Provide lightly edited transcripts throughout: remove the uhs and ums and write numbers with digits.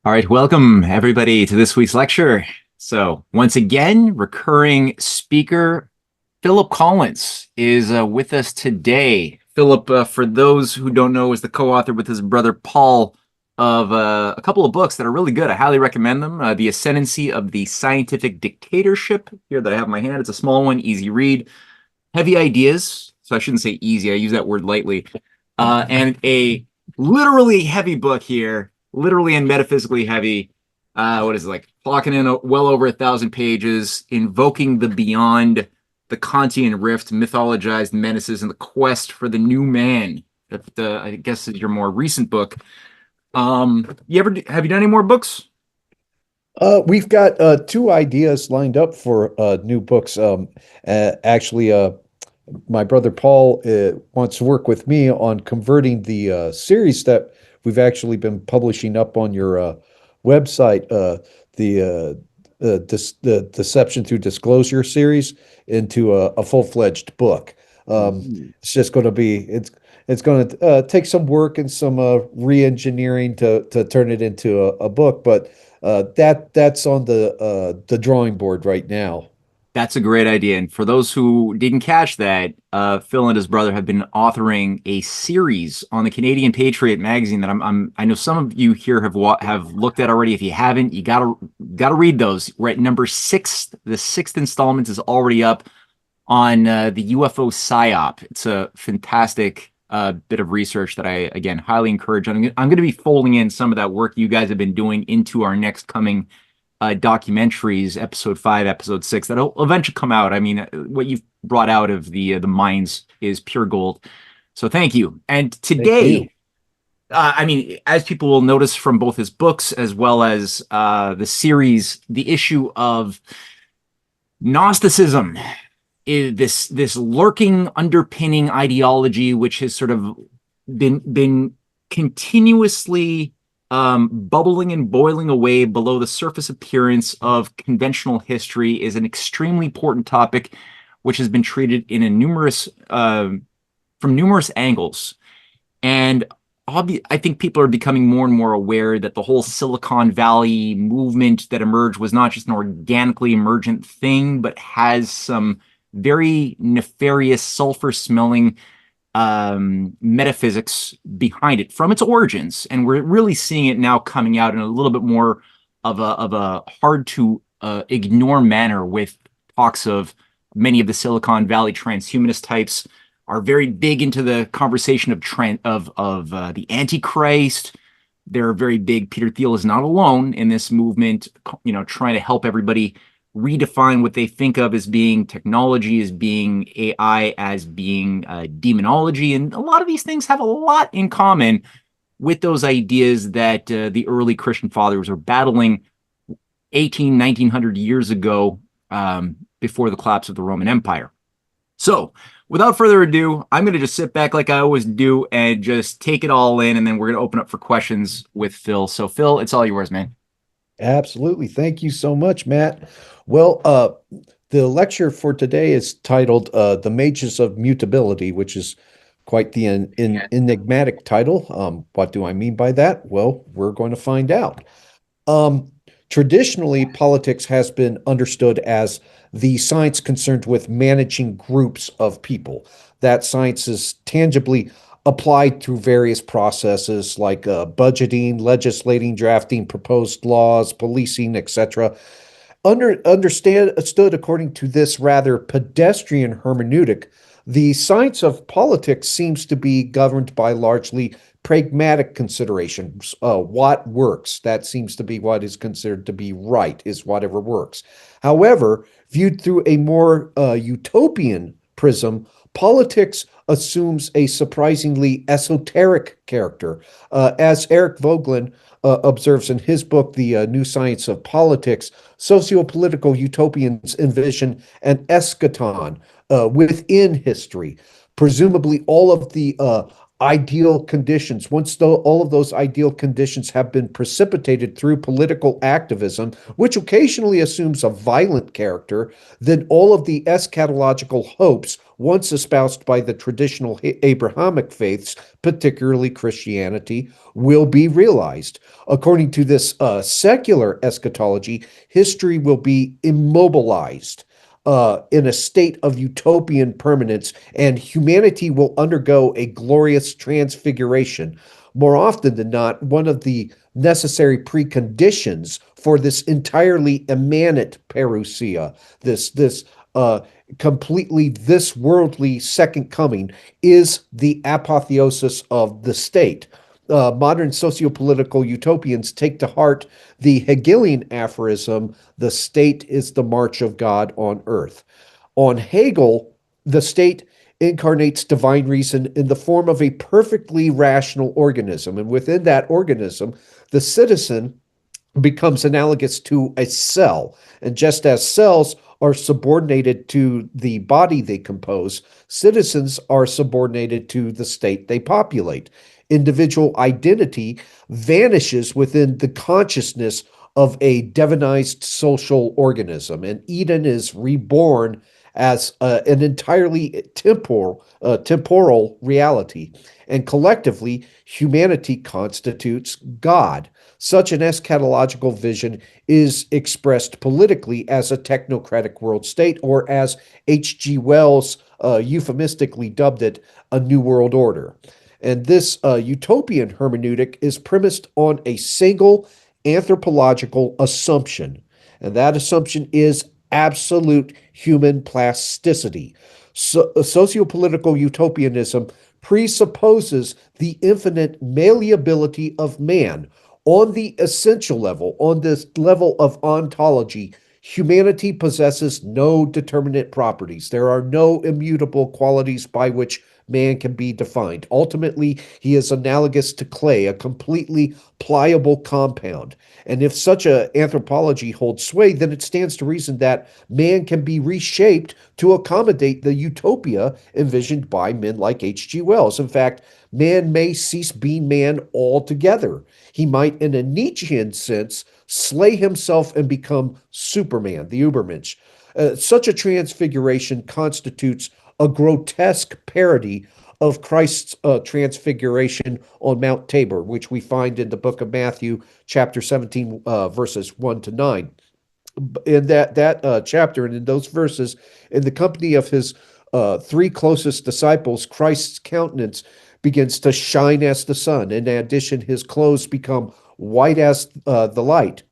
All right, welcome everybody to this week's lecture. So, once again, recurring speaker Philip Collins is with us today. Philip, for those who don't know, is the co-author with his brother Paul of a couple of books that are really good. I highly recommend them. The Ascendancy of the Scientific Dictatorship, here that I have in my hand. It's a small one, easy read. Heavy ideas, so I shouldn't say easy. I use that word lightly. And a literally heavy book here, literally and metaphysically heavy. What is it, like clocking in well over 1,000 pages, Invoking the Beyond, the Kantian Rift, Mythologized Menaces, and the Quest for the New Man. That I guess is your more recent book. Have you done any more books? We've got two ideas lined up for new books. Actually, my brother Paul wants to work with me on converting the series that we've actually been publishing up on your website, the Deception Through Disclosure series, into a full-fledged book. It's just going to be it's going to take some work and some re-engineering to turn it into a book, but that's on the drawing board right now. That's a great idea. And for those who didn't catch that, Phil and his brother have been authoring a series on the Canadian Patriot magazine that I know some of you here have looked at already. If you haven't, you gotta read those. We're at number 6. The 6th installment is already up on the UFO PSYOP. It's a fantastic bit of research that I, again, highly encourage. I'm going to be folding in some of that work you guys have been doing into our next coming documentaries, episode 5, episode 6, that'll eventually come out. I mean, what you've brought out of the mines is pure gold. So thank you. And Thank you. today, I mean, as people will notice from both his books as well as the series, the issue of Gnosticism is this lurking underpinning ideology, which has sort of been continuously bubbling and boiling away below the surface appearance of conventional history, is an extremely important topic, which has been treated in a numerous from numerous angles. And I think people are becoming more and more aware that the whole Silicon Valley movement that emerged was not just an organically emergent thing, but has some very nefarious, sulfur-smelling metaphysics behind it from its origins. And we're really seeing it now coming out in a little bit more of a hard to ignore manner, with talks of many of the Silicon Valley transhumanist types are very big into the conversation of the Antichrist. They're very big. Peter Thiel is not alone in this movement, trying to help everybody redefine what they think of as being technology, as being AI, as being demonology. And a lot of these things have a lot in common with those ideas that the early Christian fathers were battling 1900 years ago, before the collapse of the Roman Empire. So without further ado, I'm going to just sit back like I always do and just take it all in, and then we're going to open up for questions with Phil. So Phil, it's all yours, man. Absolutely. Thank you so much, Matt. Well, the lecture for today is titled The Mages of Mutability, which is quite the enigmatic title. What do I mean by that? Well, we're going to find out. Traditionally, politics has been understood as the science concerned with managing groups of people. That science is tangibly applied through various processes like budgeting, legislating, drafting proposed laws, policing, etc. Understood according to this rather pedestrian hermeneutic, the science of politics seems to be governed by largely pragmatic considerations. What works? That seems to be what is considered to be right, is whatever works. However, viewed through a more utopian prism, politics assumes a surprisingly esoteric character. As Eric Voegelin observes in his book, The New Science of Politics, sociopolitical utopians envision an eschaton within history. Presumably, all of the ideal conditions, once all of those ideal conditions have been precipitated through political activism, which occasionally assumes a violent character, then all of the eschatological hopes once espoused by the traditional Abrahamic faiths, particularly Christianity, will be realized. According to this secular eschatology, history will be immobilized in a state of utopian permanence, and humanity will undergo a glorious transfiguration. More often than not, one of the necessary preconditions for this entirely immanent parousia, this completely this worldly second coming, is the apotheosis of the state. Modern sociopolitical utopians take to heart the Hegelian aphorism, the state is the march of God on earth. On Hegel, the state incarnates divine reason in the form of a perfectly rational organism. And within that organism, the citizen becomes analogous to a cell. And just as cells are subordinated to the body they compose, citizens are subordinated to the state they populate. Individual identity vanishes within the consciousness of a divinized social organism, and Eden is reborn as an entirely temporal reality. And collectively, humanity constitutes God. Such an eschatological vision is expressed politically as a technocratic world state, or as H.G. Wells euphemistically dubbed it, a new world order. And this utopian hermeneutic is premised on a single anthropological assumption. And that assumption is absolute human plasticity. Sociopolitical utopianism presupposes the infinite malleability of man. On the essential level, on this level of ontology, humanity possesses no determinate properties. There are no immutable qualities by which man can be defined. Ultimately, he is analogous to clay, a completely pliable compound. And if such an anthropology holds sway, then it stands to reason that man can be reshaped to accommodate the utopia envisioned by men like H.G. Wells. In fact, man may cease being man altogether. He might, in a Nietzschean sense, slay himself and become Superman, the Übermensch. Such a transfiguration constitutes a grotesque parody of Christ's transfiguration on Mount Tabor, which we find in the book of Matthew, chapter 17, verses 1 to 9. In that chapter and in those verses, in the company of his three closest disciples, Christ's countenance begins to shine as the sun. In addition, his clothes become white as the light.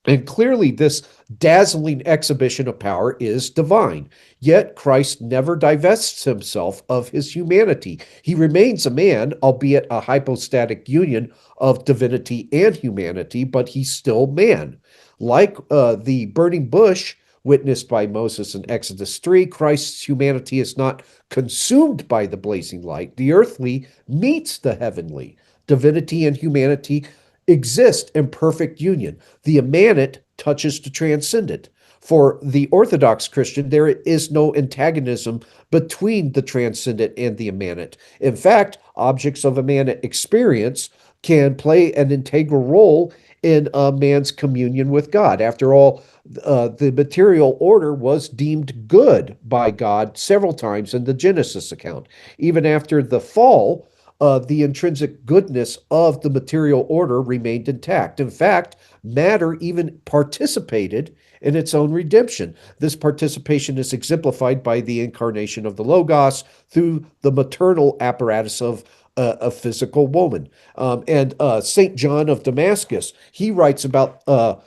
And clearly, this dazzling exhibition of power is divine. Yet Christ never divests himself of his humanity. He remains a man, albeit a hypostatic union of divinity and humanity, but he's still man. Like the burning bush witnessed by Moses in Exodus 3, Christ's humanity is not consumed by the blazing light. The earthly meets the heavenly. Divinity and humanity exist in perfect union. The immanent touches the transcendent. For the Orthodox Christian, there is no antagonism between the transcendent and the immanent. In fact, objects of immanent experience can play an integral role in a man's communion with God. After all, the material order was deemed good by God several times in the Genesis account. Even after the fall, the intrinsic goodness of the material order remained intact. In fact, matter even participated in its own redemption. This participation is exemplified by the incarnation of the Logos through the maternal apparatus of a physical woman. And St. John of Damascus, he writes about the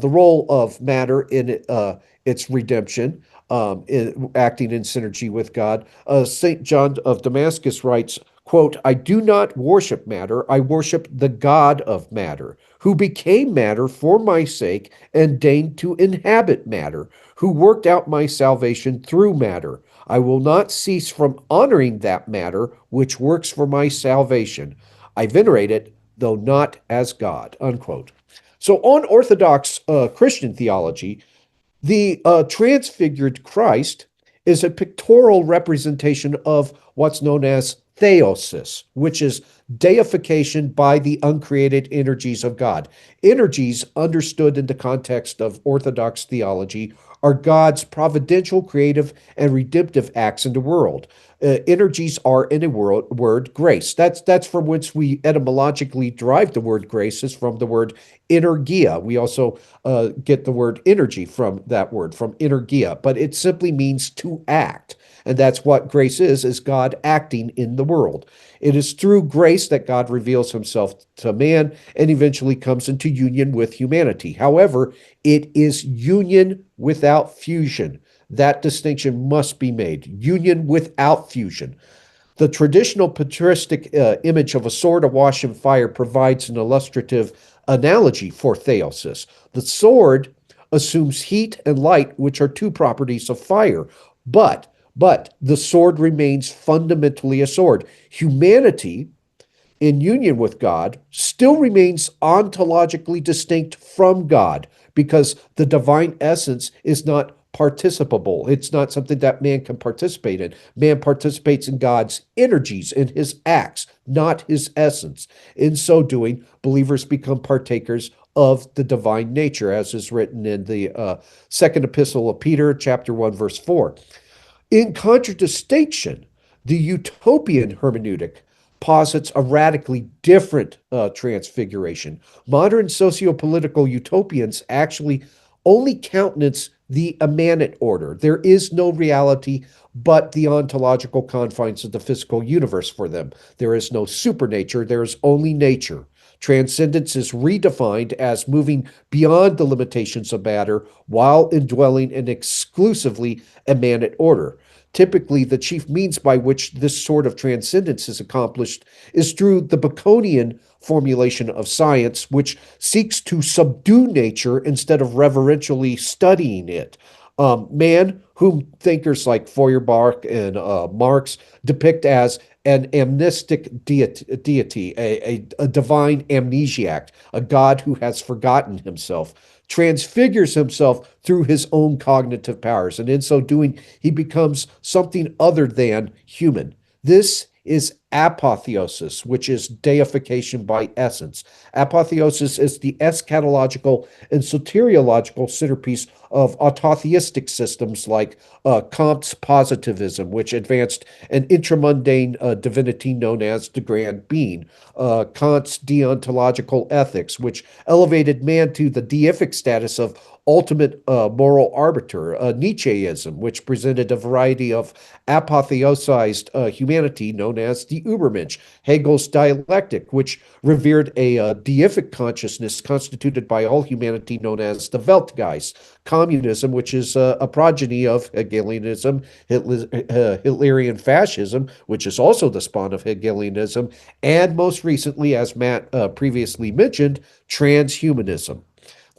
role of matter in its redemption, acting in synergy with God. St. John of Damascus writes, quote, I do not worship matter, I worship the God of matter, who became matter for my sake and deigned to inhabit matter, who worked out my salvation through matter. I will not cease from honoring that matter which works for my salvation. I venerate it, though not as God, unquote. So on Orthodox Christian theology, the transfigured Christ is a pictorial representation of what's known as theosis, which is deification by the uncreated energies of God. Energies understood in the context of Orthodox theology are God's providential, creative, and redemptive acts in the world. Energies are, in a word, grace. That's from which we etymologically derive the word grace, is from the word energia. We also get the word energy from that word, from energia, but it simply means to act. And that's what grace is God acting in the world. It is through grace that God reveals himself to man and eventually comes into union with humanity. However, it is union without fusion. That distinction must be made. Union without fusion. The traditional patristic image of a sword awash in fire provides an illustrative analogy for theosis. The sword assumes heat and light, which are two properties of fire, but the sword remains fundamentally a sword. Humanity, in union with God, still remains ontologically distinct from God because the divine essence is not participable. It's not something that man can participate in. Man participates in God's energies, in his acts, not his essence. In so doing, believers become partakers of the divine nature, as is written in the second epistle of Peter, chapter 1, verse 4. In contradistinction, the utopian hermeneutic posits a radically different transfiguration. Modern sociopolitical utopians actually only countenance the immanent order. There is no reality but the ontological confines of the physical universe for them. There is no supernature, there is only nature. Transcendence is redefined as moving beyond the limitations of matter while indwelling an exclusively immanent order. Typically, the chief means by which this sort of transcendence is accomplished is through the Baconian formulation of science, which seeks to subdue nature instead of reverentially studying it. Man, whom thinkers like Feuerbach and Marx depict as an amnestic deity, a divine amnesiac, a god who has forgotten himself, transfigures himself through his own cognitive powers, and in so doing, he becomes something other than human. This is apotheosis, which is deification by essence. Apotheosis is the eschatological and soteriological centerpiece of autotheistic systems like Comte's positivism, which advanced an intramundane divinity known as the grand being, Kant's deontological ethics, which elevated man to the deific status of ultimate moral arbiter, Nietzscheism, which presented a variety of apotheosized humanity known as the Übermensch, Hegel's dialectic, which revered a deific consciousness constituted by all humanity known as the Weltgeist, communism, which is a progeny of Hegelianism, Hitlerian fascism, which is also the spawn of Hegelianism, and most recently, as Matt previously mentioned, transhumanism.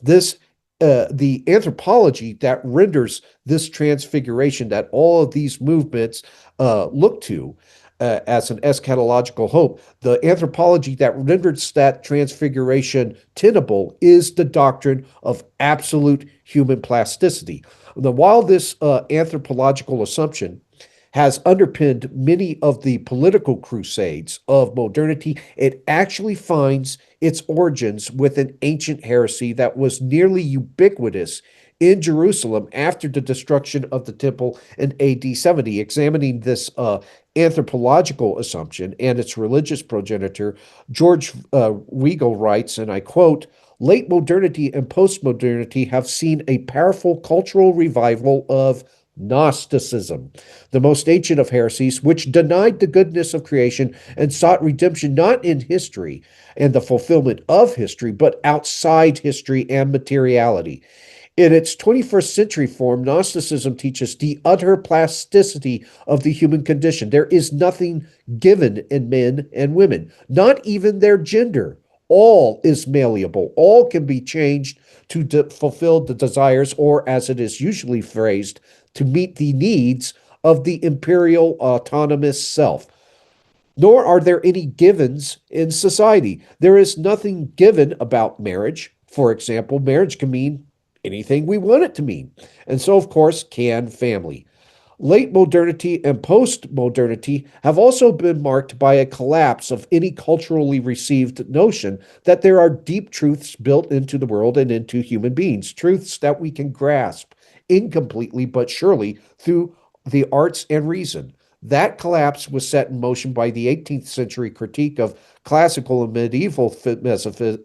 This the anthropology that renders this transfiguration that all of these movements look to as an eschatological hope, the anthropology that renders that transfiguration tenable is the doctrine of absolute human plasticity. Now, while this anthropological assumption has underpinned many of the political crusades of modernity, it actually finds its origins with an ancient heresy that was nearly ubiquitous in Jerusalem after the destruction of the temple in AD 70. Examining this anthropological assumption and its religious progenitor, George Weigel writes, and I quote, "Late modernity and postmodernity have seen a powerful cultural revival of Gnosticism, the most ancient of heresies, which denied the goodness of creation and sought redemption not in history and the fulfillment of history, but outside history and materiality. In its 21st century form, Gnosticism teaches the utter plasticity of the human condition. There is nothing given in men and women, not even their gender. All is malleable. All can be changed to fulfill the desires, or as it is usually phrased, to meet the needs of the imperial autonomous self. Nor are there any givens in society. There is nothing given about marriage. For example, marriage can mean anything we want it to mean. And so, of course, can family. Late modernity and post-modernity have also been marked by a collapse of any culturally received notion that there are deep truths built into the world and into human beings, truths that we can grasp incompletely but surely through the arts and reason. That collapse was set in motion by the 18th century critique of classical and medieval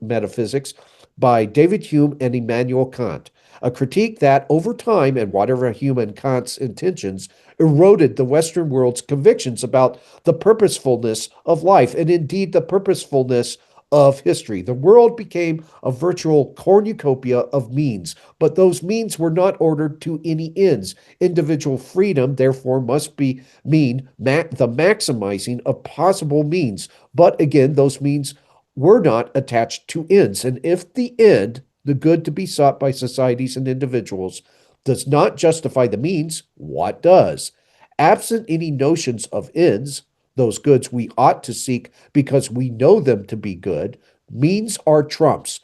metaphysics by David Hume and Immanuel Kant, a critique that, over time, and whatever Hume and Kant's intentions, eroded the Western world's convictions about the purposefulness of life and indeed the purposefulness of history. The world became a virtual cornucopia of means, but those means were not ordered to any ends. Individual freedom, therefore, must be the maximizing of possible means. But again, those means were not attached to ends. And if the end, the good to be sought by societies and individuals, does not justify the means, what does? Absent any notions of ends, those goods we ought to seek because we know them to be good, means are trumps.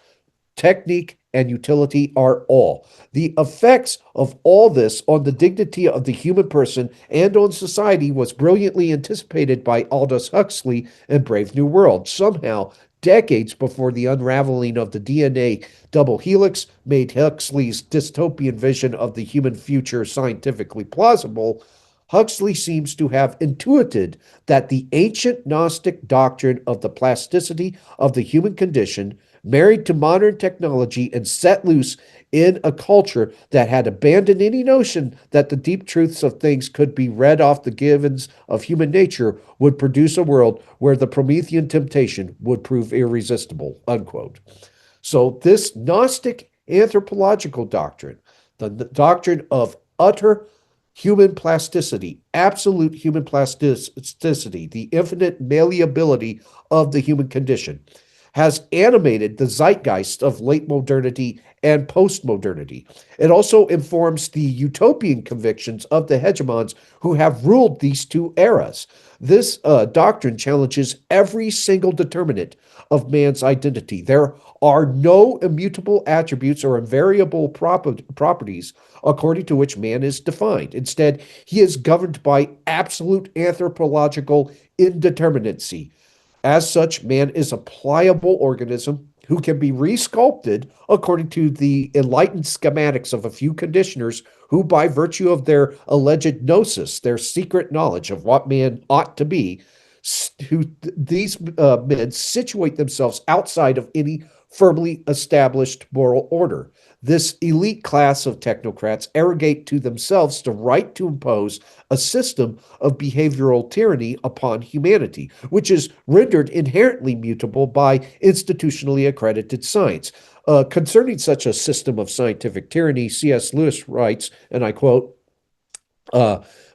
Technique and utility are all. The effects of all this on the dignity of the human person and on society was brilliantly anticipated by Aldous Huxley in Brave New World. Somehow, decades before the unraveling of the DNA double helix made Huxley's dystopian vision of the human future scientifically plausible, Huxley seems to have intuited that the ancient Gnostic doctrine of the plasticity of the human condition, married to modern technology and set loose in a culture that had abandoned any notion that the deep truths of things could be read off the givens of human nature, would produce a world where the Promethean temptation would prove irresistible, unquote. So this Gnostic anthropological doctrine, the doctrine of utter human plasticity, absolute human plasticity, the infinite malleability of the human condition, has animated the zeitgeist of late modernity and postmodernity. It also informs the utopian convictions of the hegemons who have ruled these two eras. This doctrine challenges every single determinant of man's identity. There are no immutable attributes or invariable properties according to which man is defined. Instead, he is governed by absolute anthropological indeterminacy. As such, man is a pliable organism who can be resculpted according to the enlightened schematics of a few conditioners who, by virtue of their alleged gnosis, their secret knowledge of what man ought to be, these men situate themselves outside of any firmly established moral order. This elite class of technocrats arrogate to themselves the right to impose a system of behavioral tyranny upon humanity, which is rendered inherently mutable by institutionally accredited science. Concerning such a system of scientific tyranny, C.S. Lewis writes, and I quote,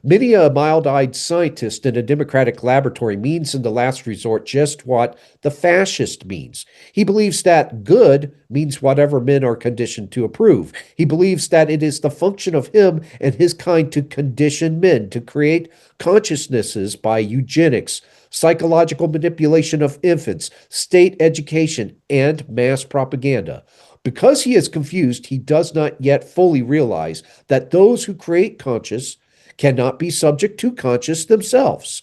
many a mild-eyed scientist in a democratic laboratory means in the last resort just what the fascist means. He believes that good means whatever men are conditioned to approve. He believes that it is the function of him and his kind to condition men, to create consciousnesses by eugenics, psychological manipulation of infants, state education, and mass propaganda. Because he is confused, he does not yet fully realize that those who create conscious cannot be subject to conscious themselves.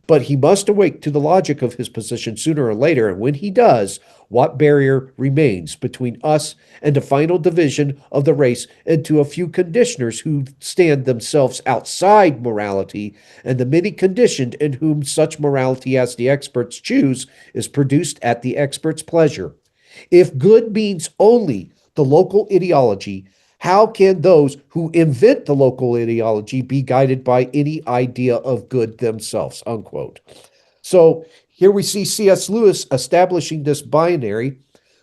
But he must awake to the logic of his position sooner or later, and when he does, what barrier remains between us and a final division of the race into a few conditioners who stand themselves outside morality, and the many conditioned in whom such morality as the experts choose is produced at the experts' pleasure? If good means only the local ideology, how can those who invent the local ideology be guided by any idea of good themselves? Unquote. So here we see C.S. Lewis establishing this binary,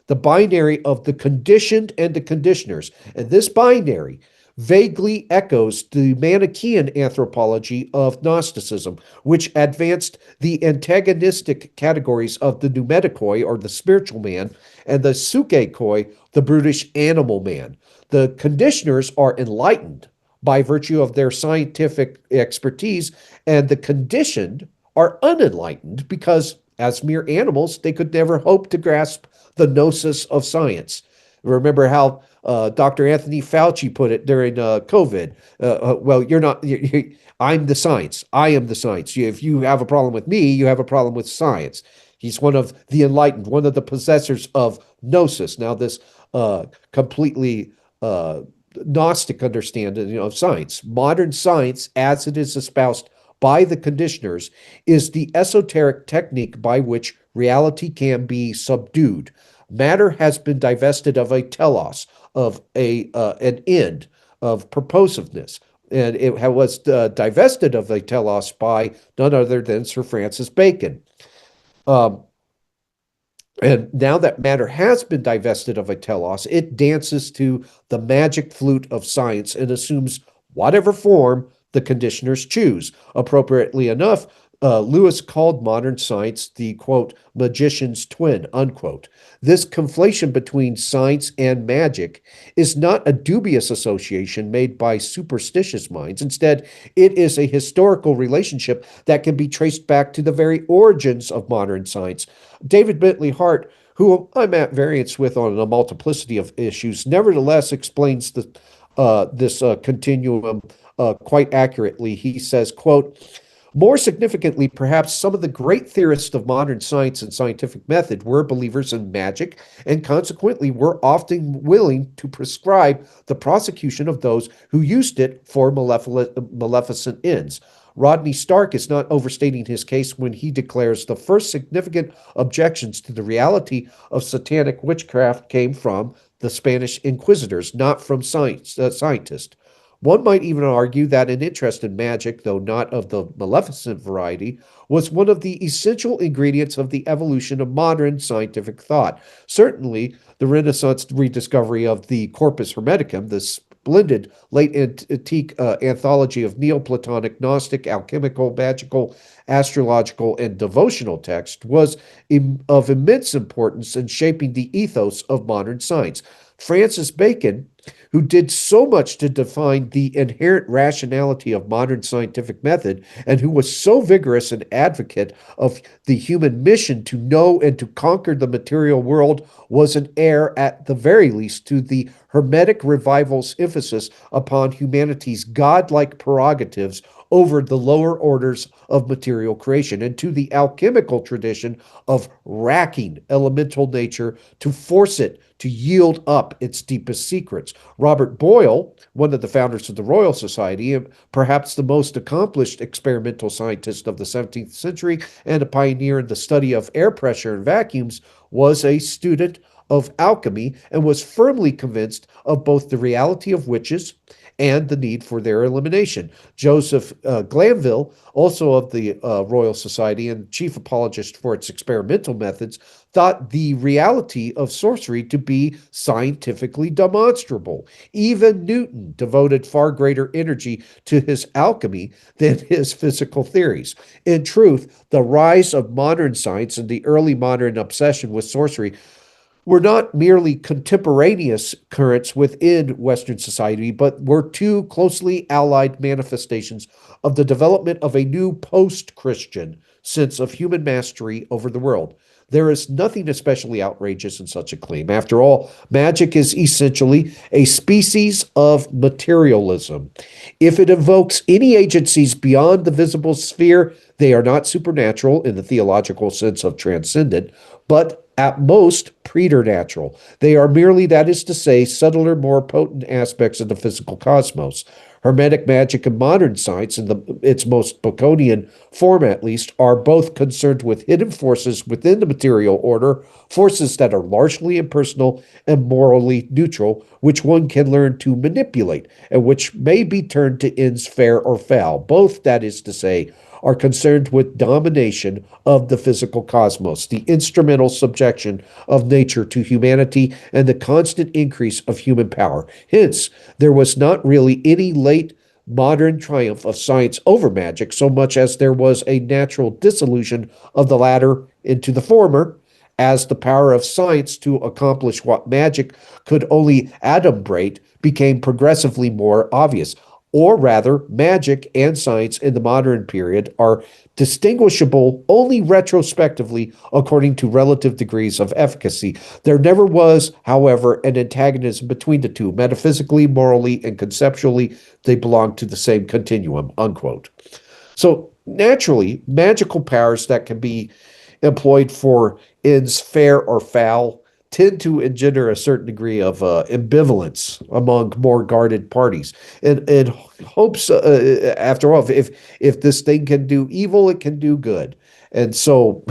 the binary of the conditioned and the conditioners. And this binary vaguely echoes the Manichaean anthropology of Gnosticism, which advanced the antagonistic categories of the pneumatikoi, or the spiritual man, and the psychikoi, the brutish animal man. The conditioners are enlightened by virtue of their scientific expertise, and the conditioned are unenlightened because, as mere animals, they could never hope to grasp the gnosis of science. Remember how Dr. Anthony Fauci put it during COVID. Well, you're not, I'm the science. I am the science. If you have a problem with me, you have a problem with science. He's one of the enlightened, one of the possessors of gnosis. Now, this completely Gnostic understanding of science. Modern science, as it is espoused by the conditioners, is the esoteric technique by which reality can be subdued. Matter has been divested of a telos, of an end, of purposiveness. And it was divested of a telos by none other than Sir Francis Bacon. Um, and now that matter has been divested of a telos, it dances to the magic flute of science and assumes whatever form the conditioners choose. Appropriately enough, Lewis called modern science the, quote, magician's twin, unquote. This conflation between science and magic is not a dubious association made by superstitious minds. Instead, it is a historical relationship that can be traced back to the very origins of modern science. David Bentley Hart, who I'm at variance with on a multiplicity of issues, nevertheless explains this continuum quite accurately. He says, quote, more significantly, perhaps some of the great theorists of modern science and scientific method were believers in magic and consequently were often willing to prescribe the prosecution of those who used it for maleficent ends. Rodney Stark is not overstating his case when he declares the first significant objections to the reality of satanic witchcraft came from the Spanish inquisitors, not from scientists. One might even argue that an interest in magic, though not of the maleficent variety, was one of the essential ingredients of the evolution of modern scientific thought. Certainly, the Renaissance rediscovery of the Corpus Hermeticum, the splendid late antique anthology of Neoplatonic, Gnostic, alchemical, magical, astrological, and devotional text, was of immense importance in shaping the ethos of modern science. Francis Bacon, who did so much to define the inherent rationality of modern scientific method, and who was so vigorous an advocate of the human mission to know and to conquer the material world, was an heir, at the very least, to the Hermetic revival's emphasis upon humanity's godlike prerogatives over the lower orders of material creation, and to the alchemical tradition of racking elemental nature to force it to yield up its deepest secrets. Robert Boyle, one of the founders of the Royal Society, and perhaps the most accomplished experimental scientist of the 17th century and a pioneer in the study of air pressure and vacuums, was a student of alchemy and was firmly convinced of both the reality of witches and the need for their elimination. Joseph Glanville, also of the Royal Society and chief apologist for its experimental methods, thought the reality of sorcery to be scientifically demonstrable. Even Newton devoted far greater energy to his alchemy than his physical theories. In truth, the rise of modern science and the early modern obsession with sorcery were not merely contemporaneous currents within Western society, but were two closely allied manifestations of the development of a new post-Christian sense of human mastery over the world. There is nothing especially outrageous in such a claim. After all, magic is essentially a species of materialism. If it evokes any agencies beyond the visible sphere, they are not supernatural in the theological sense of transcendent, but at most preternatural. They are merely, that is to say, subtler, more potent aspects of the physical cosmos. Hermetic magic and modern science, in its most Baconian form at least, are both concerned with hidden forces within the material order, forces that are largely impersonal and morally neutral, which one can learn to manipulate, and which may be turned to ends fair or foul. Both, that is to say, are concerned with domination of the physical cosmos, the instrumental subjection of nature to humanity, and the constant increase of human power. Hence, there was not really any late modern triumph of science over magic so much as there was a natural dissolution of the latter into the former, as the power of science to accomplish what magic could only adumbrate became progressively more obvious. Or rather, magic and science in the modern period are distinguishable only retrospectively according to relative degrees of efficacy. There never was, however, an antagonism between the two. Metaphysically, morally, and conceptually, they belong to the same continuum, unquote. So naturally, magical powers that can be employed for ends fair or foul tend to engender a certain degree of ambivalence among more guarded parties, and hopes. After all, if this thing can do evil, it can do good. And so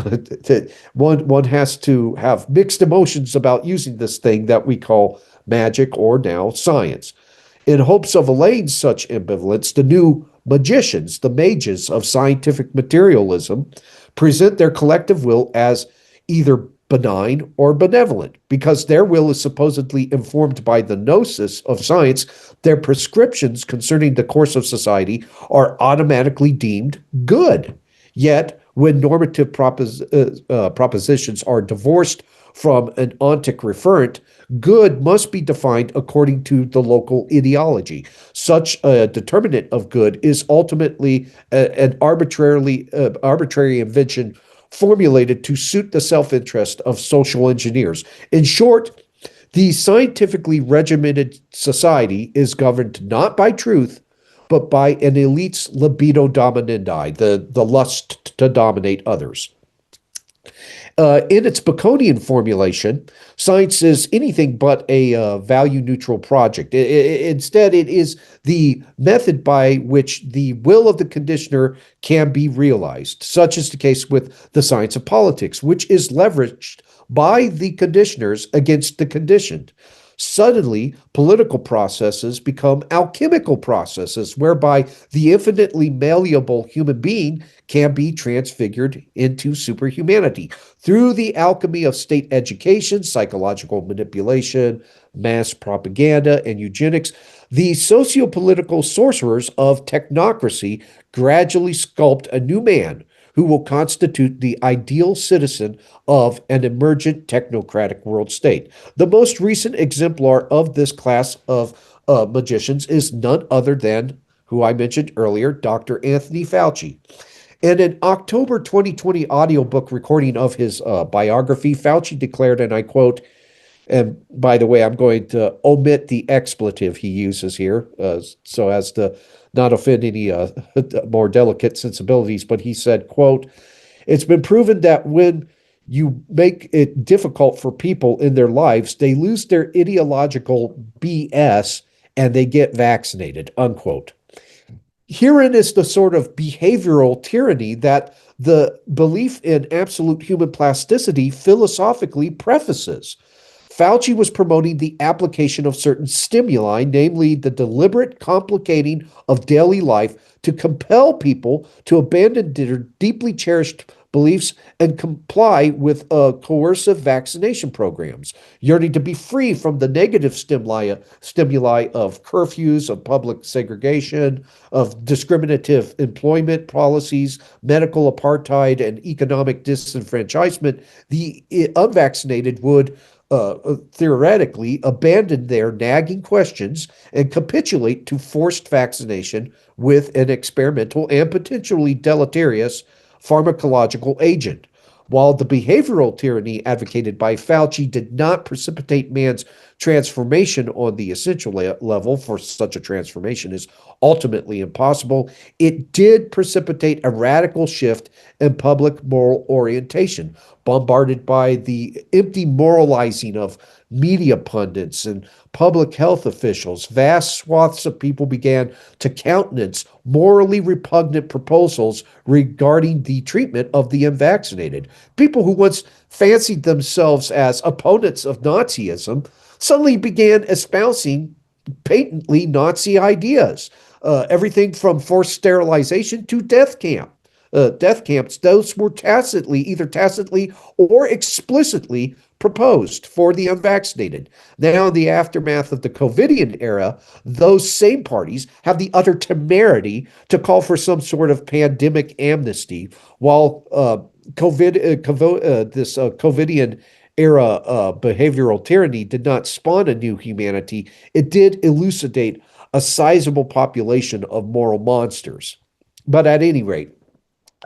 one has to have mixed emotions about using this thing that we call magic or now science. In hopes of allaying such ambivalence, the new magicians, the mages of scientific materialism, present their collective will as either benign or benevolent. Because their will is supposedly informed by the gnosis of science, their prescriptions concerning the course of society are automatically deemed good. Yet, when normative propositions are divorced from an ontic referent, good must be defined according to the local ideology. Such a determinant of good is ultimately an arbitrary invention formulated to suit the self-interest of social engineers. In short, the scientifically regimented society is governed not by truth, but by an elite's libido dominandi, the lust to dominate others. In its Baconian formulation, science is anything but a value-neutral project. Instead, it is the method by which the will of the conditioner can be realized. Such is the case with the science of politics, which is leveraged by the conditioners against the conditioned. Suddenly, political processes become alchemical processes whereby the infinitely malleable human being can be transfigured into superhumanity through the alchemy of state education, psychological manipulation, mass propaganda, and eugenics. The sociopolitical sorcerers of technocracy gradually sculpt a new man who will constitute the ideal citizen of an emergent technocratic world state. The most recent exemplar of this class of magicians is none other than, who I mentioned earlier, Dr. Anthony Fauci. In an October 2020 audiobook recording of his biography, Fauci declared, and I quote, and by the way, I'm going to omit the expletive he uses here so as to not offend any more delicate sensibilities, but he said, quote, "It's been proven that when you make it difficult for people in their lives, they lose their ideological BS and they get vaccinated," unquote. Herein is the sort of behavioral tyranny that the belief in absolute human plasticity philosophically prefaces. Fauci was promoting the application of certain stimuli, namely the deliberate complicating of daily life, to compel people to abandon their deeply cherished beliefs and comply with coercive vaccination programs, yearning to be free from the negative stimuli of curfews, of public segregation, of discriminative employment policies, medical apartheid, and economic disenfranchisement. The unvaccinated would theoretically abandon their nagging questions and capitulate to forced vaccination with an experimental and potentially deleterious pharmacological agent. While the behavioral tyranny advocated by Fauci did not precipitate man's transformation on the essential level, for such a transformation is ultimately impossible, it did precipitate a radical shift in public moral orientation, bombarded by the empty moralizing of media pundits and public health officials. Vast swaths of people began to countenance morally repugnant proposals regarding the treatment of the unvaccinated. People who once fancied themselves as opponents of Nazism suddenly began espousing patently Nazi ideas. Everything from forced sterilization to death camps, those were either tacitly or explicitly proposed for the unvaccinated. Now, in the aftermath of the COVIDian era, those same parties have the utter temerity to call for some sort of pandemic amnesty, while this COVIDian era behavioral tyranny did not spawn a new humanity. It did elucidate a sizable population of moral monsters. But at any rate,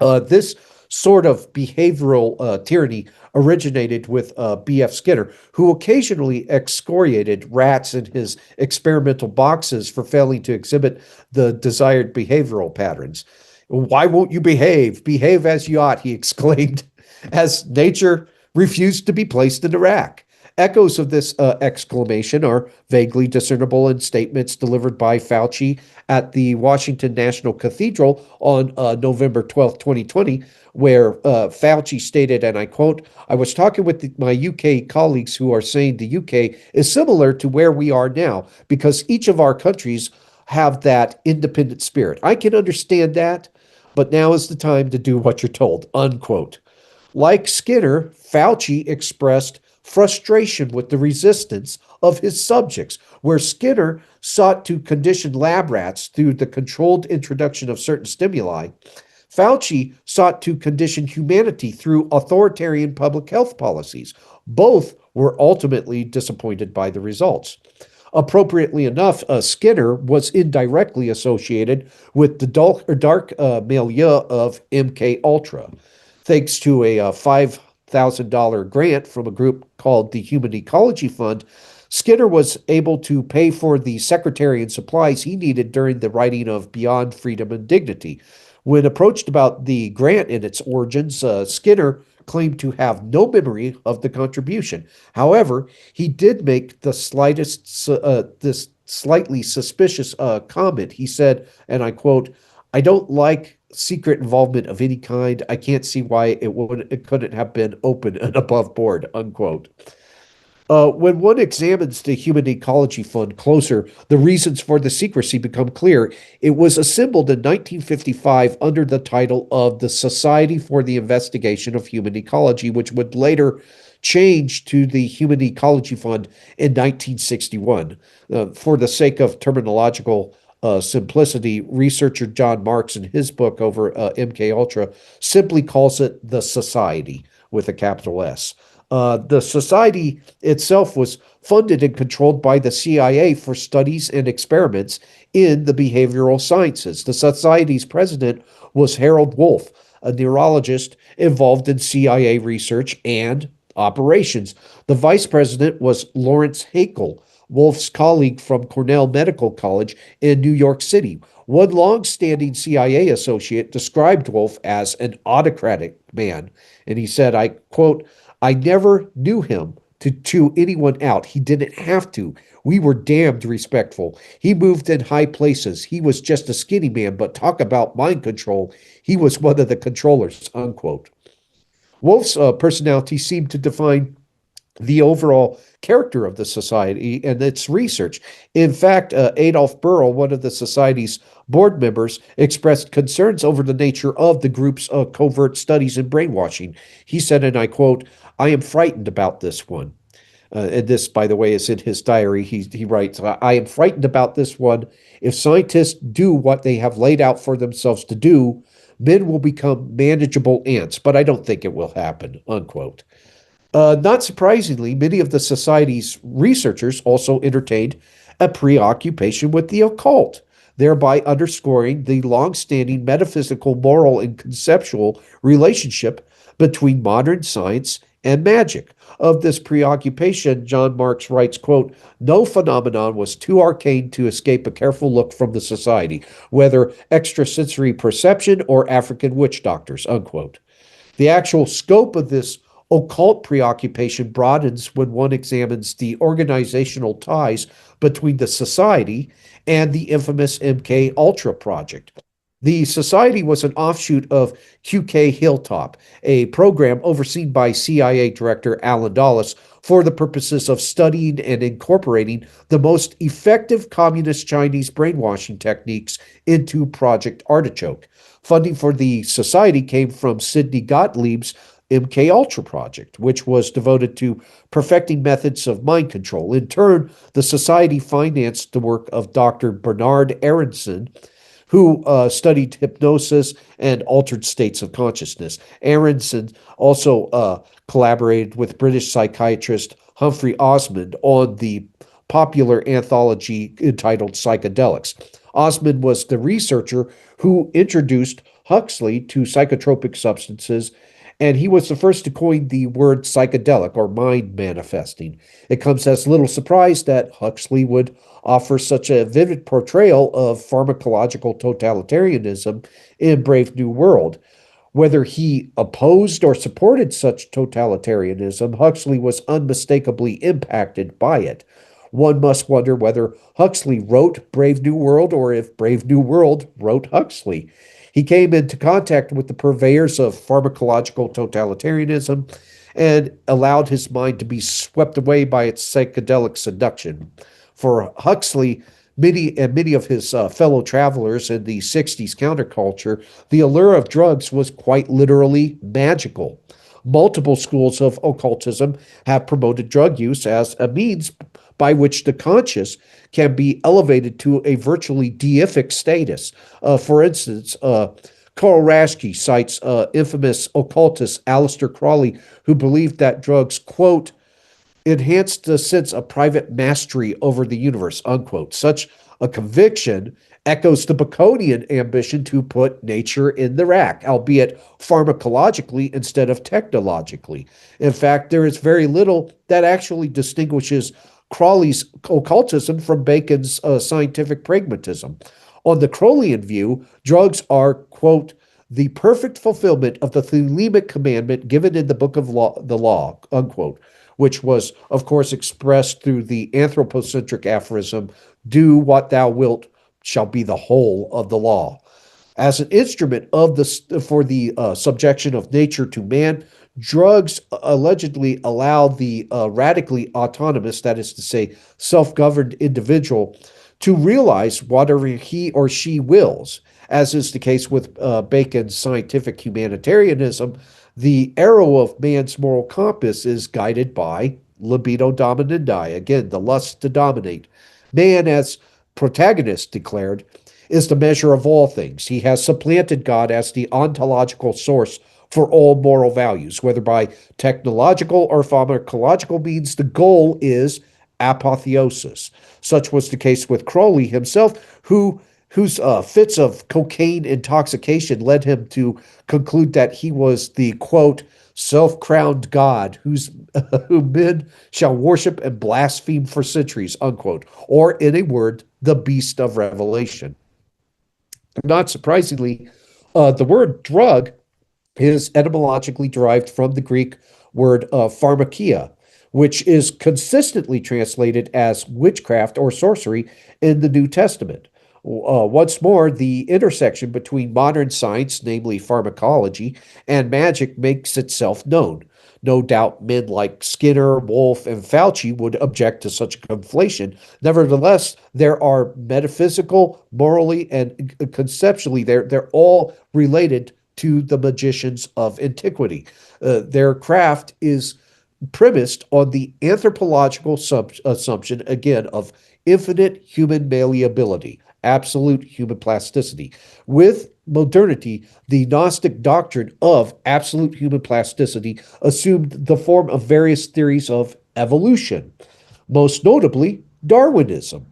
this sort of behavioral tyranny originated with B.F. Skinner, who occasionally excoriated rats in his experimental boxes for failing to exhibit the desired behavioral patterns. "Why won't you behave? Behave as you ought," he exclaimed, as nature refused to be placed in the rack. Echoes of this exclamation are vaguely discernible in statements delivered by Fauci at the Washington National Cathedral on November 12th, 2020, where Fauci stated, and I quote, "I was talking with my UK colleagues who are saying the UK is similar to where we are now because each of our countries have that independent spirit. I can understand that, but now is the time to do what you're told," unquote. Like Skinner, Fauci expressed frustration with the resistance of his subjects, where Skinner sought to condition lab rats through the controlled introduction of certain stimuli. Fauci sought to condition humanity through authoritarian public health policies. Both were ultimately disappointed by the results. Appropriately enough, Skinner was indirectly associated with the dark milieu of MK Ultra, thanks to a $5,000 grant from a group called the Human Ecology Fund. Skinner was able to pay for the secretary and supplies he needed during the writing of Beyond Freedom and Dignity. When approached about the grant and its origins, Skinner claimed to have no memory of the contribution. However, he did make this slightly suspicious comment. He said, and I quote, "I don't like secret involvement of any kind. I can't see why it couldn't have been open and above board," unquote. When one examines the Human Ecology Fund closer, the reasons for the secrecy become clear. It was assembled in 1955 under the title of the Society for the Investigation of Human Ecology, which would later change to the Human Ecology Fund in 1961. For the sake of terminological simplicity, researcher John Marks, in his book over MK Ultra, simply calls it the Society with a capital S. The society itself was funded and controlled by the CIA for studies and experiments in the behavioral sciences. The society's president was Harold Wolff, a neurologist involved in CIA research and operations. The vice president was Lawrence Haeckel, Wolff's colleague from Cornell Medical College in New York City. One long-standing CIA associate described Wolff as an autocratic man, and he said, I quote, "I never knew him to chew anyone out. He didn't have to. We were damned respectful. He moved in high places. He was just a skinny man, but talk about mind control. He was one of the controllers," unquote. Wolff's personality seemed to define the overall character of the society and its research. In fact, Adolf Burrell, one of the society's board members, expressed concerns over the nature of the group's covert studies in brainwashing. He said, and I quote, "I am frightened about this one." And this, by the way, is in his diary. He writes, "I am frightened about this one. If scientists do what they have laid out for themselves to do, men will become manageable ants, but I don't think it will happen," unquote. Not surprisingly, many of the society's researchers also entertained a preoccupation with the occult, thereby underscoring the long-standing metaphysical, moral, and conceptual relationship between modern science and magic. Of this preoccupation, John Marks writes, quote, "No phenomenon was too arcane to escape a careful look from the society, whether extrasensory perception or African witch doctors," unquote. The actual scope of this occult preoccupation broadens when one examines the organizational ties between the society and the infamous MK Ultra project. The society was an offshoot of QK Hilltop, a program overseen by CIA Director Alan Dulles for the purposes of studying and incorporating the most effective communist Chinese brainwashing techniques into Project Artichoke. Funding for the society came from Sidney Gottlieb's MK Ultra project, which was devoted to perfecting methods of mind control. In turn, the society financed the work of Dr. Bernard Aronson, who studied hypnosis and altered states of consciousness. Aronson also collaborated with British psychiatrist Humphrey Osmond on the popular anthology entitled Psychedelics. Osmond was the researcher who introduced Huxley to psychotropic substances, and he was the first to coin the word psychedelic or mind manifesting. It comes as little surprise that Huxley would offer such a vivid portrayal of pharmacological totalitarianism in Brave New World. Whether he opposed or supported such totalitarianism, Huxley was unmistakably impacted by it. One must wonder whether Huxley wrote Brave New World or if Brave New World wrote Huxley. He came into contact with the purveyors of pharmacological totalitarianism and allowed his mind to be swept away by its psychedelic seduction. For Huxley, many of his fellow travelers in the 60s counterculture, the allure of drugs was quite literally magical. Multiple schools of occultism have promoted drug use as a means by which the conscious can be elevated to a virtually deific status. For instance, Carl Raschke cites infamous occultist Aleister Crowley, who believed that drugs, quote, enhanced the sense of private mastery over the universe, unquote. Such a conviction echoes the Baconian ambition to put nature in the rack, albeit pharmacologically instead of technologically. In fact, there is very little that actually distinguishes Crowley's occultism from Bacon's scientific pragmatism. On the Crowleyan view, drugs are, quote, the perfect fulfillment of the Thelemic commandment given in the book of the law, unquote, which was, of course, expressed through the anthropocentric aphorism, do what thou wilt shall be the whole of the law. As an instrument of for the subjection of nature to man, drugs allegedly allow the radically autonomous, that is to say, self-governed individual to realize whatever he or she wills. As is the case with Bacon's scientific humanitarianism, the arrow of man's moral compass is guided by libido dominandi, again, the lust to dominate. Man, as protagonist declared, is the measure of all things. He has supplanted God as the ontological source for all moral values, whether by technological or pharmacological means. The goal is apotheosis. Such was the case with Crowley himself, whose fits of cocaine intoxication led him to conclude that he was the, quote, self-crowned God whom men shall worship and blaspheme for centuries, unquote, or in a word, the beast of Revelation. Not surprisingly, the word drug is etymologically derived from the Greek word pharmakia, which is consistently translated as witchcraft or sorcery in the New Testament. Once more, the intersection between modern science, namely pharmacology, and magic makes itself known. No doubt men like Skinner, Wolff, and Fauci would object to such a conflation. Nevertheless, there are metaphysical, morally, and conceptually, they're all related to the magicians of antiquity. Their craft is premised on the anthropological assumption, again, of infinite human malleability, absolute human plasticity. With modernity, the Gnostic doctrine of absolute human plasticity assumed the form of various theories of evolution, most notably Darwinism.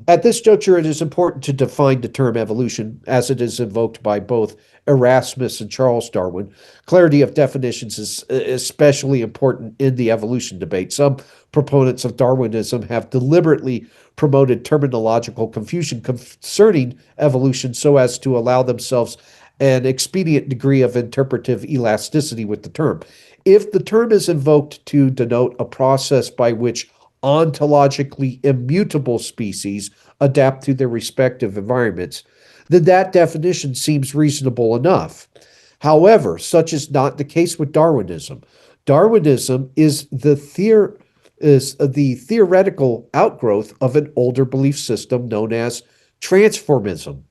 At this juncture, it is important to define the term evolution as it is invoked by both Erasmus and Charles Darwin. Clarity of definitions is especially important in the evolution debate. Some proponents of Darwinism have deliberately promoted terminological confusion concerning evolution so as to allow themselves an expedient degree of interpretive elasticity with the term. If the term is invoked to denote a process by which ontologically immutable species adapt to their respective environments, then that definition seems reasonable enough. However, such is not the case with Darwinism. Darwinism is the theoretical outgrowth of an older belief system known as transformism.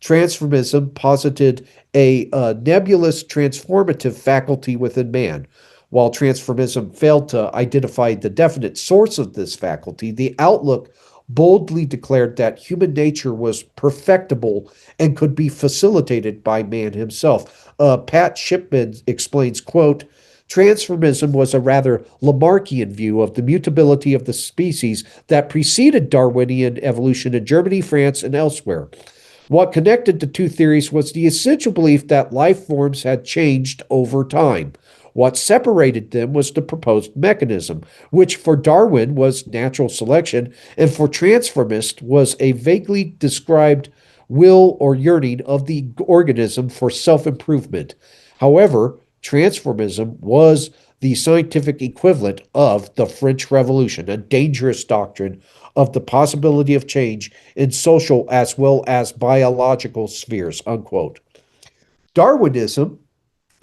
Transformism posited a nebulous transformative faculty within man. While transformism failed to identify the definite source of this faculty, the outlook boldly declared that human nature was perfectible and could be facilitated by man himself. Pat Shipman explains, quote, transformism was a rather Lamarckian view of the mutability of the species that preceded Darwinian evolution in Germany, France, and elsewhere. What connected the two theories was the essential belief that life forms had changed over time. What separated them was the proposed mechanism, which for Darwin was natural selection, and for transformists was a vaguely described will or yearning of the organism for self-improvement. However, transformism was the scientific equivalent of the French Revolution, a dangerous doctrine of the possibility of change in social as well as biological spheres, unquote. Darwinism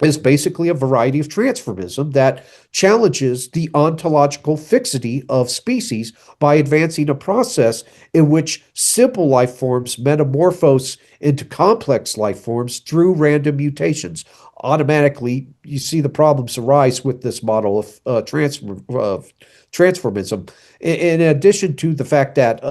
is basically a variety of transformism that challenges the ontological fixity of species by advancing a process in which simple life forms metamorphose into complex life forms through random mutations. Automatically, you see the problems arise with this model of transformism. In addition to the fact that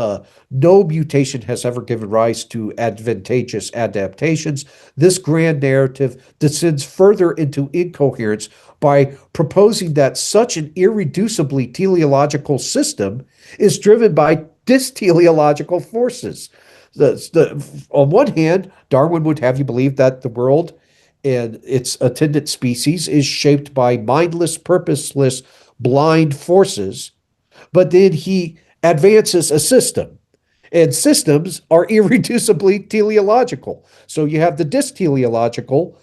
no mutation has ever given rise to advantageous adaptations, this grand narrative descends further into incoherence by proposing that such an irreducibly teleological system is driven by disteleological forces. On one hand, Darwin would have you believe that the world and its attendant species is shaped by mindless, purposeless, blind forces, but then he advances a system. And systems are irreducibly teleological. So you have the disteleological,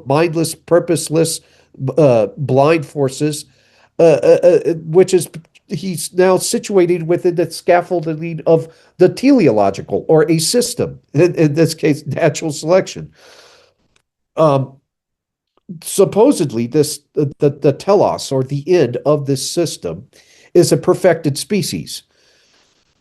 mindless, purposeless, blind forces, which is he's now situated within the scaffolding of the teleological or a system. In this case, natural selection. Um, Supposedly, the telos or the end of this system is a perfected species.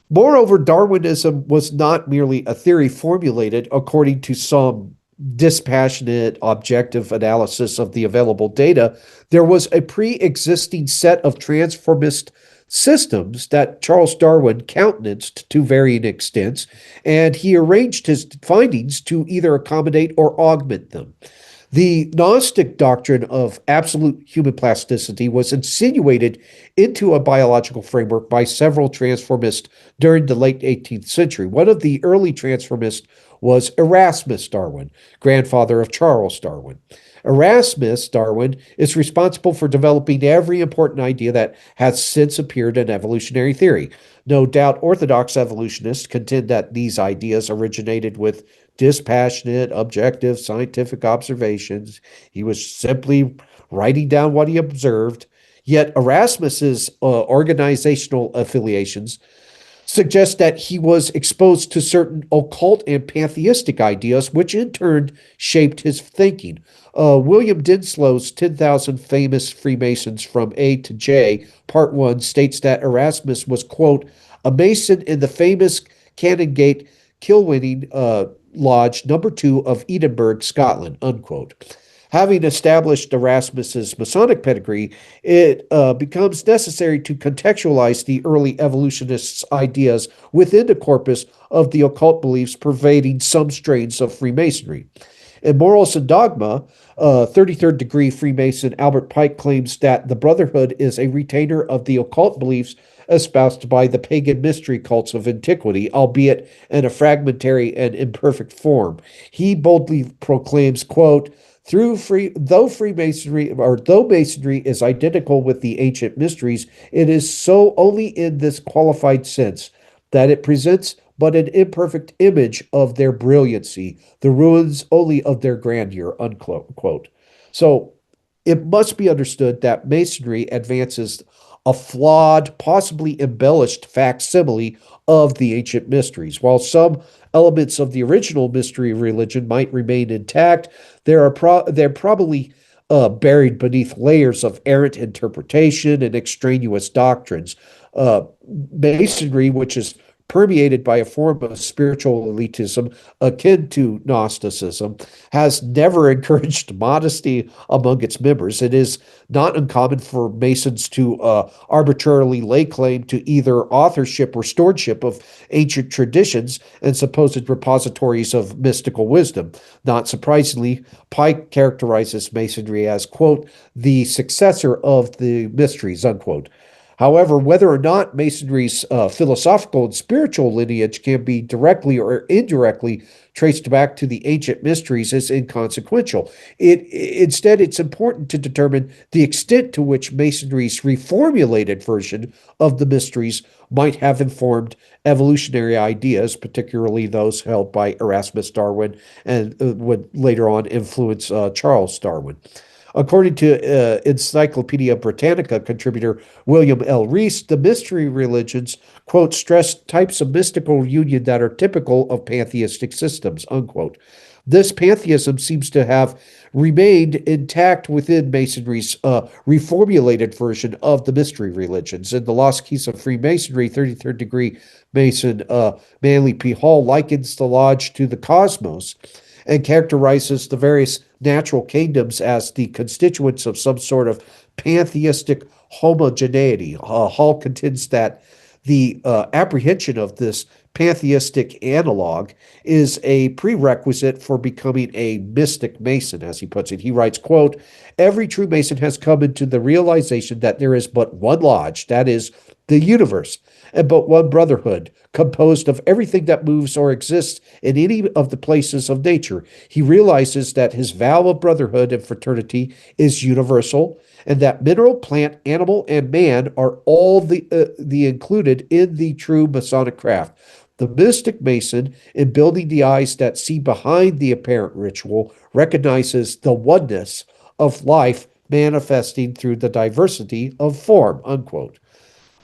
Moreover, Darwinism was not merely a theory formulated according to some dispassionate, objective analysis of the available data. There was a pre existing set of transformist systems that Charles Darwin countenanced to varying extents, and he arranged his findings to either accommodate or augment them. The Gnostic doctrine of absolute human plasticity was insinuated into a biological framework by several transformists during the late 18th century. One of the early transformists was Erasmus Darwin, grandfather of Charles Darwin. Erasmus Darwin is responsible for developing every important idea that has since appeared in evolutionary theory. No doubt orthodox evolutionists contend that these ideas originated with dispassionate, objective, scientific observations. He was simply writing down what he observed. Yet Erasmus's organizational affiliations suggest that he was exposed to certain occult and pantheistic ideas, which in turn shaped his thinking. William Dinslow's 10,000 Famous Freemasons from A to J, Part 1, states that Erasmus was, quote, a Mason in the famous Canongate Kilwinning Lodge number 2 of Edinburgh, Scotland, unquote. Having established Erasmus's Masonic pedigree, it becomes necessary to contextualize the early evolutionists' ideas within the corpus of the occult beliefs pervading some strains of Freemasonry. In Morals and Dogma, 33rd degree Freemason Albert Pike claims that the Brotherhood is a retainer of the occult beliefs espoused by the pagan mystery cults of antiquity, albeit in a fragmentary and imperfect form. He boldly proclaims, quote, though Masonry is identical with the ancient mysteries, it is so only in this qualified sense that it presents but an imperfect image of their brilliancy, the ruins only of their grandeur, unquote. So it must be understood that Masonry advances a flawed, possibly embellished facsimile of the ancient mysteries. While some elements of the original mystery religion might remain intact, they're probably buried beneath layers of errant interpretation and extraneous doctrines. Masonry, which is permeated by a form of spiritual elitism akin to Gnosticism, has never encouraged modesty among its members. It is not uncommon for Masons to arbitrarily lay claim to either authorship or stewardship of ancient traditions and supposed repositories of mystical wisdom. Not surprisingly, Pike characterizes Masonry as, quote, the successor of the mysteries, unquote. However, whether or not Masonry's philosophical and spiritual lineage can be directly or indirectly traced back to the ancient mysteries is inconsequential. Instead, it's important to determine the extent to which Masonry's reformulated version of the mysteries might have informed evolutionary ideas, particularly those held by Erasmus Darwin and would later on influence Charles Darwin. According to Encyclopedia Britannica contributor William L. Rees, the mystery religions, quote, stress types of mystical union that are typical of pantheistic systems, unquote. This pantheism seems to have remained intact within Masonry's reformulated version of the mystery religions. In The Lost Keys of Freemasonry, 33rd degree Mason Manly P. Hall likens the lodge to the cosmos and characterizes the various natural kingdoms as the constituents of some sort of pantheistic homogeneity. Hall contends that the apprehension of this pantheistic analog is a prerequisite for becoming a mystic Mason, as he puts it. He writes, quote, every true Mason has come into the realization that there is but one lodge, that is, the universe, and but one brotherhood, composed of everything that moves or exists in any of the places of nature. He realizes that his vow of brotherhood and fraternity is universal, and that mineral, plant, animal, and man are all the included in the true Masonic craft. The mystic Mason, in building the eyes that see behind the apparent ritual, recognizes the oneness of life manifesting through the diversity of form, unquote.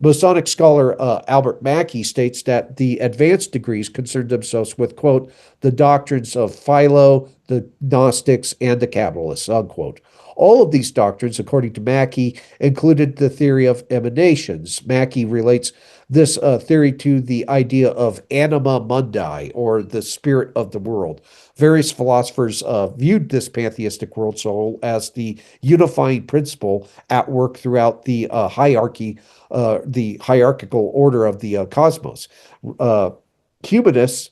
Masonic scholar Albert Mackey states that the advanced degrees concern themselves with, quote, the doctrines of Philo, the Gnostics, and the Kabbalists, unquote. All of these doctrines, according to Mackey, included the theory of emanations. Mackey relates this theory to the idea of anima mundi, or the spirit of the world. Various philosophers viewed this pantheistic world soul as the unifying principle at work throughout the the hierarchical order of the cosmos. Humanists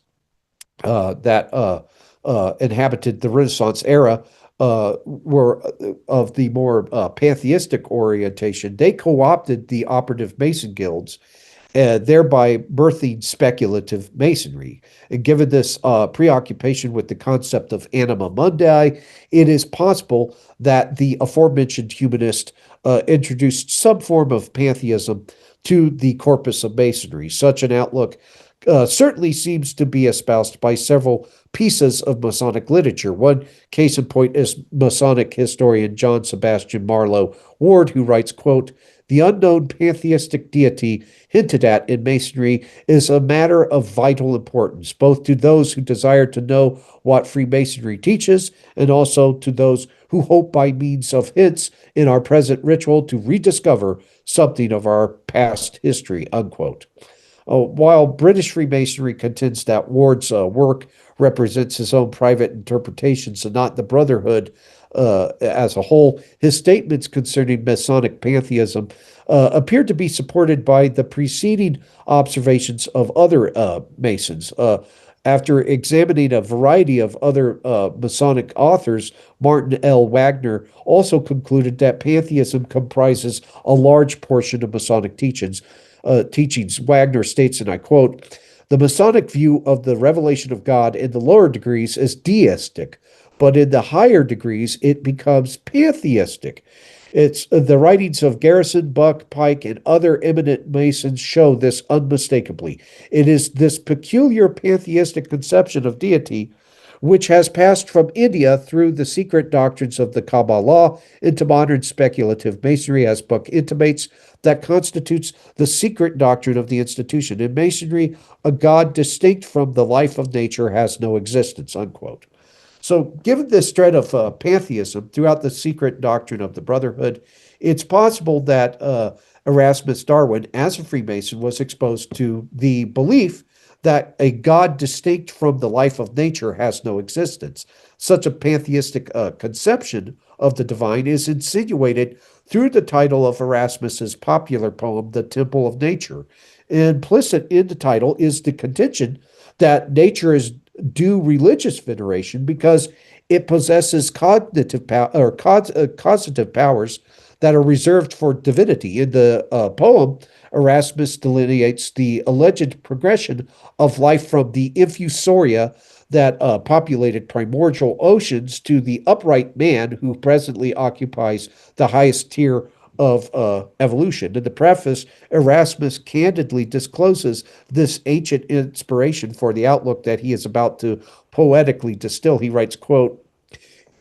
that inhabited the Renaissance era were of the more pantheistic orientation. They co-opted the operative Mason guilds, thereby birthing speculative masonry. And given this preoccupation with the concept of anima mundi, it is possible that the aforementioned humanist introduced some form of pantheism to the corpus of masonry. Such an outlook certainly seems to be espoused by several pieces of Masonic literature. One case in point is Masonic historian John Sebastian Marlowe Ward, who writes, quote, the unknown pantheistic deity hinted at in Masonry is a matter of vital importance, both to those who desire to know what Freemasonry teaches, and also to those who hope by means of hints in our present ritual to rediscover something of our past history, unquote. While British Freemasonry contends that Ward's work represents his own private interpretations and not the Brotherhood as a whole, his statements concerning Masonic pantheism appear to be supported by the preceding observations of other Masons. After examining a variety of other Masonic authors, Martin L. Wagner also concluded that pantheism comprises a large portion of Masonic teachings. Wagner states, and I quote, the Masonic view of the revelation of God in the lower degrees is deistic, but in the higher degrees it becomes pantheistic. It's the writings of Garrison, Buck, Pike, and other eminent Masons show this unmistakably. It is this peculiar pantheistic conception of deity which has passed from India through the secret doctrines of the Kabbalah into modern speculative Masonry, as Buck intimates, that constitutes the secret doctrine of the institution. In Masonry, a God distinct from the life of nature has no existence, unquote. So, given this thread of pantheism throughout the secret doctrine of the Brotherhood, it's possible that Erasmus Darwin, as a Freemason, was exposed to the belief that a God distinct from the life of nature has no existence. Such a pantheistic conception of the divine is insinuated through the title of Erasmus's popular poem, The Temple of Nature. Implicit in the title is the contention that nature is due religious veneration because it possesses causative powers that are reserved for divinity. In the poem, Erasmus delineates the alleged progression of life from the infusoria that populated primordial oceans to the upright man who presently occupies the highest tier of evolution. In the preface, Erasmus candidly discloses this ancient inspiration for the outlook that he is about to poetically distill. He writes, quote,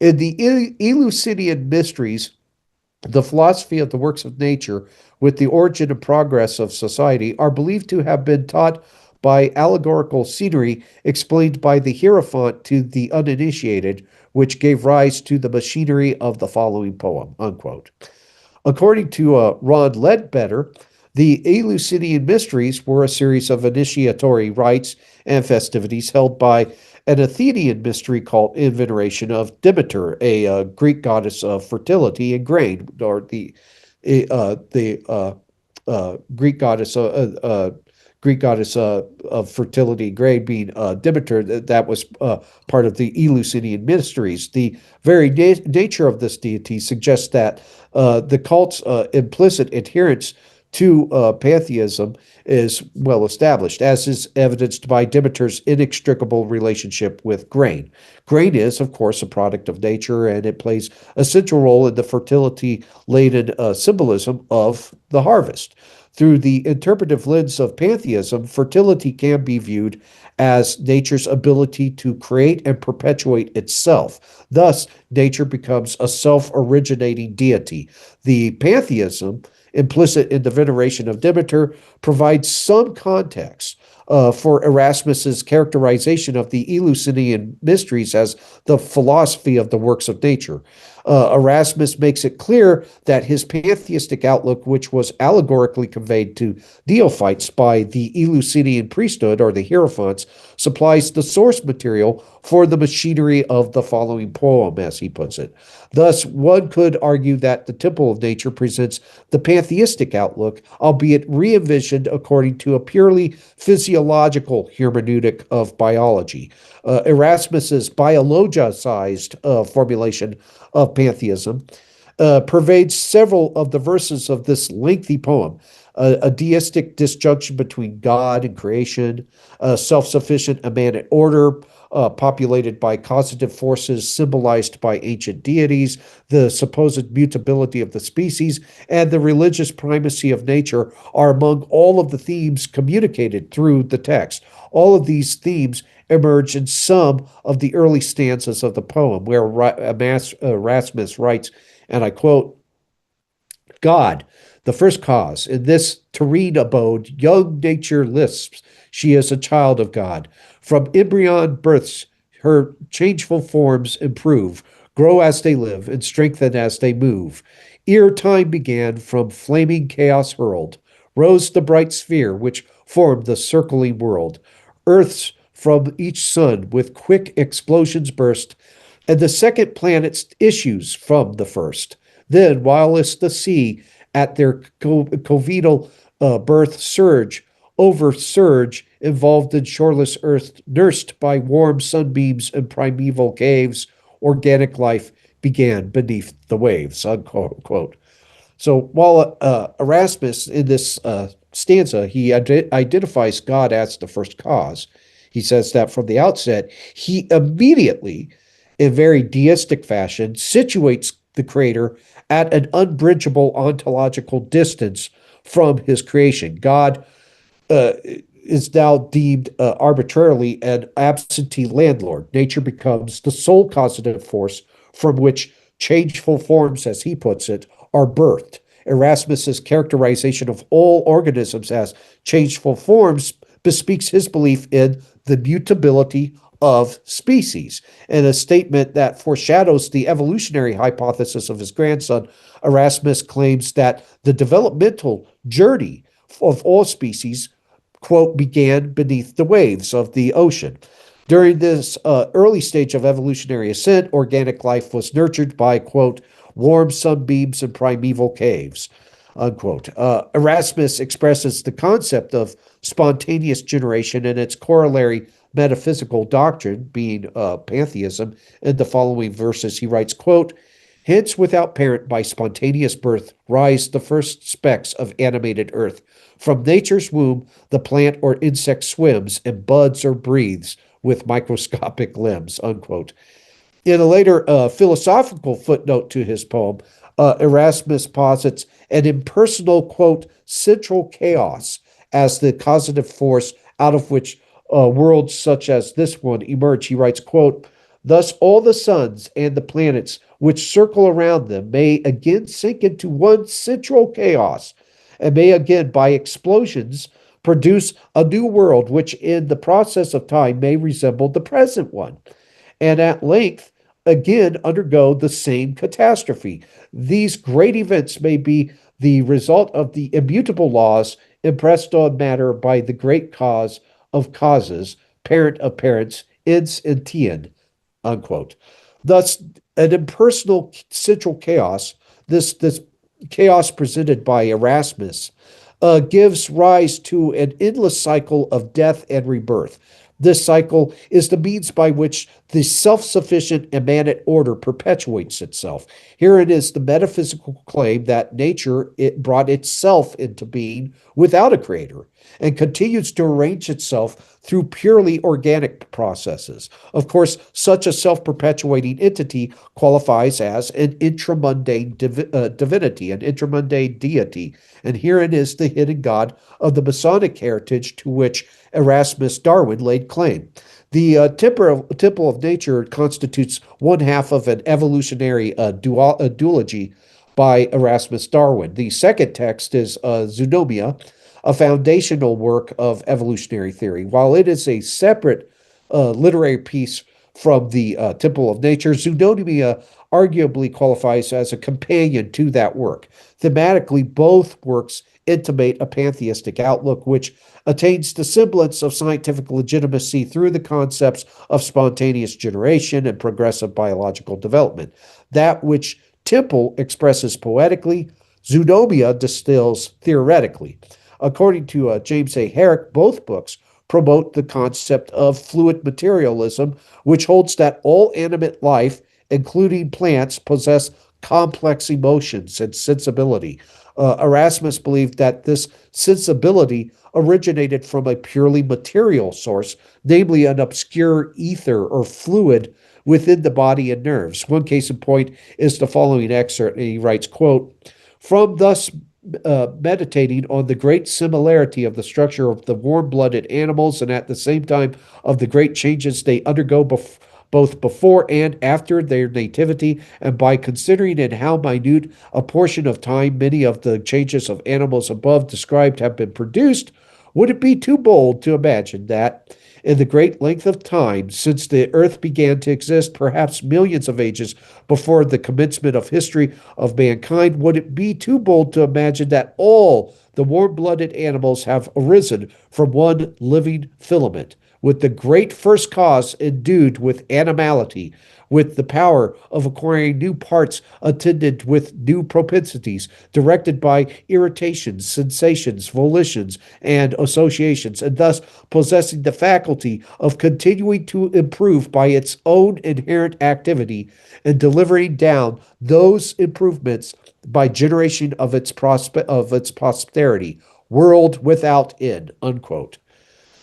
in the Eleusinian mysteries, the philosophy of the works of nature, with the origin and progress of society, are believed to have been taught by allegorical scenery explained by the Hierophant to the uninitiated, which gave rise to the machinery of the following poem, unquote. According to Ron Ledbetter, the Eleusinian Mysteries were a series of initiatory rites and festivities held by an Athenian mystery cult in veneration of Demeter, a Greek goddess of fertility and grain, or the Greek goddess of fertility and grain being Demeter. That was part of the Eleusinian Mysteries. The very nature of this deity suggests that the cult's implicit adherence to pantheism is well established, as is evidenced by Demeter's inextricable relationship with grain. Grain is, of course, a product of nature, and it plays a central role in the fertility-laden symbolism of the harvest. Through the interpretive lens of pantheism, fertility can be viewed as nature's ability to create and perpetuate itself. Thus, nature becomes a self-originating deity. The pantheism implicit in the veneration of Demeter provides some context for Erasmus's characterization of the Eleusinian mysteries as the philosophy of the works of nature. Erasmus makes it clear that his pantheistic outlook, which was allegorically conveyed to neophytes by the Eleusinian priesthood or the Hierophants, supplies the source material for the machinery of the following poem, as he puts it. Thus, one could argue that the Temple of Nature presents the pantheistic outlook, albeit re-envisioned according to a purely physiological hermeneutic of biology. Erasmus's biologicized formulation of pantheism pervades several of the verses of this lengthy poem. A deistic disjunction between God and creation, a self-sufficient immanent order populated by causative forces symbolized by ancient deities, the supposed mutability of the species, and the religious primacy of nature are among all of the themes communicated through the text. All of these themes emerge in some of the early stanzas of the poem, where Erasmus writes, and I quote, God, the first cause, in this terrene abode, young nature lisps, she is a child of God. From embryon births, her changeful forms improve, grow as they live, and strengthen as they move. Ere time began, from flaming chaos hurled, rose the bright sphere which formed the circling world. Earths from each sun with quick explosions burst, and the second planet's issues from the first. Then, whilst the sea at their covenal birth surge over surge, involved in shoreless earth, nursed by warm sunbeams and primeval caves, organic life began beneath the waves, unquote. So while Erasmus, in this stanza, he identifies God as the first cause, he says that from the outset, he immediately, in very deistic fashion, situates the creator at an unbridgeable ontological distance from his creation. God is now deemed arbitrarily an absentee landlord. Nature becomes the sole causative force from which changeful forms, as he puts it, are birthed. Erasmus's characterization of all organisms as changeful forms bespeaks his belief in the mutability of species. In a statement that foreshadows the evolutionary hypothesis of his grandson, Erasmus claims that the developmental journey of all species, quote, began beneath the waves of the ocean. During this early stage of evolutionary ascent, organic life was nurtured by, quote, warm sunbeams and primeval caves, unquote. Erasmus expresses the concept of spontaneous generation and its corollary metaphysical doctrine, being pantheism. In the following verses, he writes, quote, Hence, without parent, by spontaneous birth, rise the first specks of animated earth. From nature's womb, the plant or insect swims and buds or breathes with microscopic limbs, unquote. In a later philosophical footnote to his poem, Erasmus posits an impersonal, quote, central chaos as the causative force out of which worlds such as this one emerge. He writes, quote, thus all the suns and the planets which circle around them may again sink into one central chaos and may again, by explosions, produce a new world which in the process of time may resemble the present one and at length again undergo the same catastrophe. These great events may be the result of the immutable laws impressed on matter by the great cause of causes, parent of parents, ens entien, unquote. Thus, an impersonal central chaos, this chaos presented by Erasmus, gives rise to an endless cycle of death and rebirth. This cycle is the means by which the self sufficient immanent order perpetuates itself. Herein is the metaphysical claim that nature it brought itself into being without a creator and continues to arrange itself through purely organic processes. Of course, such a self perpetuating entity qualifies as an intramundane divinity, an intramundane deity. And herein is the hidden God of the Masonic heritage to which Erasmus Darwin laid claim. The temple of nature constitutes one half of an evolutionary duology by Erasmus Darwin. The second text is Zoonomia, a foundational work of evolutionary theory. While it is a separate literary piece from the Temple of Nature, Zoonomia arguably qualifies as a companion to that work. Thematically, both works intimate a pantheistic outlook which attains the semblance of scientific legitimacy through the concepts of spontaneous generation and progressive biological development. That which Temple expresses poetically, Zoonomia distills theoretically. According to James A. Herrick, both books promote the concept of fluid materialism, which holds that all animate life, including plants, possess complex emotions and sensibility. Erasmus believed that this sensibility originated from a purely material source, namely an obscure ether or fluid within the body and nerves. One case in point is the following excerpt, and he writes, quote, from thus meditating on the great similarity of the structure of the warm-blooded animals and at the same time of the great changes they undergo both before and after their nativity, and by considering in how minute a portion of time many of the changes of animals above described have been produced, would it be too bold to imagine that, in the great length of time since the earth began to exist, perhaps millions of ages before the commencement of history of mankind, would it be too bold to imagine that all the warm-blooded animals have arisen from one living filament, with the great first cause endued with animality, with the power of acquiring new parts attended with new propensities, directed by irritations, sensations, volitions, and associations, and thus possessing the faculty of continuing to improve by its own inherent activity and delivering down those improvements by generation of its posterity, world without end, unquote.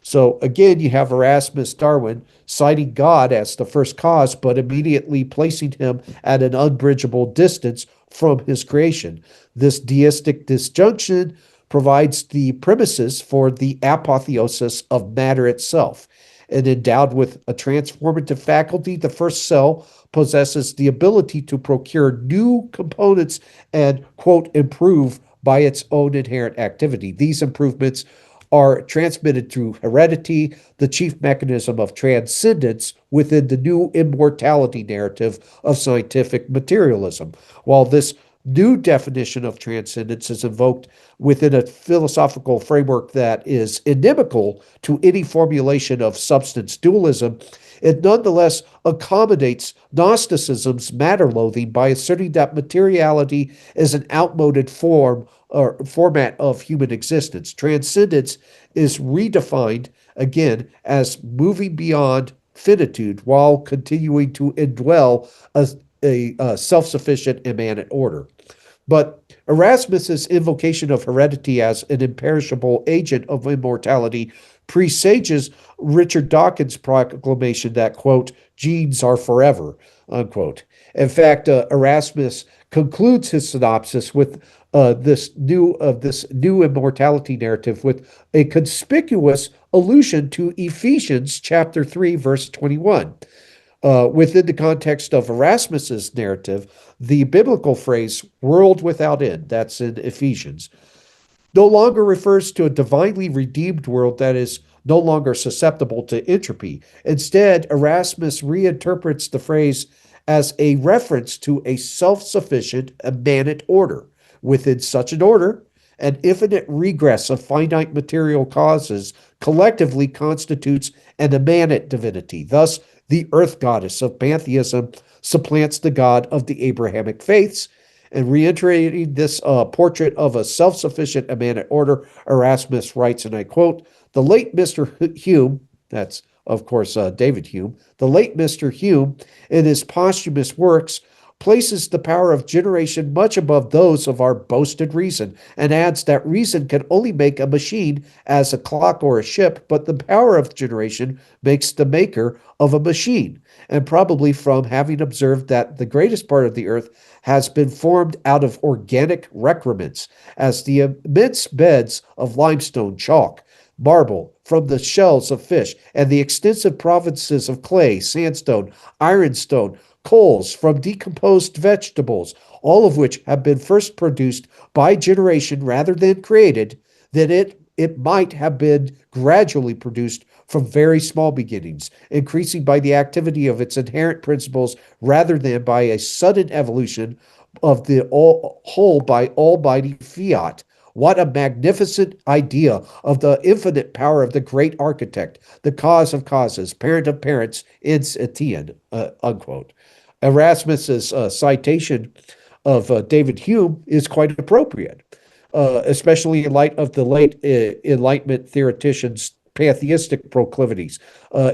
So again, you have Erasmus Darwin citing God as the first cause, but immediately placing him at an unbridgeable distance from his creation. This deistic disjunction provides the premises for the apotheosis of matter itself. And endowed with a transformative faculty, the first cell possesses the ability to procure new components and, quote, improve by its own inherent activity. These improvements are transmitted through heredity, the chief mechanism of transcendence within the new immortality narrative of scientific materialism. While this new definition of transcendence is invoked within a philosophical framework that is inimical to any formulation of substance dualism, it nonetheless accommodates Gnosticism's matter loathing by asserting that materiality is an outmoded form or format of human existence. Transcendence is redefined again as moving beyond finitude while continuing to indwell a self-sufficient immanent order. But Erasmus's invocation of heredity as an imperishable agent of immortality presages Richard Dawkins' proclamation that, quote, genes are forever, unquote. In fact, Erasmus concludes his synopsis with this new immortality narrative with a conspicuous allusion to Ephesians chapter 3, verse 21. Within the context of Erasmus's narrative, the biblical phrase world without end, that's in Ephesians, no longer refers to a divinely redeemed world that is no longer susceptible to entropy. Instead, Erasmus reinterprets the phrase as a reference to a self-sufficient, immanent order. Within such an order, an infinite regress of finite material causes collectively constitutes an immanent divinity. Thus, the earth goddess of pantheism supplants the god of the Abrahamic faiths. And reiterating this portrait of a self-sufficient immanent order, Erasmus writes, and I quote, the late Mr. Hume, that's of course David Hume, the late Mr. Hume, in his posthumous works, places the power of generation much above those of our boasted reason, and adds that reason can only make a machine as a clock or a ship, but the power of generation makes the maker of a machine. And probably from having observed that the greatest part of the earth has been formed out of organic recrements, as the immense beds of limestone, chalk, marble, from the shells of fish, and the extensive provinces of clay, sandstone, ironstone, coals from decomposed vegetables, all of which have been first produced by generation rather than created, then it might have been gradually produced from very small beginnings, increasing by the activity of its inherent principles rather than by a sudden evolution of the whole by almighty fiat. What a magnificent idea of the infinite power of the great architect, the cause of causes, parent of parents, ens etienne, unquote. Erasmus's citation of David Hume is quite appropriate, especially in light of the late Enlightenment theoretician's pantheistic proclivities.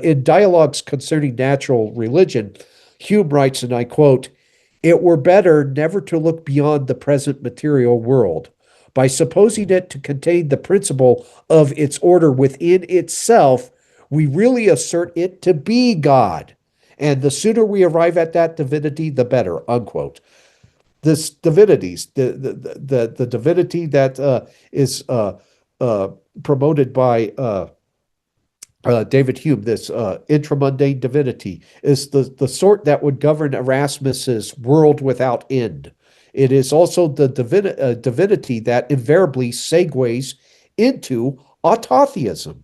In Dialogues Concerning Natural Religion, Hume writes, and I quote, it were better never to look beyond the present material world. By supposing it to contain the principle of its order within itself, we really assert it to be God. And the sooner we arrive at that divinity, the better, unquote. This divinities, the divinity that is promoted by David Hume, this intramundane divinity, is the sort that would govern Erasmus's world without end. It is also the divinity that invariably segues into autotheism.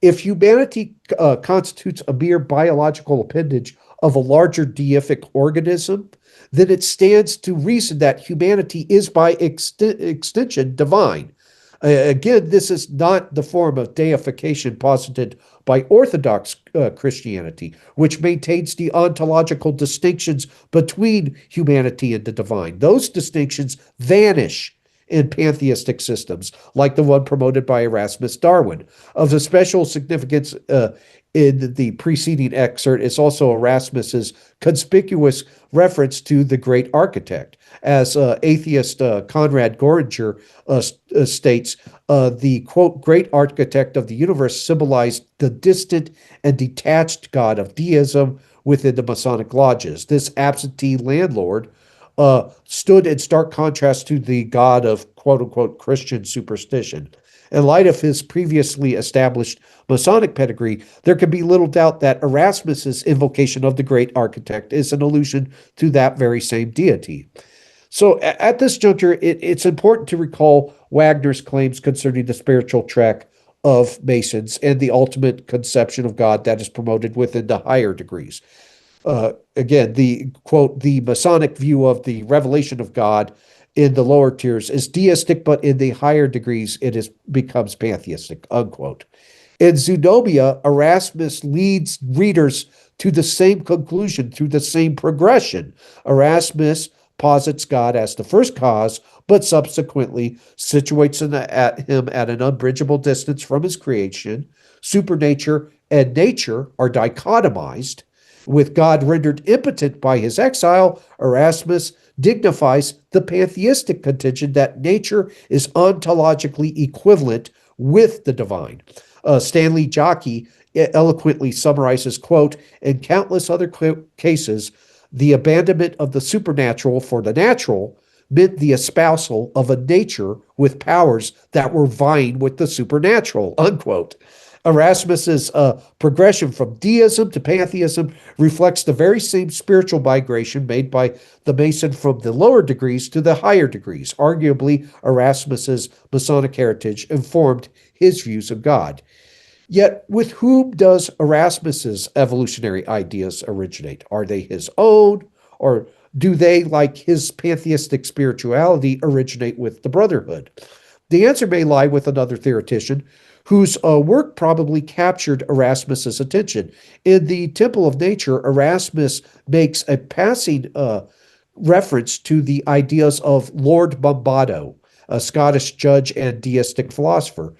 If humanity constitutes a mere biological appendage of a larger deific organism, then it stands to reason that humanity is by extension divine. Again, this is not the form of deification posited by Orthodox Christianity, which maintains the ontological distinctions between humanity and the divine. Those distinctions vanish in pantheistic systems, like the one promoted by Erasmus Darwin. Of the special significance in the preceding excerpt is also Erasmus's conspicuous reference to the great architect. As atheist Conrad Goringer states, the, quote, great architect of the universe symbolized the distant and detached God of deism within the Masonic lodges. This absentee landlord stood in stark contrast to the God of quote-unquote Christian superstition. In light of his previously established Masonic pedigree, there can be little doubt that Erasmus's invocation of the great architect is an allusion to that very same deity. So at this juncture, it's important to recall Wagner's claims concerning the spiritual track of Masons and the ultimate conception of God that is promoted within the higher degrees. Again, the quote, the Masonic view of the revelation of God in the lower tiers is deistic, but in the higher degrees, becomes pantheistic, unquote. In Zoonomia, Erasmus leads readers to the same conclusion through the same progression. Erasmus posits God as the first cause, but subsequently situates him at an unbridgeable distance from his creation. Supernature and nature are dichotomized. With God rendered impotent by his exile, Erasmus dignifies the pantheistic contention that nature is ontologically equivalent with the divine. Stanley Jockey eloquently summarizes, quote, in countless other cases, the abandonment of the supernatural for the natural meant the espousal of a nature with powers that were vying with the supernatural, unquote. Erasmus's progression from deism to pantheism reflects the very same spiritual migration made by the Mason from the lower degrees to the higher degrees. Arguably, Erasmus's Masonic heritage informed his views of God. Yet, with whom does Erasmus's evolutionary ideas originate? Are they his own, or do they, like his pantheistic spirituality, originate with the Brotherhood? The answer may lie with another theoretician whose work probably captured Erasmus's attention. In the Temple of Nature, Erasmus makes a passing reference to the ideas of Lord Bombado, a Scottish judge and deistic philosopher.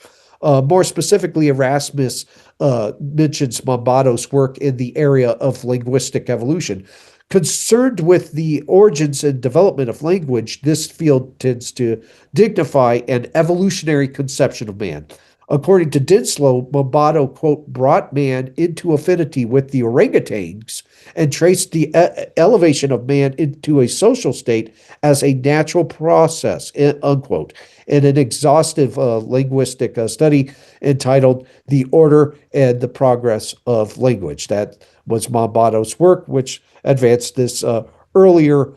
More specifically, Erasmus mentions Mombado's work in the area of linguistic evolution. Concerned with the origins and development of language, this field tends to dignify an evolutionary conception of man. According to Dinslow, Mombado, quote, brought man into affinity with the orangutans and traced the elevation of man into a social state as a natural process, unquote, in an exhaustive linguistic study entitled The Order and the Progress of Language. That was Mombado's work, which advanced this earlier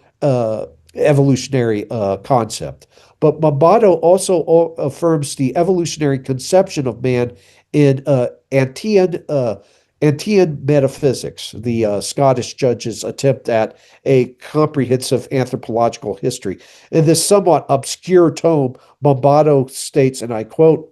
evolutionary concept. But Mombado also affirms the evolutionary conception of man in Kantian metaphysics, the Scottish judge's attempt at a comprehensive anthropological history. In this somewhat obscure tome, Mombado states, and I quote,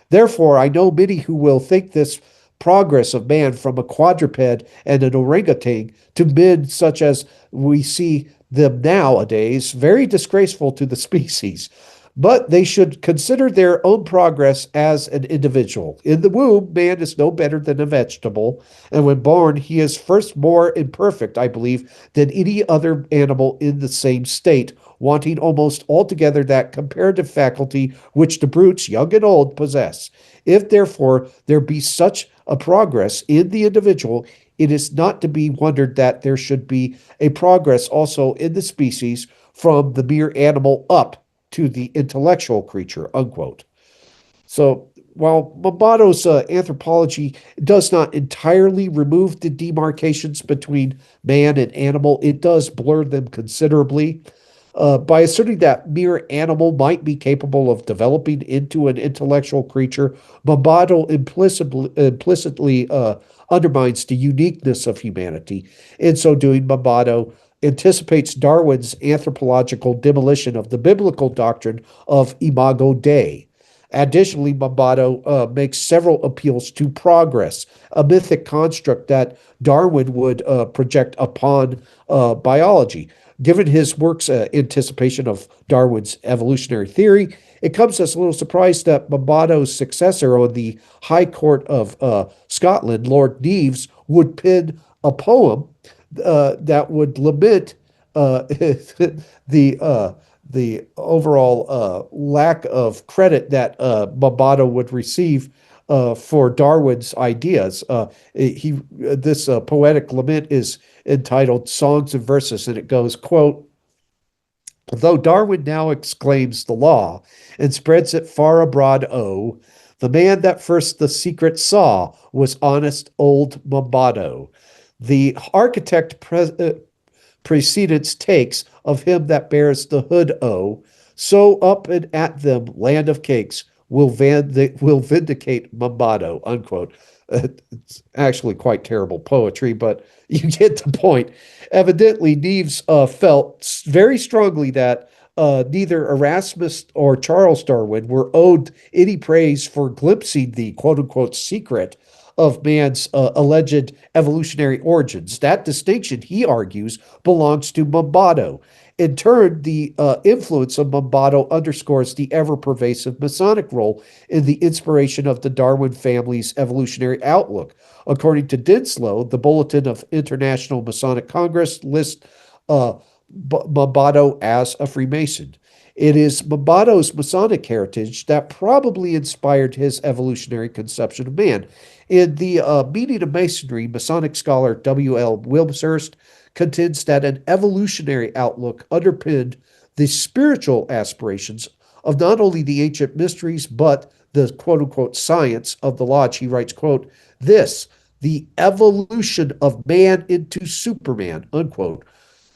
therefore, I know many who will think this progress of man from a quadruped and an orangutan to men such as we see them nowadays very disgraceful to the species. But they should consider their own progress as an individual. In the womb, man is no better than a vegetable, and when born, he is first more imperfect, I believe, than any other animal in the same state, wanting almost altogether that comparative faculty which the brutes, young and old, possess. If, therefore, there be such a progress in the individual, it is not to be wondered that there should be a progress also in the species from the mere animal up to the intellectual creature, unquote. So while Mombado's anthropology does not entirely remove the demarcations between man and animal, it does blur them considerably. By asserting that mere animal might be capable of developing into an intellectual creature, Mombado implicitly undermines the uniqueness of humanity. In so doing, Mombado anticipates Darwin's anthropological demolition of the biblical doctrine of imago Dei. Additionally, Mombado makes several appeals to progress, a mythic construct that Darwin would project upon biology. Given his work's anticipation of Darwin's evolutionary theory, it comes as a little surprise that Mombado's successor on the High Court of Scotland, Lord Neves, would pen a poem that would lament the overall lack of credit that Mombado would receive for Darwin's ideas. This poetic lament is entitled Songs and Verses, and it goes, quote, though Darwin now exclaims the law and spreads it far abroad, oh, the man that first the secret saw was honest old Mombado. The architect precedence takes of him that bears the hood, oh, so up and at them, land of cakes, will vindicate Mombado, unquote. It's actually quite terrible poetry, but you get the point. Evidently, Neves felt very strongly that neither Erasmus or Charles Darwin were owed any praise for glimpsing the quote-unquote secret of man's alleged evolutionary origins. That distinction, he argues, belongs to Mombado. In turn, the influence of Mombato underscores the ever-pervasive Masonic role in the inspiration of the Darwin family's evolutionary outlook. According to Dinslow, the Bulletin of International Masonic Congress lists Mombato as a Freemason. It is Mombato's Masonic heritage that probably inspired his evolutionary conception of man. In the Meaning of Masonry, Masonic scholar W.L. Wilmshurst contends that an evolutionary outlook underpinned the spiritual aspirations of not only the ancient mysteries, but the quote unquote science of the lodge. He writes, quote, this, the evolution of man into Superman, unquote,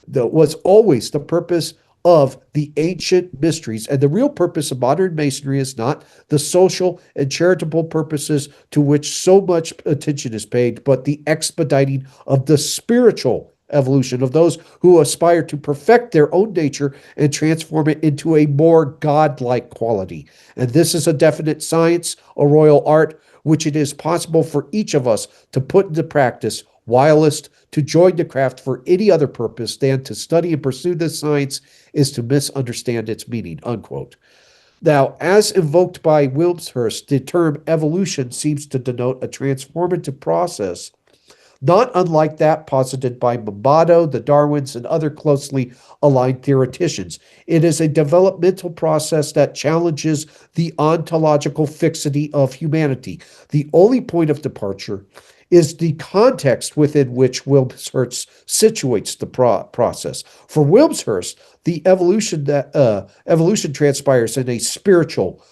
that was always the purpose of the ancient mysteries. And the real purpose of modern masonry is not the social and charitable purposes to which so much attention is paid, but the expediting of the spiritual evolution of those who aspire to perfect their own nature and transform it into a more godlike quality. And this is a definite science, a royal art, which it is possible for each of us to put into practice, whilst to join the craft for any other purpose than to study and pursue this science is to misunderstand its meaning, unquote. Now, as invoked by Wilmshurst, the term evolution seems to denote a transformative process not unlike that posited by Mombato, the Darwins, and other closely aligned theoreticians. It is a developmental process that challenges the ontological fixity of humanity. The only point of departure is the context within which Wilmshurst situates the process. For Wilmshurst, the evolution transpires in a spiritual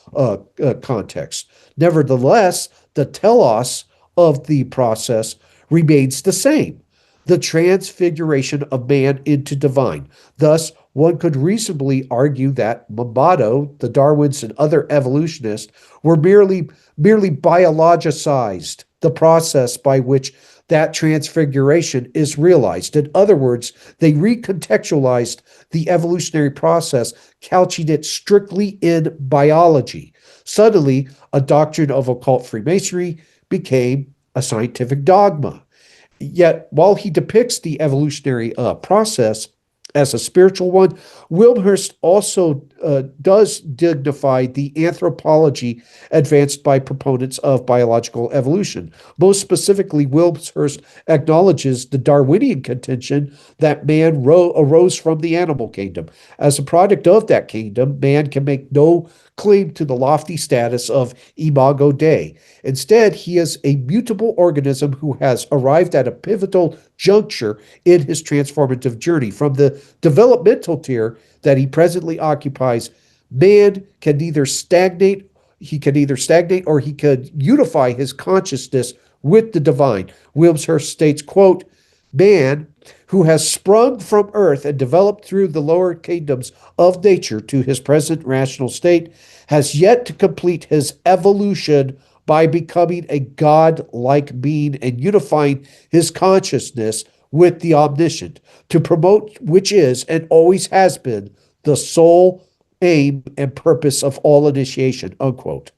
context. Nevertheless, the telos of the process remains the same, the transfiguration of man into divine. Thus, one could reasonably argue that Mombato, the Darwins, and other evolutionists were merely biologicized the process by which that transfiguration is realized. In other words, they recontextualized the evolutionary process, couching it strictly in biology. Suddenly, a doctrine of occult Freemasonry became a scientific dogma. Yet, while he depicts the evolutionary process as a spiritual one, Wilmshurst also does dignify the anthropology advanced by proponents of biological evolution. Most specifically, Wilmshurst acknowledges the Darwinian contention that man arose from the animal kingdom. As a product of that kingdom, man can make no claim to the lofty status of imago Dei. Instead, he is a mutable organism who has arrived at a pivotal juncture in his transformative journey. From the developmental tier that he presently occupies, man can either stagnate or he could unify his consciousness with the divine. Wilmshurst states, quote, man, who has sprung from earth and developed through the lower kingdoms of nature to his present rational state, has yet to complete his evolution by becoming a god-like being and unifying his consciousness with the omniscient, to promote which is and always has been the sole aim and purpose of all initiation, unquote.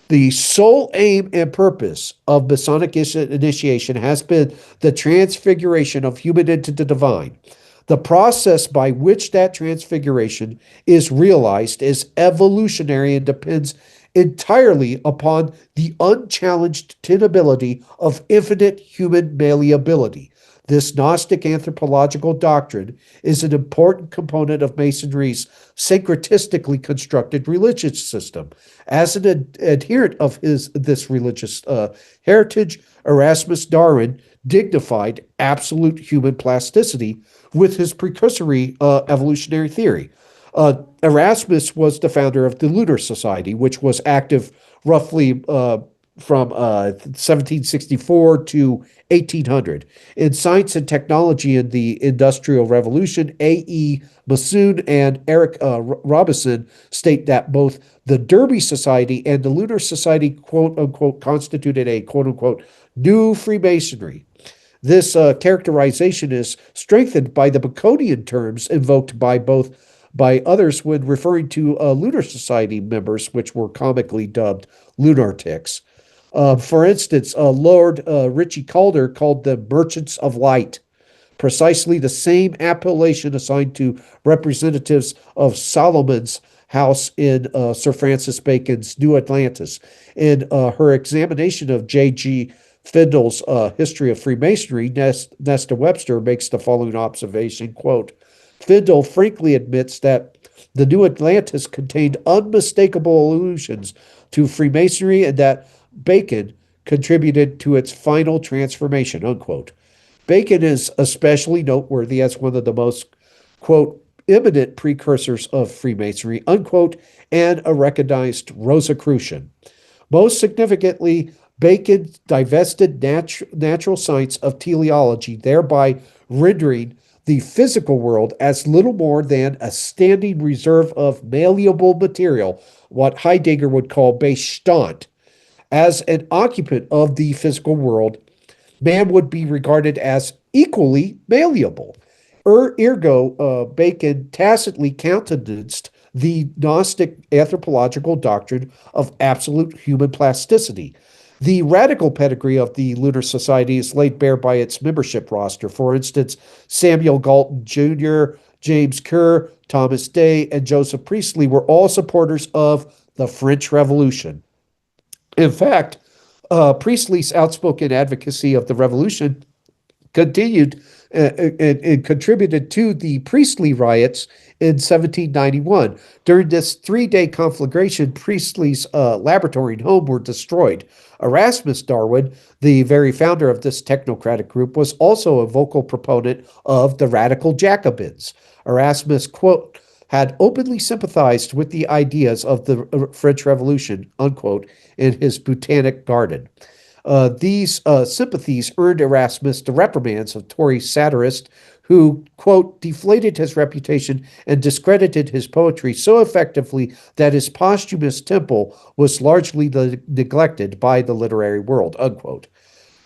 The sole aim and purpose of Masonic initiation has been the transfiguration of human into the divine. The process by which that transfiguration is realized is evolutionary and depends entirely upon the unchallenged tenability of infinite human malleability. This Gnostic anthropological doctrine is an important component of Masonry's syncretistically constructed religious system. As an adherent of this religious heritage, Erasmus Darwin dignified absolute human plasticity with his precursory evolutionary theory. Erasmus was the founder of the Lunar Society, which was active roughly from 1764 to 1800. In science and technology in the Industrial Revolution, A.E. Masson and Eric Robinson state that both the Derby Society and the Lunar Society, quote unquote, constituted a quote unquote new Freemasonry. This characterization is strengthened by the Baconian terms invoked by others when referring to Lunar Society members, which were comically dubbed lunatics. For instance, Lord Ritchie Calder called them merchants of light. precisely the same appellation assigned to representatives of Solomon's house in Sir Francis Bacon's New Atlantis. In her examination of J.G. Findle's History of Freemasonry, Nesta Webster makes the following observation, quote, Findle frankly admits that the New Atlantis contained unmistakable allusions to Freemasonry and that Bacon contributed to its final transformation, unquote. Bacon is especially noteworthy as one of the most, quote, eminent precursors of Freemasonry, unquote, and a recognized Rosicrucian. Most significantly, Bacon divested natural science of teleology, thereby rendering the physical world as little more than a standing reserve of malleable material, what Heidegger would call Bestand. As an occupant of the physical world, man would be regarded as equally malleable. Ergo, Bacon tacitly countenanced the Gnostic anthropological doctrine of absolute human plasticity. The radical pedigree of the Lunar Society is laid bare by its membership roster. For instance, Samuel Galton Jr., James Kerr, Thomas Day, and Joseph Priestley were all supporters of the French Revolution. In fact, Priestley's outspoken advocacy of the revolution continued and contributed to the Priestley riots in 1791. During this three-day conflagration, Priestley's laboratory and home were destroyed. Erasmus Darwin, the very founder of this technocratic group, was also a vocal proponent of the radical Jacobins. Erasmus, quote, had openly sympathized with the ideas of the French Revolution, unquote, in his botanic garden. These sympathies earned Erasmus the reprimands of Tory satirists who, quote, deflated his reputation and discredited his poetry so effectively that his posthumous temple was largely neglected by the literary world, unquote.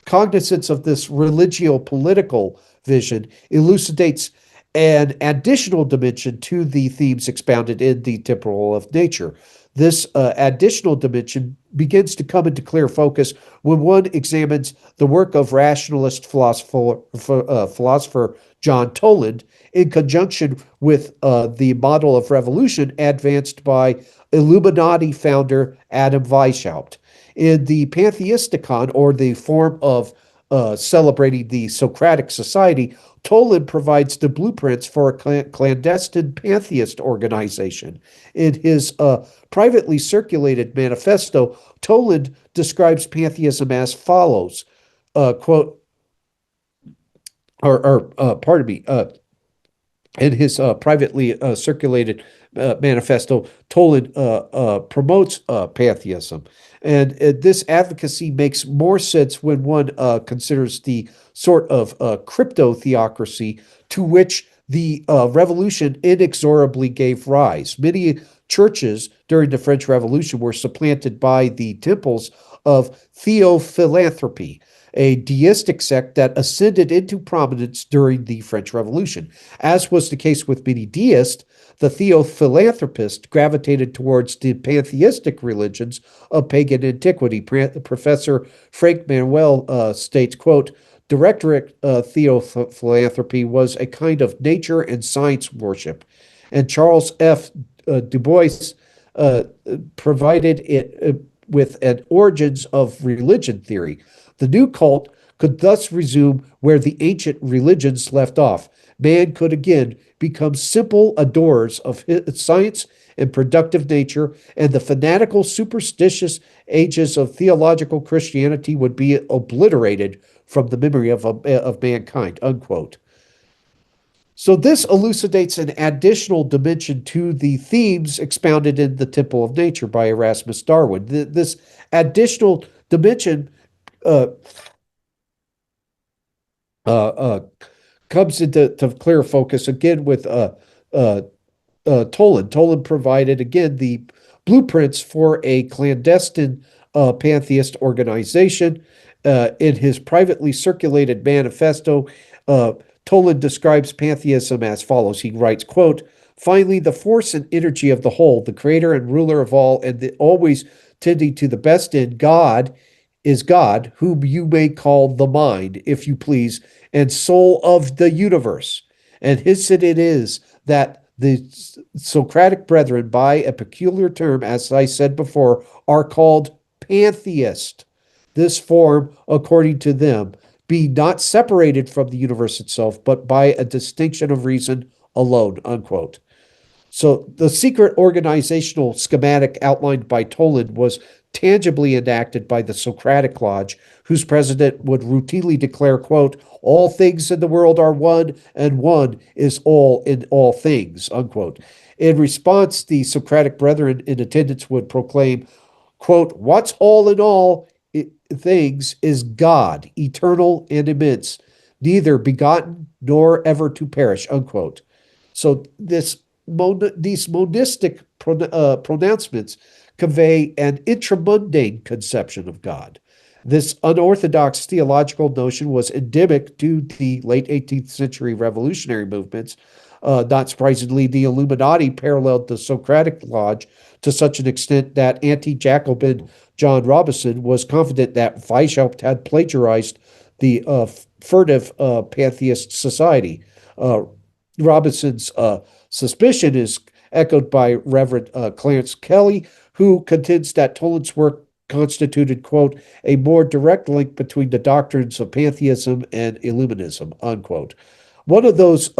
Cognizance of this religio-political vision elucidates an additional dimension to the themes expounded in the Temporal of Nature. This additional dimension begins to come into clear focus when one examines the work of rationalist philosopher John Toland in conjunction with the model of revolution advanced by Illuminati founder Adam Weishaupt. In the Pantheisticon, or the form of celebrating the Socratic society, Toland provides the blueprints for a clandestine pantheist organization. In his privately circulated manifesto, Toland describes pantheism as follows, quote, pardon me, in his privately circulated manifesto, Toland promotes pantheism. And this advocacy makes more sense when one considers the sort of crypto-theocracy to which the revolution inexorably gave rise. Many churches during the French Revolution were supplanted by the temples of theophilanthropy, a deistic sect that ascended into prominence during the French Revolution. As was the case with many deists, the theophilanthropists gravitated towards the pantheistic religions of pagan antiquity. Professor Frank Manuel states, quote, Directorate theophilanthropy was a kind of nature and science worship, and Charles F. Du Bois provided it with an origins of religion theory. The new cult could thus resume where the ancient religions left off. Man could again become simple adorers of science and productive nature, and the fanatical, superstitious ages of theological Christianity would be obliterated from the memory of mankind, unquote. So this elucidates an additional dimension to the themes expounded in the Temple of Nature by Erasmus Darwin. This additional dimension comes into clear focus again with Toland. Toland provided again the blueprints for a clandestine pantheist organization. In his privately circulated manifesto, Toland describes pantheism as follows. He writes, quote, finally, the force and energy of the whole, the creator and ruler of all, and always tending to the best in God, is God, whom you may call the mind, if you please, and soul of the universe. And hence it is that the Socratic brethren, by a peculiar term, as I said before, are called pantheist. This form, according to them, be not separated from the universe itself, but by a distinction of reason alone, unquote. So the secret organizational schematic outlined by Toland was tangibly enacted by the Socratic Lodge, whose president would routinely declare, quote, all things in the world are one, and one is all in all things, unquote. In response, the Socratic brethren in attendance would proclaim, quote, what's all in all things is God, eternal and immense, neither begotten nor ever to perish, unquote. So these monistic pronouncements convey an intramundane conception of God. This unorthodox theological notion was endemic to the late 18th century revolutionary movements. Not surprisingly, the Illuminati paralleled the Socratic Lodge to such an extent that anti-Jacobin John Robison was confident that Weishaupt had plagiarized the furtive pantheist society. Robinson's suspicion is echoed by Reverend Clarence Kelly, who contends that Toland's work constituted, quote, a more direct link between the doctrines of pantheism and Illuminism, unquote. One of those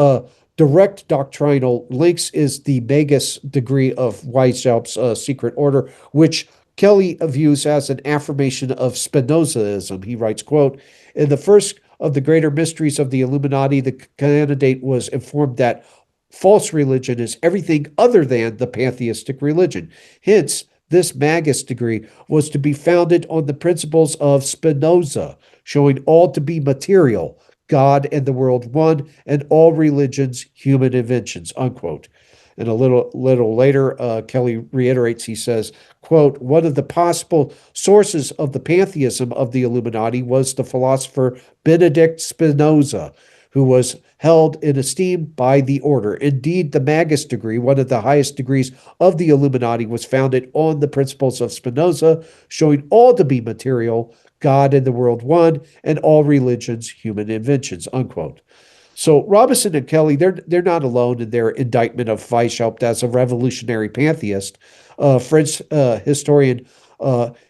direct doctrinal links is the Magus degree of Weishaupt's secret order, which Kelly views as an affirmation of Spinozaism. He writes, quote, in the first of the greater mysteries of the Illuminati, the candidate was informed that false religion is everything other than the pantheistic religion. Hence, this Magus degree was to be founded on the principles of Spinoza, showing all to be material, God and the world one, and all religions human inventions, unquote. And a little later, Kelly reiterates, he says, quote, one of the possible sources of the pantheism of the Illuminati was the philosopher Benedict Spinoza, who was held in esteem by the order. Indeed, the Magus degree, one of the highest degrees of the Illuminati, was founded on the principles of Spinoza, showing all to be material, God and the world one, and all religions human inventions, unquote. So Robison and Kelly, they're not alone in their indictment of Weishaupt as a revolutionary pantheist. French historian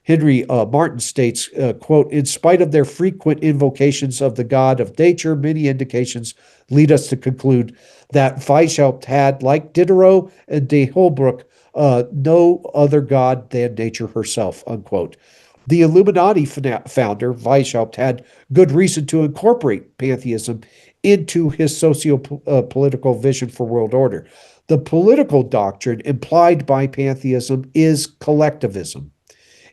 Henry Martin states, quote, in spite of their frequent invocations of the God of nature, many indications lead us to conclude that Weishaupt had, like Diderot and de Holbrook, no other God than nature herself, unquote. The Illuminati founder, Weishaupt, had good reason to incorporate pantheism into his socio-political vision for world order. The political doctrine implied by pantheism is collectivism.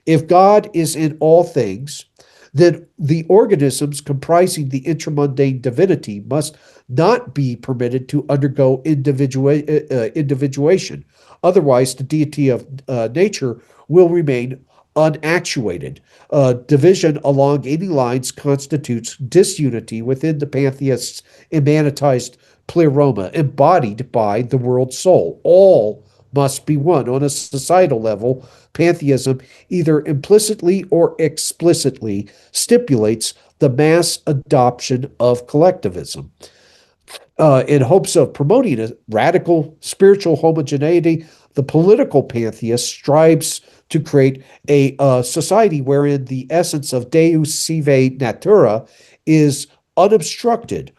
If God is in all things, then the organisms comprising the intramundane divinity must not be permitted to undergo individuation. Otherwise, the deity of nature will remain unactuated. Division along any lines constitutes disunity within the pantheist's immanentized pleroma, embodied by the world soul. All must be one. On a societal level, pantheism either implicitly or explicitly stipulates the mass adoption of collectivism. In hopes of promoting a radical spiritual homogeneity, the political pantheist strives to create a society wherein the essence of Deus sive natura is unobstructed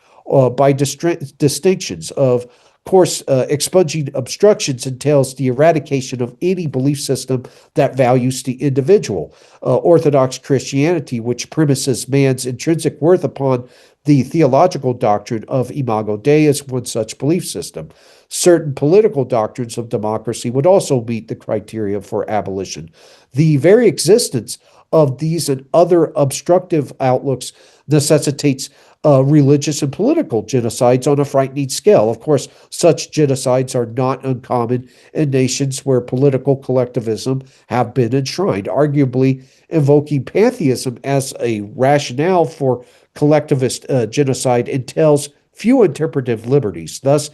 by distinctions. Of course, expunging obstructions entails the eradication of any belief system that values the individual. Orthodox Christianity, which premises man's intrinsic worth upon the theological doctrine of Imago Dei, is one such belief system. Certain political doctrines of democracy would also meet the criteria for abolition. The very existence of these and other obstructive outlooks necessitates religious and political genocides on a frightening scale. Of course, such genocides are not uncommon in nations where political collectivism have been enshrined. Arguably, invoking pantheism as a rationale for collectivist genocide entails few interpretive liberties. Thus,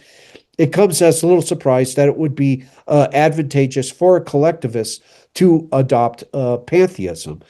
it comes as a little surprise that it would be advantageous for a collectivist to adopt pantheism.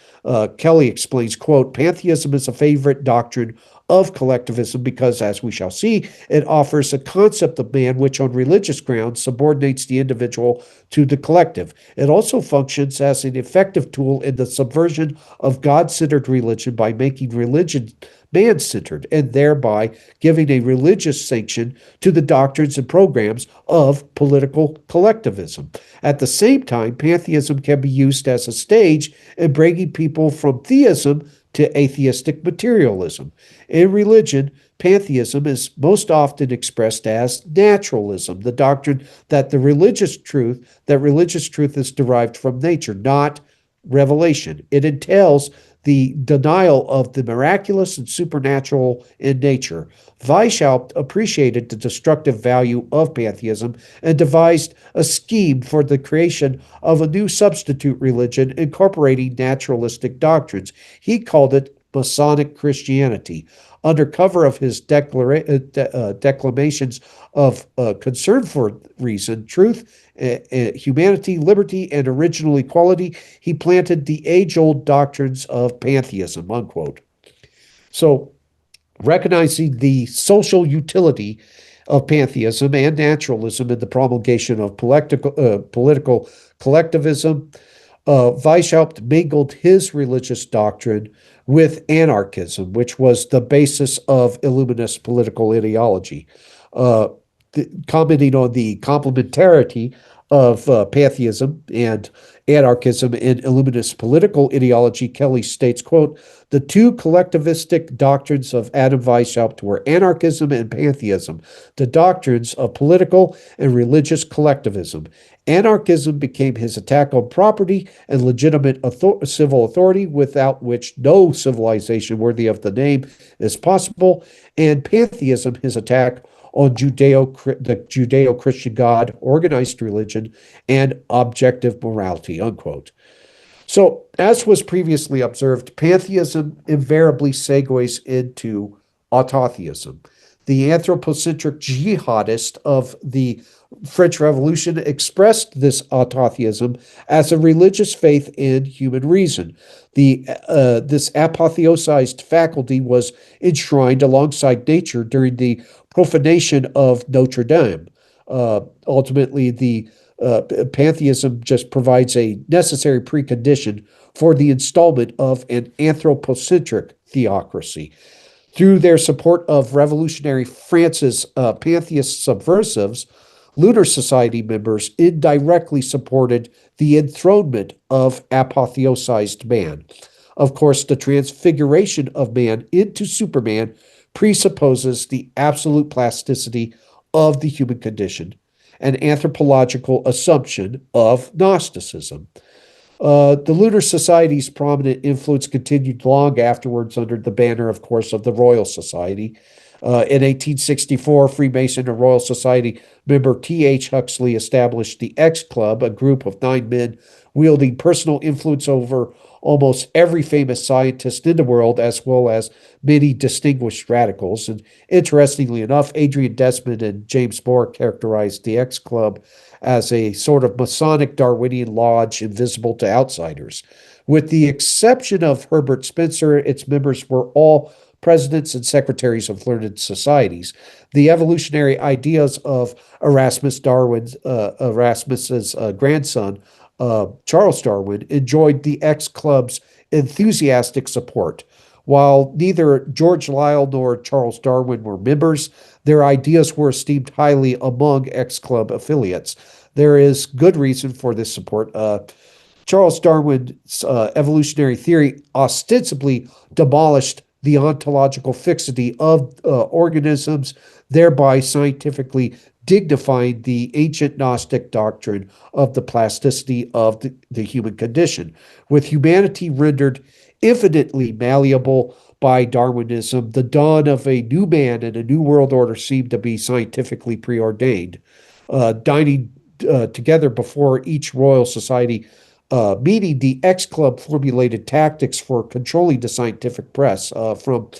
Kelly explains, quote, pantheism is a favorite doctrine of collectivism because, as we shall see, it offers a concept of man which, on religious grounds, subordinates the individual to the collective. It also functions as an effective tool in the subversion of God-centered religion by making religion man-centered and thereby giving a religious sanction to the doctrines and programs of political collectivism. At the same time, pantheism can be used as a stage in bringing people from theism to atheistic materialism. In religion, pantheism is most often expressed as naturalism, the doctrine that religious truth is derived from nature, not revelation. It entails the denial of the miraculous and supernatural in nature. Weishaupt appreciated the destructive value of pantheism and devised a scheme for the creation of a new substitute religion incorporating naturalistic doctrines. He called it Masonic Christianity. Under cover of his declamations of concern for reason, truth, humanity, liberty, and original equality, he planted the age-old doctrines of pantheism, unquote. So, recognizing the social utility of pantheism and naturalism in the promulgation of political collectivism, Weishaupt mingled his religious doctrine with anarchism, which was the basis of Illuminist political ideology. Commenting on the complementarity of pantheism and anarchism in Illuminist political ideology, Kelly states, quote, the two collectivistic doctrines of Adam Weishaupt were anarchism and pantheism, the doctrines of political and religious collectivism. Anarchism became his attack on property and legitimate civil authority, without which no civilization worthy of the name is possible, and pantheism, his attack on the Judeo-Christian God, organized religion, and objective morality, unquote. So, as was previously observed, pantheism invariably segues into autotheism. The anthropocentric jihadist of the French Revolution expressed this autotheism as a religious faith in human reason. This apotheosized faculty was enshrined alongside nature during the profanation of Notre Dame. Ultimately, the pantheism just provides a necessary precondition for the installment of an anthropocentric theocracy. Through their support of revolutionary France's pantheist subversives, Lunar Society members indirectly supported the enthronement of apotheosized man. Of course, the transfiguration of man into Superman presupposes the absolute plasticity of the human condition, an anthropological assumption of Gnosticism. The Lunar Society's prominent influence continued long afterwards under the banner, of course, of the Royal Society. In 1864, Freemason and Royal Society member T.H. Huxley established the X Club, a group of 9 men wielding personal influence over almost every famous scientist in the world, as well as many distinguished radicals. And interestingly enough, Adrian Desmond and James Moore characterized the X Club as a sort of Masonic Darwinian lodge invisible to outsiders. With the exception of Herbert Spencer, its members were all presidents and secretaries of learned societies. The evolutionary ideas of Erasmus's grandson, Charles Darwin, enjoyed the X Club's enthusiastic support. While neither George Lyell nor Charles Darwin were members, their ideas were esteemed highly among X Club affiliates. There is good reason for this support. Charles Darwin's evolutionary theory ostensibly demolished the ontological fixity of organisms, thereby scientifically dignifying the ancient Gnostic doctrine of the plasticity of the human condition. With humanity rendered infinitely malleable by Darwinism, the dawn of a new man and a new world order seemed to be scientifically preordained. Dining together before each Royal Society meeting, the X Club formulated tactics for controlling the scientific press. From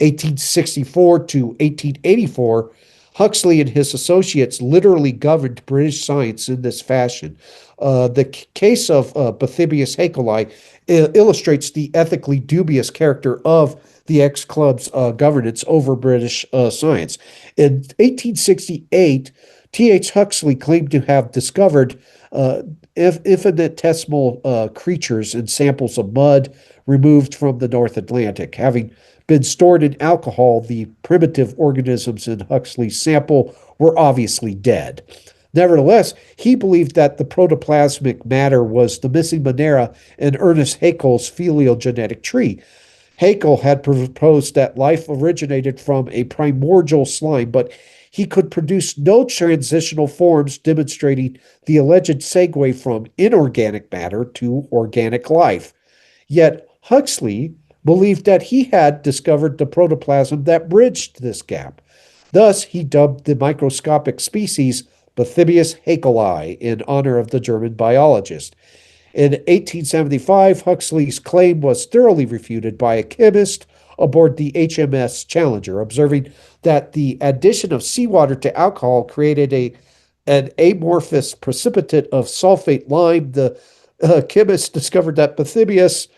1864 to 1884, Huxley and his associates literally governed British science in this fashion. The case of Bathybius Haeculi illustrates the ethically dubious character of the X Club's governance over British science. In 1868, T.H. Huxley claimed to have discovered infinitesimal creatures in samples of mud removed from the North Atlantic. Having been stored in alcohol, the primitive organisms in Huxley's sample were obviously dead. Nevertheless, he believed that the protoplasmic matter was the missing Monera in Ernest Haeckel's phylogenetic tree. Haeckel had proposed that life originated from a primordial slime, but he could produce no transitional forms demonstrating the alleged segue from inorganic matter to organic life. Yet Huxley believed that he had discovered the protoplasm that bridged this gap. Thus, he dubbed the microscopic species Bathybius haeculi in honor of the German biologist. In 1875, Huxley's claim was thoroughly refuted by a chemist aboard the HMS Challenger, observing that the addition of seawater to alcohol created an amorphous precipitate of sulfate lime. The chemist discovered that Bathybius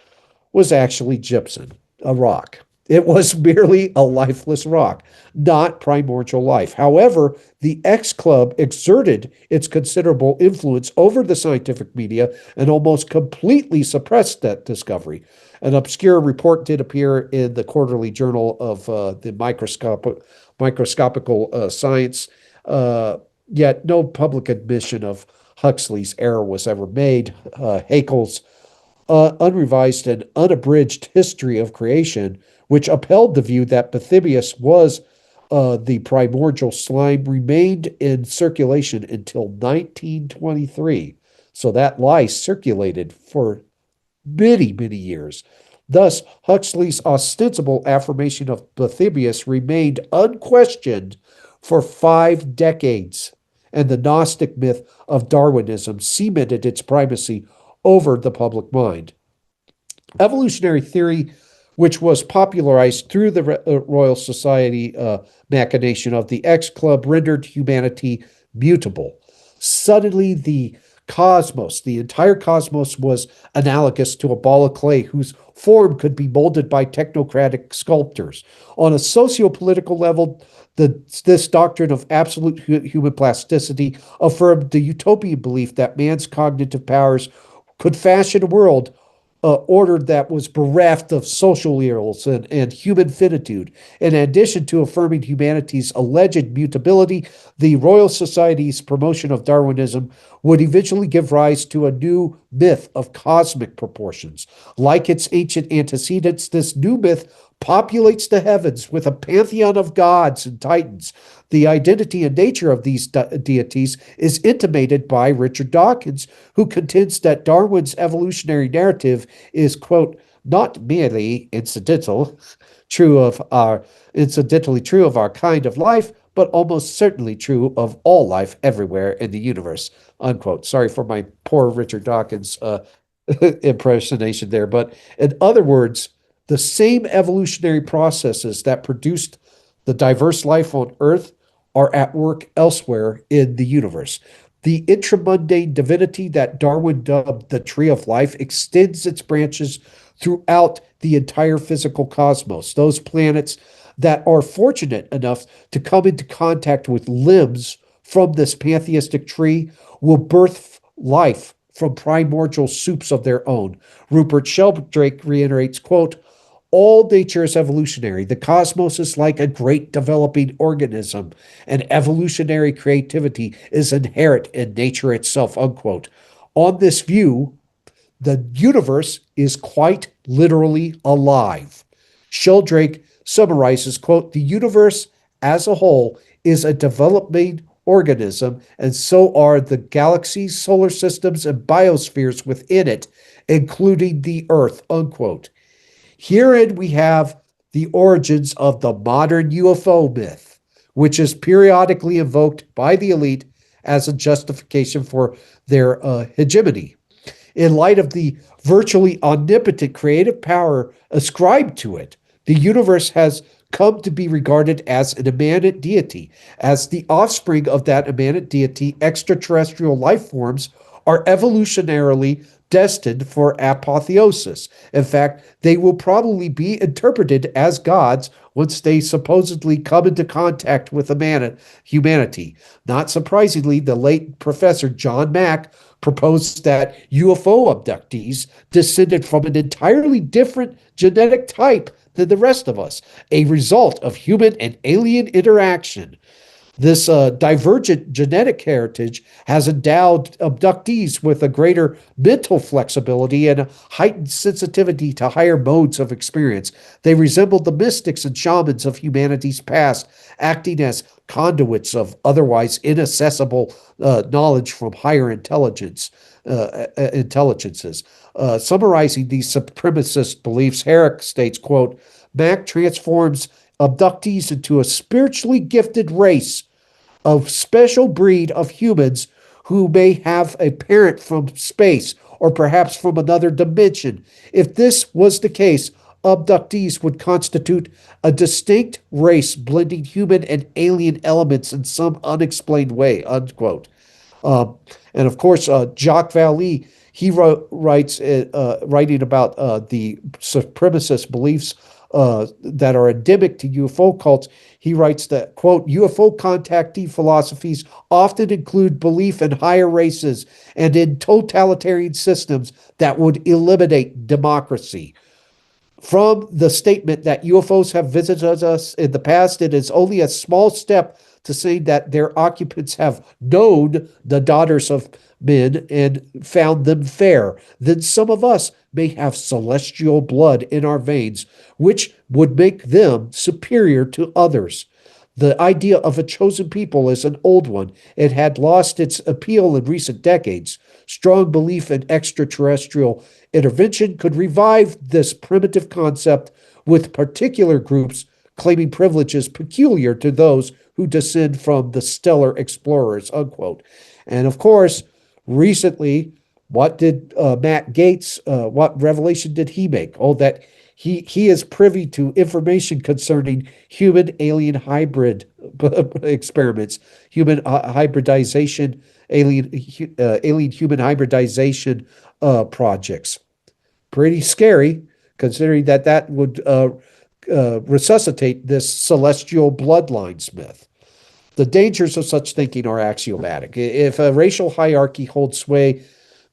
was actually gypsum, a rock. It was merely a lifeless rock, not primordial life. However, the X Club exerted its considerable influence over the scientific media and almost completely suppressed that discovery. An obscure report did appear in the Quarterly Journal of the Microscopical Science, yet no public admission of Huxley's error was ever made. Haeckel's unrevised and unabridged history of creation, which upheld the view that Bathybius was the primordial slime, remained in circulation until 1923. So that lie circulated for many, many years. Thus, Huxley's ostensible affirmation of Bathybius remained unquestioned for 5 decades, and the Gnostic myth of Darwinism cemented its primacy over the public mind. Evolutionary theory, which was popularized through the Royal Society machination of the X Club, rendered humanity mutable. Suddenly, the entire cosmos, was analogous to a ball of clay whose form could be molded by technocratic sculptors. On a socio-political level, this doctrine of absolute human plasticity affirmed the utopian belief that man's cognitive powers could fashion a world order that was bereft of social ills and human finitude. In addition to affirming humanity's alleged mutability, the Royal Society's promotion of Darwinism would eventually give rise to a new myth of cosmic proportions. Like its ancient antecedents, this new myth populates the heavens with a pantheon of gods and titans. The identity and nature of these deities is intimated by Richard Dawkins, who contends that Darwin's evolutionary narrative is, quote, not merely incidentally true of our kind of life, but almost certainly true of all life everywhere in the universe, unquote. Sorry for my poor Richard Dawkins impersonation there, but in other words, the same evolutionary processes that produced the diverse life on Earth are at work elsewhere in the universe. The intramundane divinity that Darwin dubbed the tree of life extends its branches throughout the entire physical cosmos. Those planets that are fortunate enough to come into contact with limbs from this pantheistic tree will birth life from primordial soups of their own. Rupert Sheldrake reiterates, quote, all nature is evolutionary. The cosmos is like a great developing organism, and evolutionary creativity is inherent in nature itself, unquote. On this view, the universe is quite literally alive. Sheldrake summarizes, quote, the universe as a whole is a developing organism, and so are the galaxies, solar systems, and biospheres within it, including the Earth, unquote. Herein we have the origins of the modern UFO myth, which is periodically invoked by the elite as a justification for their hegemony. In light of the virtually omnipotent creative power ascribed to it, the universe has come to be regarded as an immanent deity. As the offspring of that immanent deity, extraterrestrial life forms are evolutionarily destined for apotheosis. In fact, they will probably be interpreted as gods once they supposedly come into contact with humanity. Not surprisingly, the late Professor John Mack proposed that UFO abductees descended from an entirely different genetic type than the rest of us, a result of human and alien interaction. This divergent genetic heritage has endowed abductees with a greater mental flexibility and a heightened sensitivity to higher modes of experience. They resembled the mystics and shamans of humanity's past, acting as conduits of otherwise inaccessible knowledge from higher intelligences. Summarizing these supremacist beliefs, Herrick states, quote, Mack transforms abductees into a spiritually gifted race of special breed of humans who may have a parent from space or perhaps from another dimension. If this was the case, abductees would constitute a distinct race blending human and alien elements in some unexplained way, unquote. And of course, Jacques Vallée, he writes, writing about the supremacist beliefs that are endemic to UFO cults, he writes that, quote, UFO contactee philosophies often include belief in higher races and in totalitarian systems that would eliminate democracy. From the statement that UFOs have visited us in the past, it is only a small step to say that their occupants have known the daughters of men and found them fair. Then some of us may have celestial blood in our veins, which would make them superior to others. The idea of a chosen people is an old one. It had lost its appeal in recent decades. Strong belief in extraterrestrial intervention could revive this primitive concept, with particular groups claiming privileges peculiar to those who descend from the stellar explorers, unquote. And of course, recently, what did Matt Gaetz, what revelation did he make? Oh, that he is privy to information concerning human alien hybrid experiments, human hybridization, alien human hybridization projects. Pretty scary, considering that would resuscitate this celestial bloodlines myth. The dangers of such thinking are axiomatic. If a racial hierarchy holds sway,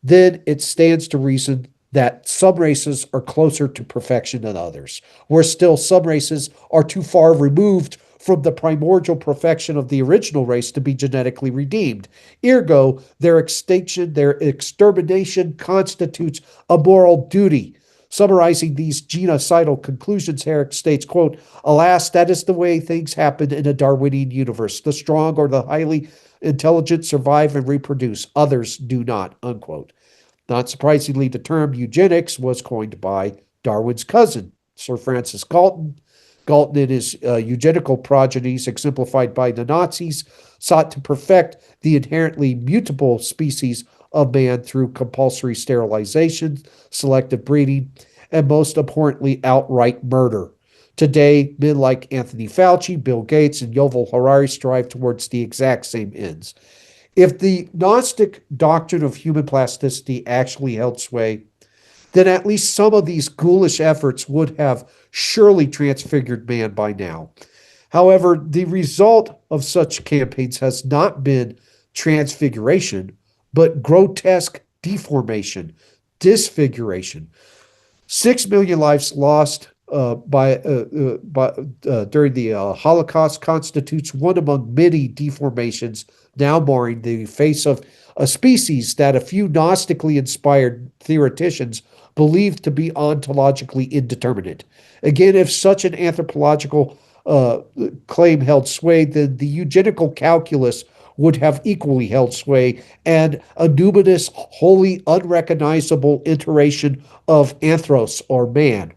then it stands to reason that some races are closer to perfection than others. Where still some races are too far removed from the primordial perfection of the original race to be genetically redeemed. Ergo, their extinction, their extermination constitutes a moral duty. Summarizing these genocidal conclusions, Herrick states, quote, alas, that is the way things happen in a Darwinian universe. The strong or the highly intelligent survive and reproduce. Others do not, unquote. Not surprisingly, the term eugenics was coined by Darwin's cousin, Sir Francis Galton. Galton and his eugenical progenies, exemplified by the Nazis, sought to perfect the inherently mutable species of man through compulsory sterilization, selective breeding, and most abhorrently, outright murder. Today, men like Anthony Fauci, Bill Gates, and Yuval Harari strive towards the exact same ends. If the Gnostic doctrine of human plasticity actually held sway, then at least some of these ghoulish efforts would have surely transfigured man by now. However, the result of such campaigns has not been transfiguration, but grotesque deformation, disfiguration. 6 million lives lost during the Holocaust constitutes one among many deformations now marring the face of a species that a few Gnostically inspired theoreticians believed to be ontologically indeterminate. Again, if such an anthropological claim held sway, then the eugenical calculus would have equally held sway, and a numinous, wholly unrecognizable iteration of anthros, or man,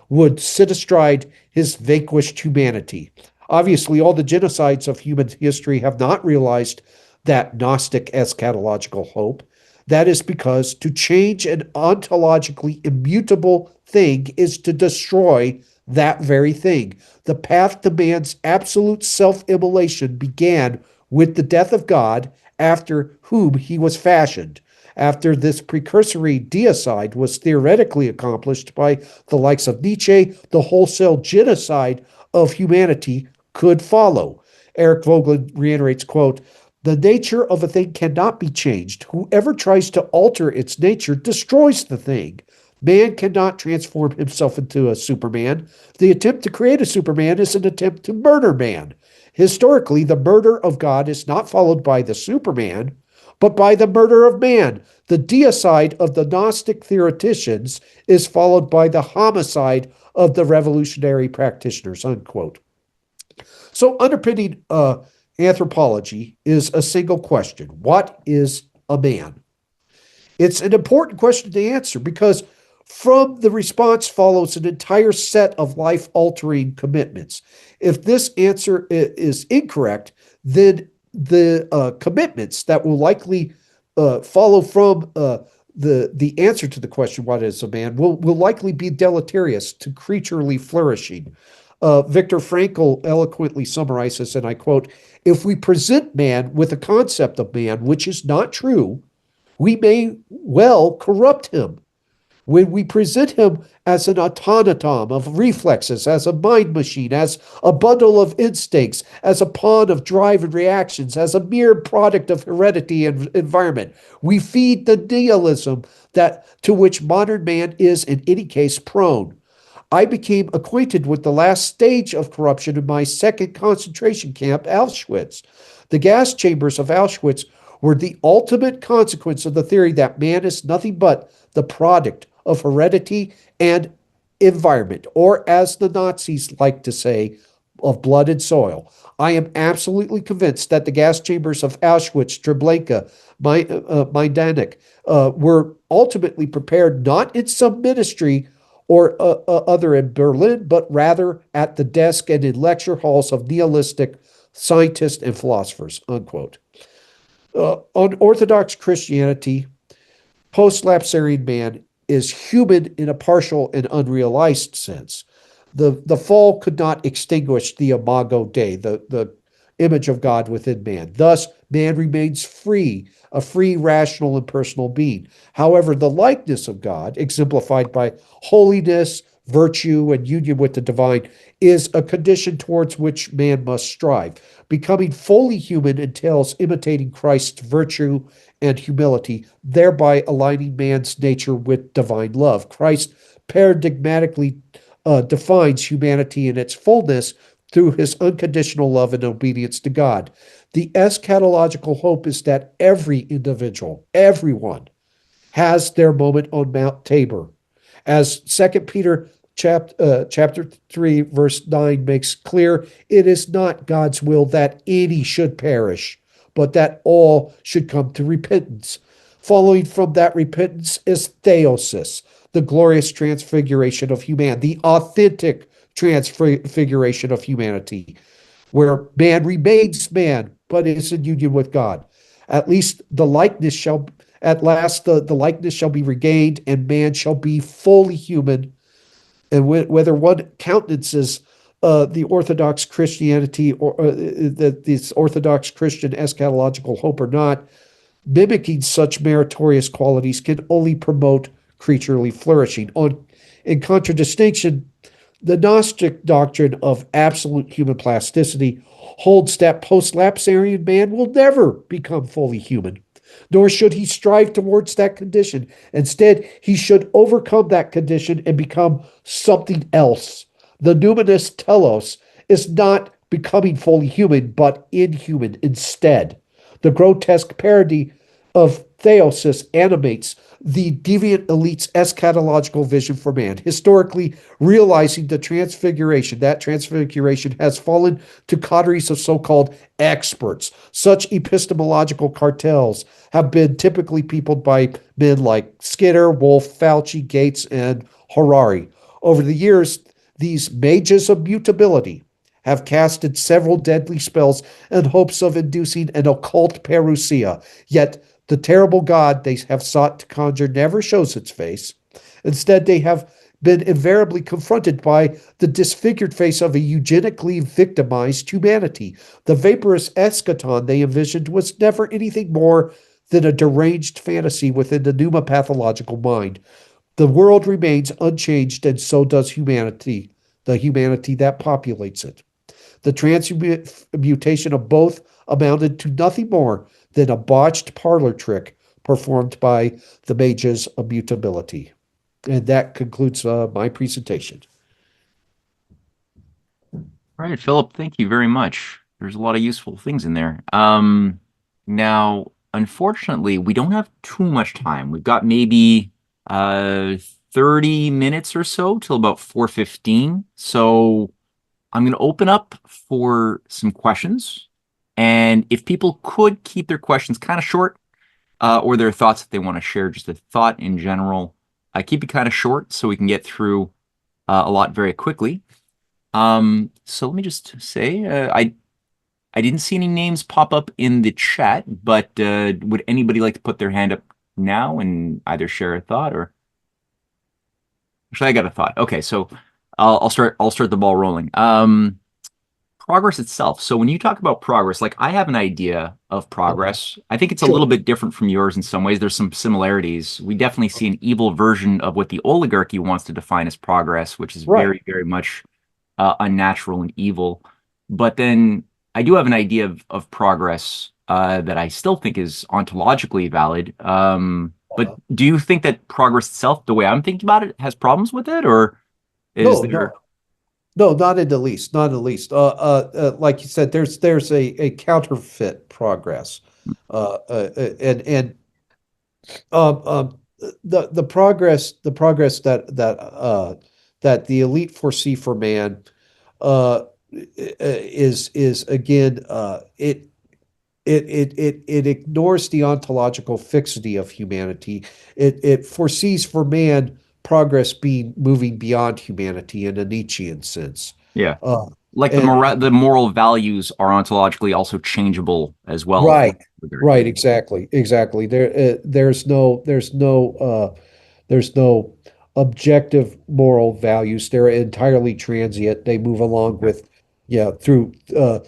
would sit astride his vanquished humanity. Obviously, all the genocides of human history have not realized that Gnostic eschatological hope. That is because to change an ontologically immutable thing is to destroy that very thing. The path to man's absolute self-immolation began with the death of God, after whom he was fashioned. After this precursory deicide was theoretically accomplished by the likes of Nietzsche, the wholesale genocide of humanity could follow. Eric Vogelin reiterates, quote, "The nature of a thing cannot be changed. Whoever tries to alter its nature destroys the thing. Man cannot transform himself into a Superman. The attempt to create a Superman is an attempt to murder man. Historically, the murder of God is not followed by the Superman, but by the murder of man. The deicide of the Gnostic theoreticians is followed by the homicide of the revolutionary practitioners," unquote. So underpinning anthropology is a single question. What is a man? It's an important question to answer because from the response follows an entire set of life-altering commitments. If this answer is incorrect, then the commitments that will likely follow from the answer to the question, what is a man, will likely be deleterious to creaturely flourishing. Viktor Frankl eloquently summarizes, and I quote, "If we present man with a concept of man which is not true, we may well corrupt him. When we present him as an automaton of reflexes, as a mind machine, as a bundle of instincts, as a pawn of drive and reactions, as a mere product of heredity and environment, we feed the nihilism that to which modern man is in any case prone. I became acquainted with the last stage of corruption in my second concentration camp, Auschwitz. The gas chambers of Auschwitz were the ultimate consequence of the theory that man is nothing but the product of heredity and environment, or as the Nazis like to say, of blood and soil. I am absolutely convinced that the gas chambers of Auschwitz, Treblinka, Majdanek were ultimately prepared not in some ministry or other in Berlin, but rather at the desk and in lecture halls of nihilistic scientists and philosophers," unquote. On Orthodox Christianity, post-lapsarian man is human in a partial and unrealized sense. The fall could not extinguish the imago Dei, the image of God within man. Thus, man remains free, a free, rational, and personal being. However, the likeness of God, exemplified by holiness, virtue, and union with the divine, is a condition towards which man must strive. Becoming fully human entails imitating Christ's virtue and humility, thereby aligning man's nature with divine love. Christ paradigmatically defines humanity in its fullness through his unconditional love and obedience to God. The eschatological hope is that every individual, everyone, has their moment on Mount Tabor. As 2 Peter chapter 3, verse 9 makes clear, it is not God's will that any should perish, but that all should come to repentance. Following from that repentance is theosis, the glorious transfiguration of humanity, the authentic transfiguration of humanity, where man remains man, but is in union with God. At last the likeness shall be regained, and man shall be fully human. And whether one countenances the Orthodox Christianity or this Orthodox Christian eschatological hope or not, mimicking such meritorious qualities can only promote creaturely flourishing. In contradistinction, the Gnostic doctrine of absolute human plasticity holds that post-lapsarian man will never become fully human, nor should he strive towards that condition. Instead, he should overcome that condition and become something else. The numinous telos is not becoming fully human, but inhuman instead. The grotesque parody of theosis animates the deviant elite's eschatological vision for man. Historically, realizing that transfiguration has fallen to coteries of so-called experts. Such epistemological cartels have been typically peopled by men like Skinner, Wolff, Fauci, Gates, and Harari. Over the years, these mages of mutability have casted several deadly spells in hopes of inducing an occult parousia. Yet The terrible god they have sought to conjure never shows its face. Instead, they have been invariably confronted by the disfigured face of a eugenically victimized humanity. The vaporous eschaton they envisioned was never anything more than a deranged fantasy within the pneumopathological mind. The world remains unchanged, and so does humanity, the humanity that populates it. The transmutation of both amounted to nothing more than a botched parlor trick performed by the mages of mutability. And that concludes my presentation. All right, Philip, thank you very much. There's a lot of useful things in there. Now, unfortunately, we don't have too much time. We've got maybe 30 minutes or so till about 4:15. So I'm going to open up for some questions. And if people could keep their questions kind of short, or their thoughts that they want to share, just a thought in general, keep it kind of short so we can get through a lot very quickly. So let me just say, I didn't see any names pop up in the chat, but would anybody like to put their hand up now and either share a thought or? Actually, I got a thought. Okay, so I'll start the ball rolling. Progress itself. So when you talk about progress, like I have an idea of progress. I think it's a Sure. little bit different from yours in some ways. There's some similarities. We definitely see an evil version of what the oligarchy wants to define as progress, which is Right. very, very much unnatural and evil. But then I do have an idea of progress that I still think is ontologically valid. But do you think that progress itself, the way I'm thinking about it, has problems with it, or is No, there? no, not in the least, not in the least. Like you said, there's a counterfeit progress, and the progress that the elite foresee for man uh, is again it ignores the ontological fixity of humanity. It foresees for man progress being moving beyond humanity in a Nietzschean sense. Yeah. Uh, Like and the moral values are ontologically also changeable as well. right, right, exactly. There's no objective moral values. They're entirely transient. They move along Okay. with, yeah, through uh,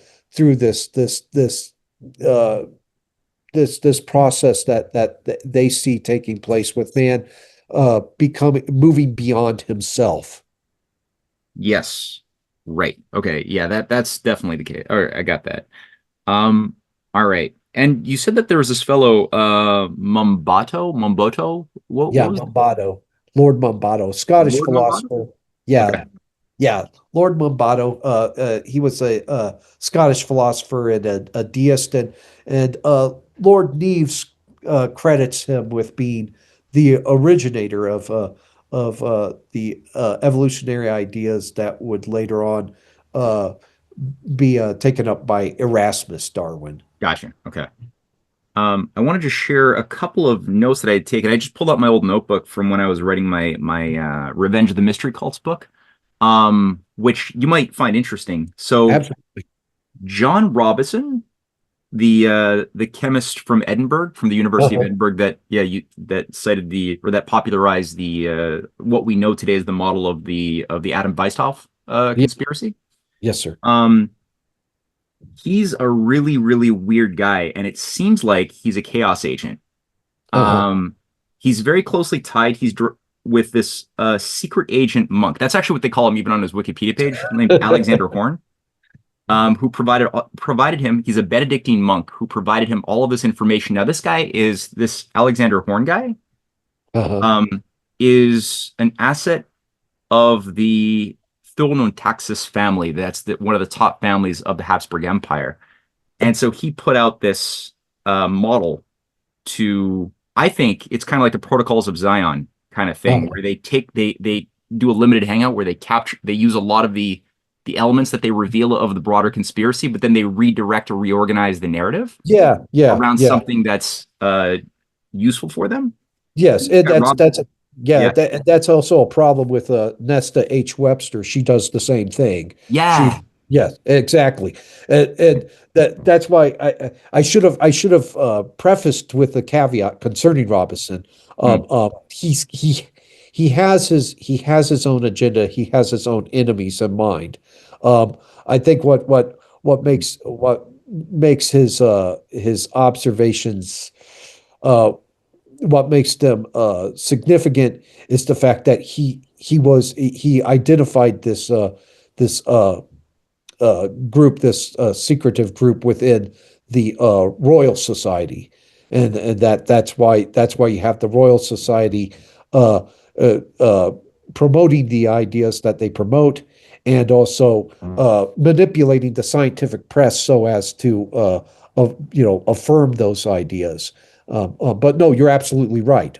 this process that they see taking place with man becoming moving beyond himself. Yes. Right. Okay. Yeah, that's definitely the case. All right, I got that. Um, all right. And you said that there was this fellow, Mumboto. What Yeah, was Mombato, Lord Mombato, Scottish Lord Mumboto? philosopher. Yeah, Okay. yeah, Lord Mombato. He was a Scottish philosopher and a deist, and Lord Neves credits him with being the originator of the evolutionary ideas that would later on uh, be taken up by Erasmus Darwin. Gotcha. Okay. I wanted to share a couple of notes that I had taken. I just pulled out my old notebook from when I was writing my Revenge of the Mystery Cults book, which you might find interesting. So Absolutely. John Robison, the chemist from Edinburgh, from the University of Uh-huh. Edinburgh, that that cited the or that popularized the what we know today as the model of the Adam Weishaupt Yeah. conspiracy. Yes, sir. Um, he's a really really weird guy, and it seems like he's a chaos agent. Uh-huh. Um, he's very closely tied. With this secret agent monk. That's actually what they call him, even on his Wikipedia page, named Alexander Horn. Who provided him. He's a Benedictine monk who provided him all of this information. Now, this Alexander Horn guy Uh-huh. um, is an asset of the Taxis family. That's one of the top families of the Habsburg Empire. And so he put out this model to, I think it's kind of like the Protocols of Zion kind of thing, Uh-huh. where they do a limited hangout where they use a lot of the elements that they reveal of the broader conspiracy, but then they redirect or reorganize the narrative Yeah, yeah, around yeah. something that's useful for them. Yes, and Yeah, Rob. yeah, Yeah. that's also a problem with Nesta H. Webster. She does the same thing. She Yeah. Yes, exactly. And that's why I should have prefaced with a caveat concerning Robinson. Mm, He has his own agenda. He has his own enemies in mind. I think what makes his observations uh what makes them significant is the fact that he identified this group, this secretive group within the Royal Society, and that's why you have the Royal Society uh, uh, promoting the ideas that they promote, and also manipulating the scientific press so as to affirm those ideas. But no, you're absolutely right.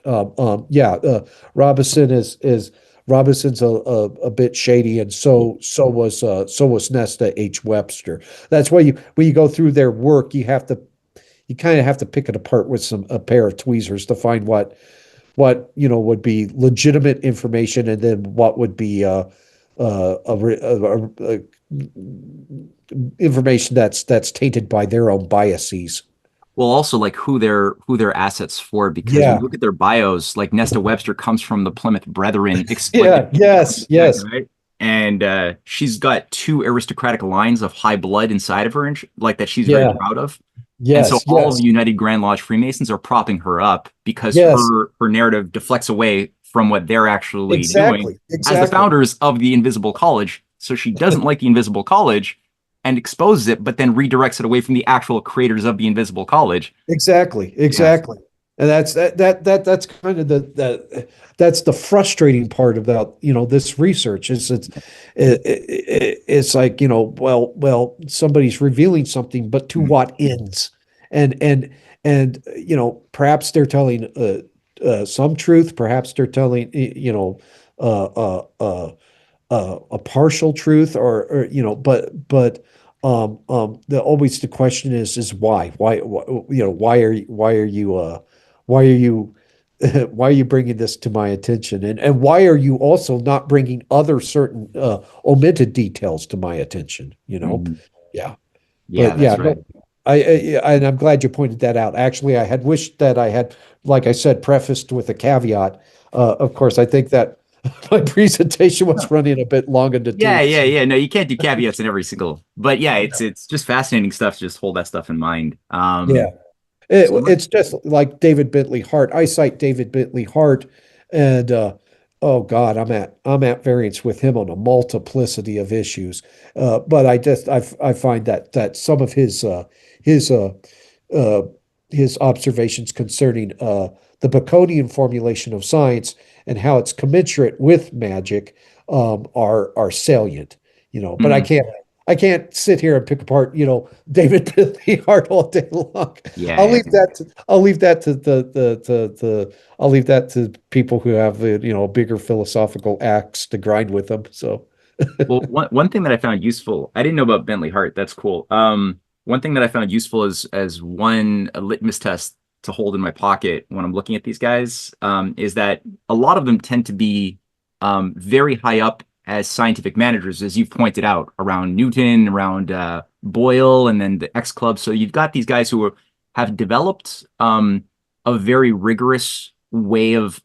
Yeah, Robinson is Robinson's a bit shady, and so was Nesta H. Webster. That's why when you go through their work, you kind of have to pick it apart with a pair of tweezers to find what would be legitimate information, and then what would be information that's tainted by their own biases. well, also like who their assets for, because when Yeah, you look at their bios, like Nesta Webster comes from the Plymouth Brethren, yeah, yes, yes, right? And she's got two aristocratic lines of high blood inside of her, and like that she's very yeah, proud of. And so yes, all of yes, the United Grand Lodge Freemasons are propping her up because yes, her narrative deflects away from what they're actually doing exactly, as the exactly. founders of the Invisible College. So she doesn't like the Invisible College and exposes it, but then redirects it away from the actual creators of the Invisible College. Exactly, Yes. exactly. And that's kind of that's the frustrating part about this research is it's like somebody's revealing something, but to Mm, what ends? And perhaps they're telling some truth, perhaps they're telling uh, uh, uh, a partial truth, or always the question is why are you why are you bringing this to my attention, and why are you also not bringing other certain omitted details to my attention, mm. yeah. Yeah, But yeah, that's right. no, and I'm glad you pointed that out. Actually, I had wished that I had, like I said, prefaced with a caveat. Of course, I think that my presentation was running a bit long in the Yeah, tooth. yeah, So, yeah. No, you can't do caveats in every single, but yeah, it's just fascinating stuff to just hold that stuff in mind. yeah. So It's just like David Bentley Hart. I cite David Bentley Hart, and oh God, I'm at variance with him on a multiplicity of issues. But I find that some of his uh, uh, his observations concerning the Baconian formulation of science and how it's commensurate with magic are salient. But I mm, can't sit here and pick apart David Bentley Hart all day long. yeah, I'll yeah. leave that to I'll leave that to the I'll leave that to people who have bigger philosophical axe to grind with them. So Well, one thing that I found useful, I didn't know about Bentley Hart. That's cool. One thing that I found useful is as one a litmus test to hold in my pocket when I'm looking at these guys, is that a lot of them tend to be very high up as scientific managers, as you've pointed out, around Newton, around Boyle, and then the X Club. So you've got these guys who have developed a very rigorous way of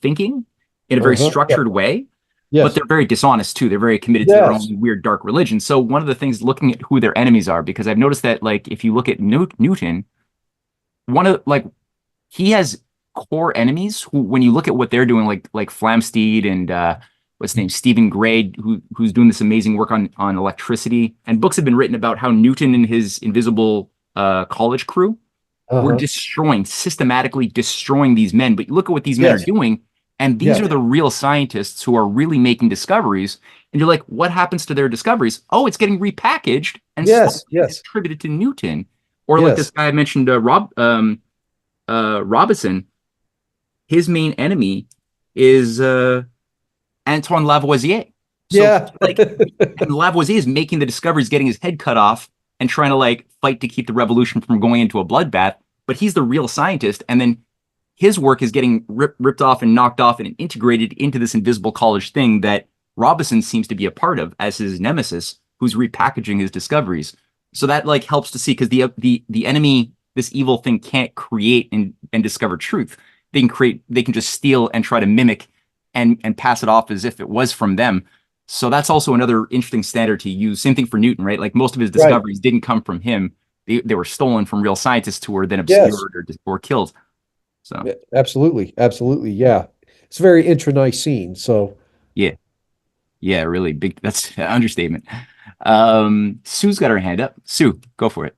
thinking in a very yeah. structured way, but Yes. they're very dishonest too. They're very committed to their Yes. own weird dark religion. So one of the things looking at who their enemies are, because I've noticed that like if you look at Newton, one of like he has core enemies who, when you look at what they're doing, like Flamsteed and what's his name, Stephen Gray, who's doing this amazing work on electricity, and books have been written about how Newton and his invisible college crew were Uh-huh. systematically destroying these men. But look at what these men are Yes. doing. And these Yes. are the real scientists who are really making discoveries. And you're like, what happens to their discoveries? Oh, it's getting repackaged and slowly Yes. Yes. attributed to Newton. Or like this Yes. guy I mentioned, Robinson, his main enemy is Antoine Lavoisier. So Yeah. like, and Lavoisier is making the discoveries, getting his head cut off, and trying to like fight to keep the revolution from going into a bloodbath. But he's the real scientist, and then his work is getting ripped off and knocked off and integrated into this invisible college thing that Robinson seems to be a part of as his nemesis, who's repackaging his discoveries. So that like helps to see because the enemy, this evil thing, can't create and discover truth. They can just steal and try to mimic and pass it off as if it was from them. So that's also another interesting standard to use. Same thing for Newton, right? Like most of his Right. discoveries didn't come from him. They were stolen from real scientists who were then Yes. obscured or killed. So Yeah, absolutely. Absolutely. Yeah. It's a very internecine. So yeah, yeah, really big. That's an understatement. Sue's got her hand up. Sue, go for it.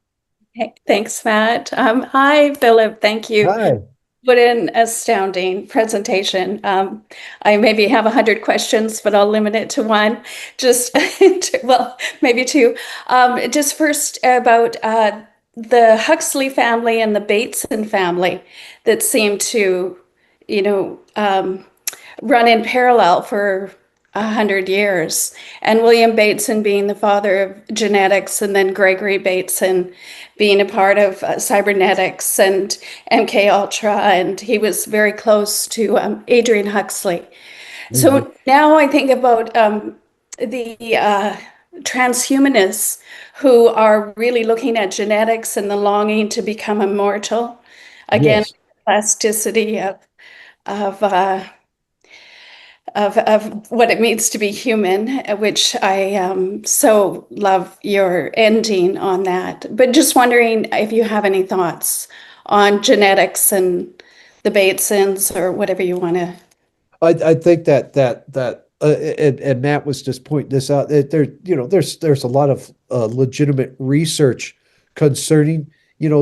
Hey, thanks, Matt. Hi, Philip. Thank you. hi. What an astounding presentation. I maybe have 100 questions, but I'll limit it to one. Just, well, maybe two. Just first about the Huxley family and the Bateson family that seem to, you know, run in parallel for 100 years. And William Bateson being the father of genetics, and then Gregory Bateson being a part of cybernetics and MK Ultra, and he was very close to Adrian Huxley. Mhm. So now I think about the transhumanists who are really looking at genetics and the longing to become immortal. Again, Yes. plasticity of uh, of what it means to be human, which I so love your ending on that. But just wondering if you have any thoughts on genetics and the Batesons or whatever you want to. I think and Matt was just pointing this out that there's a lot of legitimate research concerning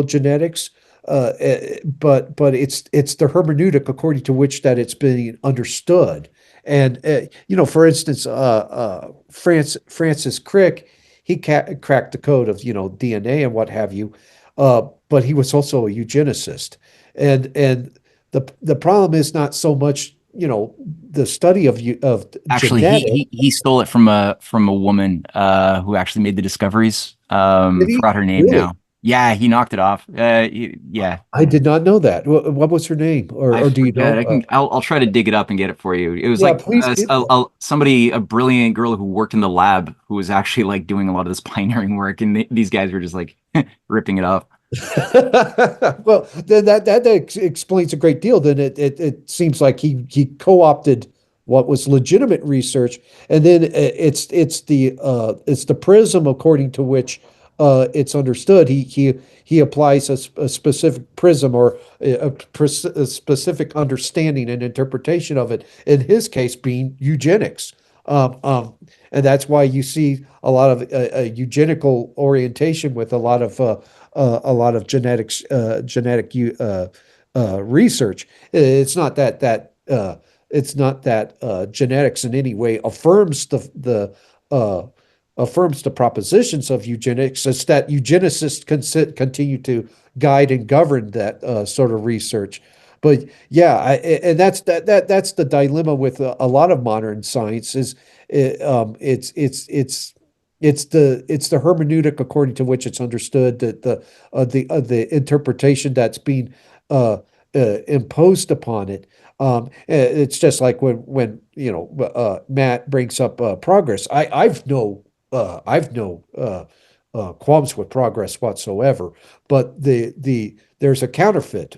genetics, but it's the hermeneutic according to which that it's being understood. And for instance, Francis Crick, he cracked the code of DNA and what have you, but he was also a eugenicist, and the problem is not so much the study of Actually, genetics. he stole it from a woman who actually made the discoveries. Did he Forgot her name really? now. Yeah, he knocked it off. Yeah, I did not know that. What was her name, I or do you forget. know? I'll try to dig it up and get it for you. It was Yeah, like please do. somebody, a brilliant girl who worked in the lab who was actually like doing a lot of this pioneering work, and these guys were just like ripping it off. Well, then that explains a great deal. Then it seems like he co-opted what was legitimate research, and then it's the prism according to which it's understood. He applies a specific prism or a specific understanding and interpretation of it. In his case, being eugenics. Um, um, and that's why you see a lot of eugenical orientation with a lot of genetic research. It's not that genetics in any way uh, affirms the propositions of eugenics. It's that eugenicists continue to guide and govern that sort of research. But yeah, and that's the dilemma with a lot of modern science is it's the hermeneutic according to which it's understood, that the interpretation that's being imposed upon it. It's just like when Matt brings up progress. I've no qualms with progress whatsoever, but there's a counterfeit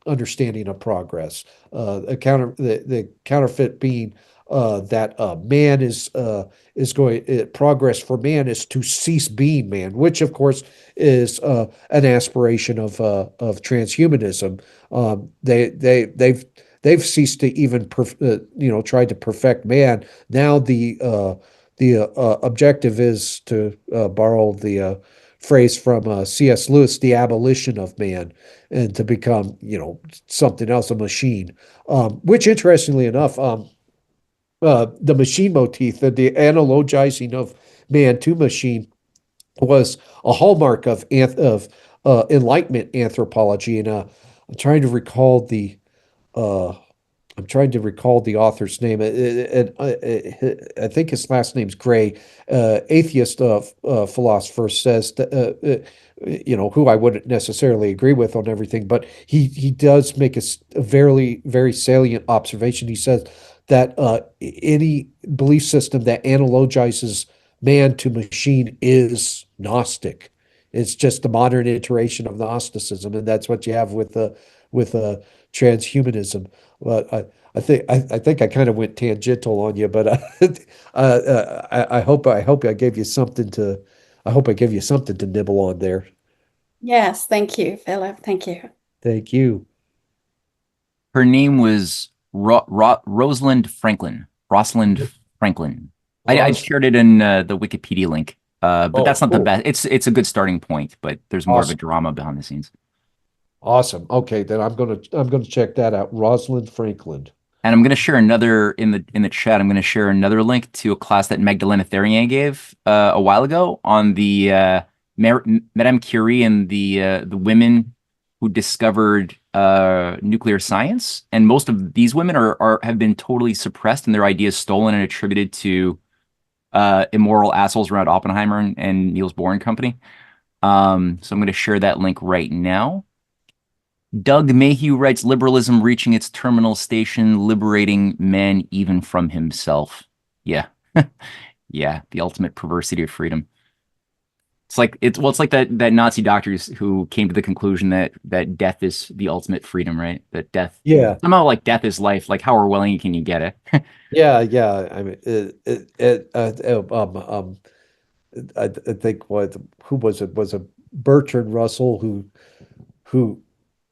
understanding of progress. The counterfeit being that man is going progress for man is to cease being man, which of course is an aspiration of transhumanism. They've ceased to even try to perfect man. Now the objective is to borrow the phrase from C.S. Lewis, the abolition of man, and to become something else, a machine. Which interestingly enough, the machine motif, the analogizing of man to machine, was a hallmark of Enlightenment anthropology. And I'm trying to recall the uh, I'm trying to recall the author's name. I think his last name's Gray. Atheist philosopher says that, who I wouldn't necessarily agree with on everything, but he does make a very, very salient observation. He says that any belief system that analogizes man to machine is Gnostic. It's just the modern iteration of Gnosticism, and that's what you have with transhumanism. But I think I kind of went tangential on you, but I hope I gave you something to I hope I gave you something to nibble on there. Yes, thank you, Philip. Thank you. Thank you. Her name was Rosalind Franklin. Rosalind Franklin. I Ross. shared it in the Wikipedia link, but Oh, that's not the cool. best. It's a good starting point, but there's more of a Awesome. drama behind the scenes. Awesome. Okay, then I'm gonna check that out. Rosalind Franklin. And I'm going to share another in the chat. I'm going to share another link to a class that Magdalena Therian gave a while ago on the Madame Curie and the women who discovered nuclear science. And most of these women are have been totally suppressed and their ideas stolen and attributed to immoral assholes around Oppenheimer and Niels Bohr and company. So I'm going to share that link right now. Doug Mayhew writes liberalism reaching its terminal station, liberating man even from himself. Yeah. Yeah, the ultimate perversity of freedom. It's like that Nazi doctors who came to the conclusion that death is the ultimate freedom, right? That death Yeah. somehow like death is life. Like how Orwellian can you get it? Yeah, yeah. I mean, I think what who was it? Was it Bertrand Russell who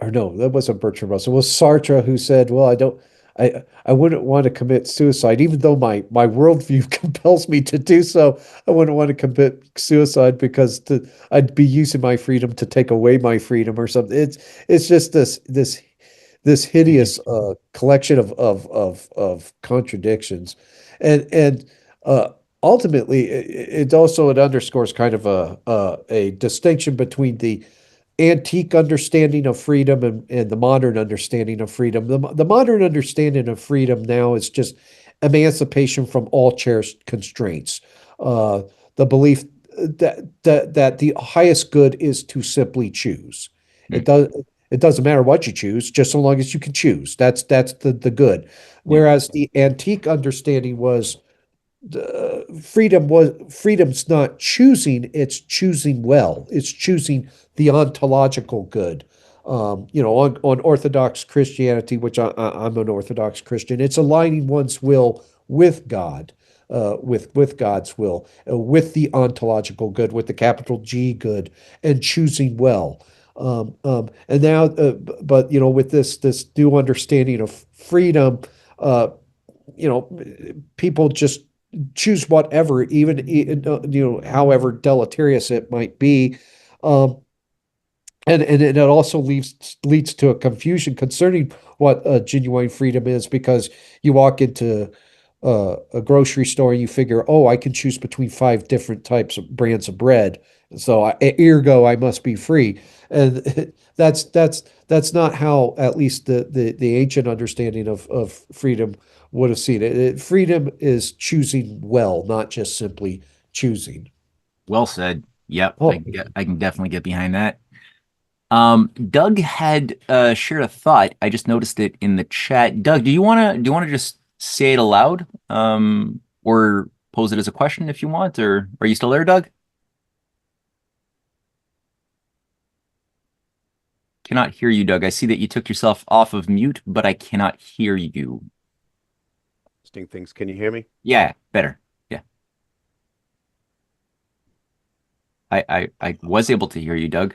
or no, that wasn't Bertrand Russell. It was Sartre who said, "Well, I wouldn't want to commit suicide, even though my worldview compels me to do so. I wouldn't want to commit suicide because I'd be using my freedom to take away my freedom or something." It's just this hideous collection of contradictions, and uh, ultimately it underscores kind of a distinction between the antique understanding of freedom and the modern understanding of freedom. The modern understanding of freedom now is just emancipation from all cherished constraints. The belief that the highest good is to simply choose. It does it doesn't matter what you choose, just so long as you can choose. That's the good. Yeah. Whereas the antique understanding was freedom's not choosing, it's choosing well, it's choosing the ontological good. On Orthodox Christianity, which I'm an Orthodox Christian, it's aligning one's will with God, with God's will, with the ontological good, with the capital G good, and choosing well. And now, but with this new understanding of freedom, people just choose whatever, even however deleterious it might be. Um, and it also leads to a confusion concerning what genuine freedom is, because you walk into a grocery store and you figure, oh, I can choose between 5 different types of brands of bread, so ergo I must be free. And that's not how, at least the ancient understanding of freedom would have seen it. Freedom is choosing well, not just simply choosing. Well said. Yep, Oh, I can definitely get behind that. Doug had shared a thought. I just noticed it in the chat. Doug, do you wanna just say it aloud? Or pose it as a question if you want, or are you still there, Doug? Cannot hear you, Doug. I see that you took yourself off of mute, but I cannot hear you. Interesting things. Can you hear me? Yeah, better. Yeah. I was able to hear you, Doug.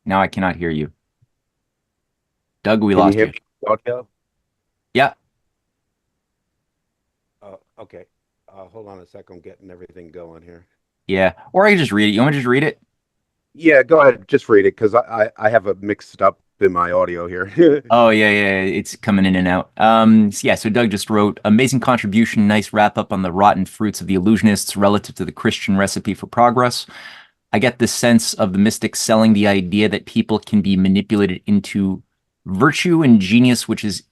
Now I cannot hear you. Doug, we Can you lost hear you. me, audio? Yeah. Okay. Hold on a second. I'm getting everything going here. Yeah. Or I can just read it. You want me to just read it? Yeah, go ahead. Just read it, because I have it mixed up in my audio here. Oh yeah, it's coming in and out. So Doug just wrote, amazing contribution, nice wrap up on the rotten fruits of the illusionists relative to the Christian recipe for progress. I get this sense of the mystics selling the idea that people can be manipulated into virtue and genius, which is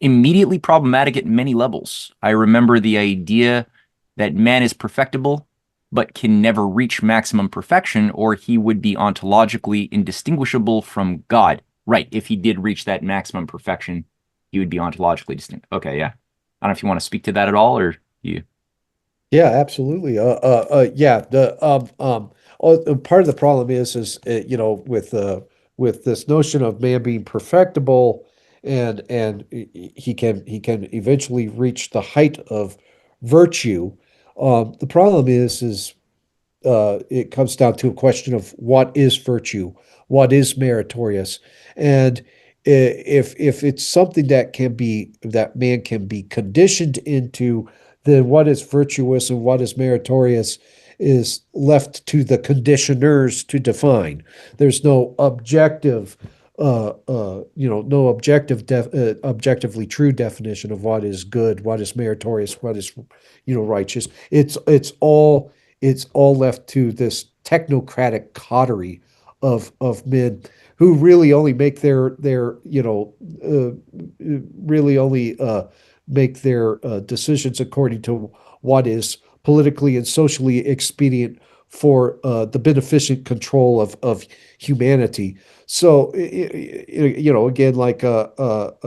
immediately problematic at many levels. I remember the idea that man is perfectible, but can never reach maximum perfection, or he would be ontologically indistinguishable from God. Right. If he did reach that maximum perfection, he would be ontologically distinct. Okay, yeah. I don't know if you want to speak to that at all, or you. Yeah, absolutely. Yeah. Part of the problem is with this notion of man being perfectible, and he can eventually reach the height of virtue. The problem is it comes down to a question of what is virtue, what is meritorious, and if it's something that man can be conditioned into, then what is virtuous and what is meritorious is left to the conditioners to define. There's no objective, no objectively true definition of what is good, what is meritorious, what is, righteous. It's all left to this technocratic coterie of men who really only make really only make their decisions according to what is politically and socially expedient for the beneficent control of humanity. So, again, like well,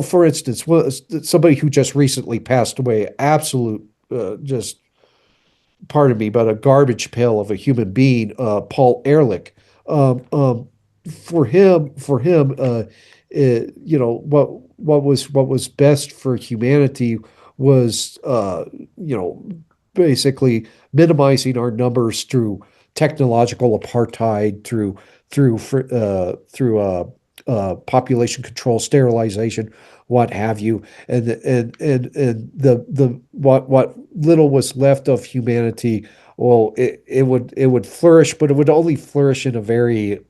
for instance, somebody who just recently passed away, absolute, just, pardon me, but a garbage pail of a human being, Paul Ehrlich. Um, um, for him, what was best for humanity was, basically minimizing our numbers through technological apartheid, through population control, sterilization, what have you, and the what little was left of humanity, well, it would flourish, but it would only flourish in a very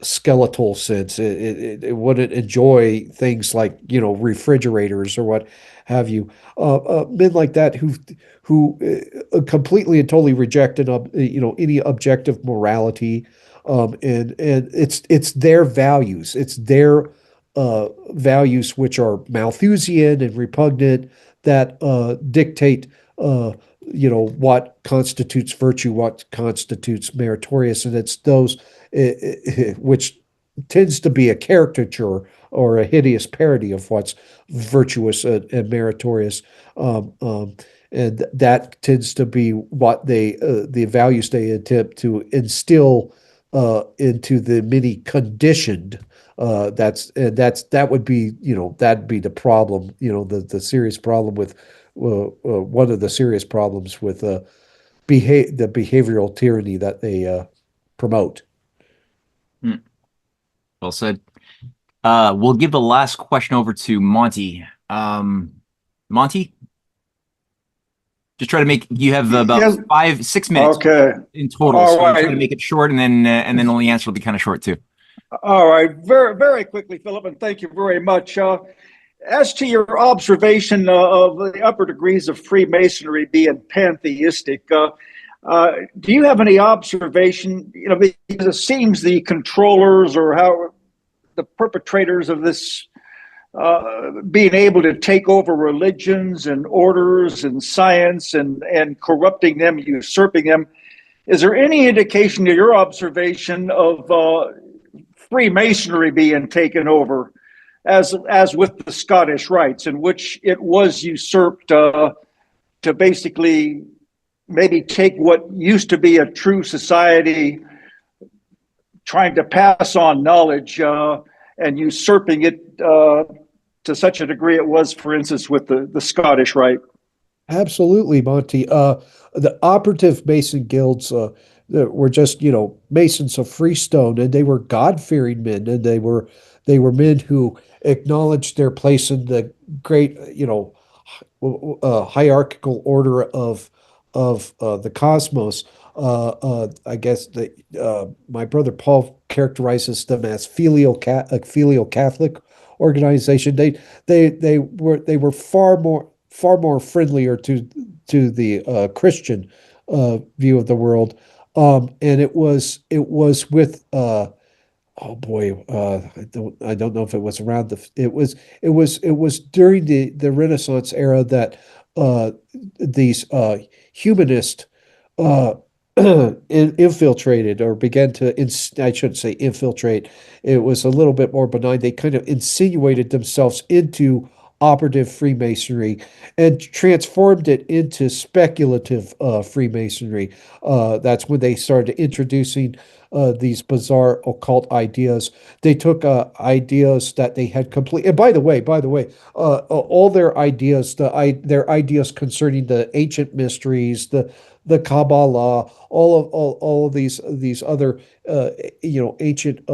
skeletal sense. It wouldn't enjoy things like, refrigerators or what have you. Men like that who completely and totally reject any objective morality, and it's their values, values which are Malthusian and repugnant, that dictate what constitutes virtue, what constitutes meritorious, and it's those which tends to be a caricature or a hideous parody of what's virtuous and meritorious. And that tends to be what the values they attempt to instill into the many conditioned. That would be, that'd be the problem. The serious problem with one of the serious problems with the behavioral tyranny that they promote. Hmm. Well said. We'll give the last question over to Monty. Monty, just try to make, you have about Yes. 5-6 minutes Okay. in total. All So try to right. make it short, and then only answer will be kind of short too. All right. Very, very quickly, Philip, and thank you very much. As to your observation of the upper degrees of Freemasonry being pantheistic, do you have any observation? Because it seems the controllers or how the perpetrators of this being able to take over religions and orders and science and corrupting them, usurping them. Is there any indication to your observation of Freemasonry being taken over, as with the Scottish rites, in which it was usurped to basically maybe take what used to be a true society, trying to pass on knowledge and usurping it to such a degree it was, for instance, with the Scottish rite? Absolutely, Monty. The operative Mason guilds that were just, Masons of Freestone, and they were God-fearing men, and they were men who acknowledged their place in the great, hierarchical order of the cosmos. I guess my brother Paul characterizes them as a filial Catholic organization. They were far more friendlier to the Christian view of the world, and it was with oh boy, I don't know if it was around it was during the Renaissance era that these humanist uh, infiltrated, or began to, I shouldn't say infiltrate, it was a little bit more benign. They kind of insinuated themselves into operative Freemasonry and transformed it into speculative Freemasonry. That's when they started introducing these bizarre occult ideas. They took ideas that they had complete. And by the way, all their ideas, their ideas concerning the ancient mysteries, the Kabbalah, all of these other ancient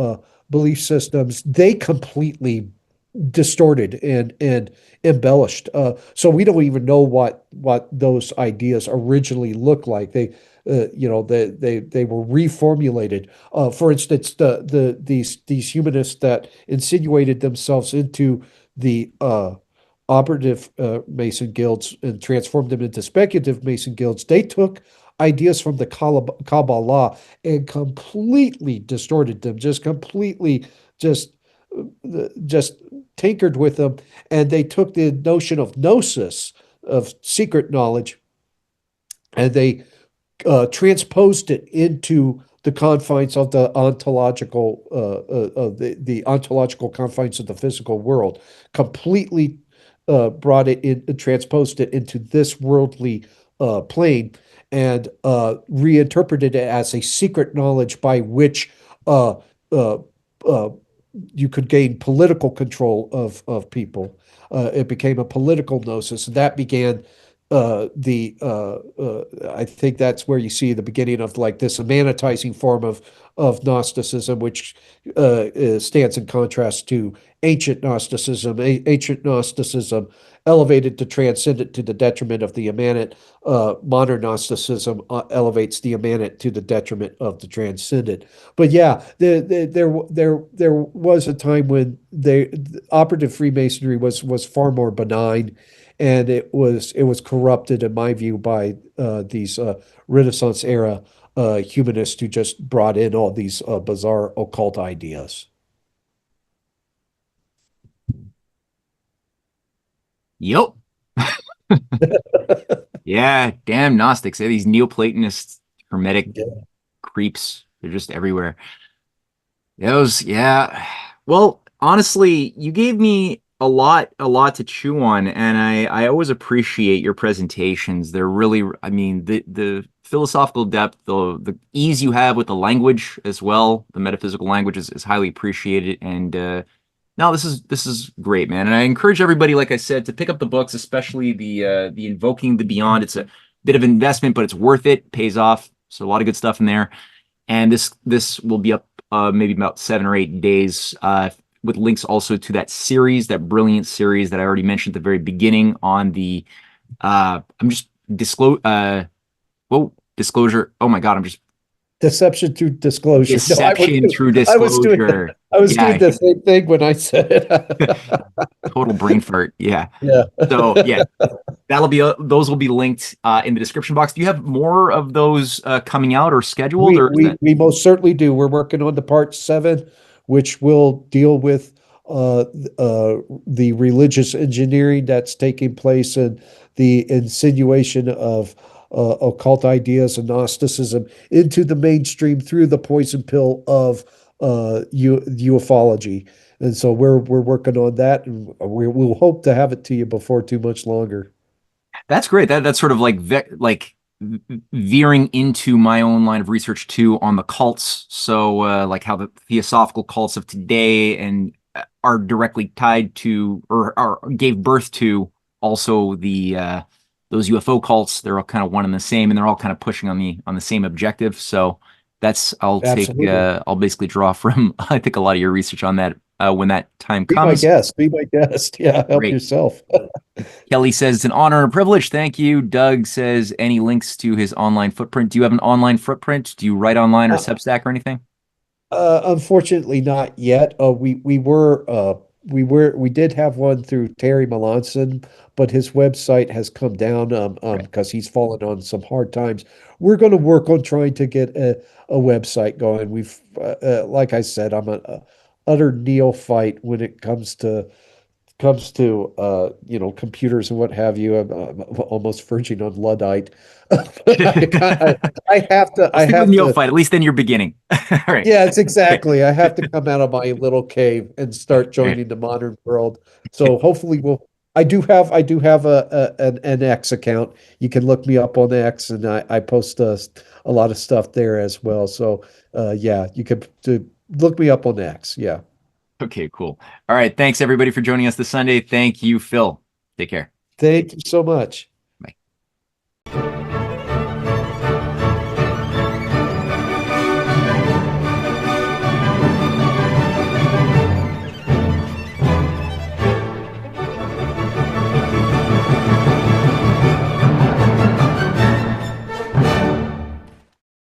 belief systems, they completely distorted and embellished. So we don't even know what those ideas originally looked like. They were reformulated. For instance, these humanists that insinuated themselves into the operative Mason guilds and transformed them into speculative Mason guilds, they took ideas from the Kabbalah and completely distorted them, just tinkered with them, and they took the notion of gnosis, of secret knowledge, and they transposed it into the confines of the ontological, the ontological confines of the physical world. Completely brought it in, transposed it into this worldly plane, and reinterpreted it as a secret knowledge by which uh, uh, you could gain political control of people. It became a political gnosis, and that began I think that's where you see the beginning of like this humanitizing form of Gnosticism, which stands in contrast to ancient Gnosticism. Ancient Gnosticism elevated the transcendent to the detriment of the immanent. Modern Gnosticism elevates the immanent to the detriment of the transcendent. But yeah, there was a time when the operative Freemasonry was far more benign, and it was corrupted, in my view, by these Renaissance era humanists who just brought in all these bizarre occult ideas. Yep. Yeah, damn Gnostics. These Neoplatonists, Hermetic creeps. They're just everywhere. Yeah. Well, honestly, you gave me a lot to chew on, and I always appreciate your presentations. They're really, I mean, the philosophical depth, the ease you have with the language as well, the metaphysical language is highly appreciated. And no, this is great, man. And I encourage everybody, like I said, to pick up the books, especially the Invoking the Beyond. It's a bit of investment, but it's worth it. Pays off. So a lot of good stuff in there. And this will be up maybe about 7 or 8 days, with links also to that series, that brilliant series that I already mentioned at the very beginning on the I'm just disclosure. Oh my God, I'm just Deception through disclosure. Deception through disclosure. I was doing the same thing when I said it. Total brain fart. Yeah. Yeah. So yeah, those will be linked in the description box. Do you have more of those coming out or scheduled? We most certainly do. We're working on the part 7, which will deal with the religious engineering that's taking place and the insinuation of occult ideas and Gnosticism into the mainstream through the poison pill of ufology. And so we're working on that, and we'll hope to have it to you before too much longer. That's great. That's sort of like veering into my own line of research too on the cults. So like how the theosophical cults of today and are directly tied to or gave birth to also the those UFO cults. They're all kind of one and the same, and they're all kind of pushing on the same objective. So I'll basically draw from I think a lot of your research on that when that time comes. Be my guest. Yeah, help yourself. Kelly says it's an honor and a privilege. Thank you. Doug says any links to his online footprint. Do you have an online footprint? Do you write online or Substack or anything? Unfortunately, not yet. We did have one through Terry Melanson, but his website has come down because he's fallen on some hard times. We're going to work on trying to get a website going. We've like I said, I'm an utter neophyte when it comes to computers and what have you. I'm almost verging on Luddite. I have to neophyte. At least then you're beginning. All right. Yeah, it's exactly. I have to come out of my little cave and start joining the modern world. So hopefully I do have an X account. You can look me up on X, and I post a lot of stuff there as well. So yeah, you could look me up on X. Yeah. Okay, cool. All right. Thanks everybody for joining us this Sunday. Thank you, Phil. Take care. Thank you so much.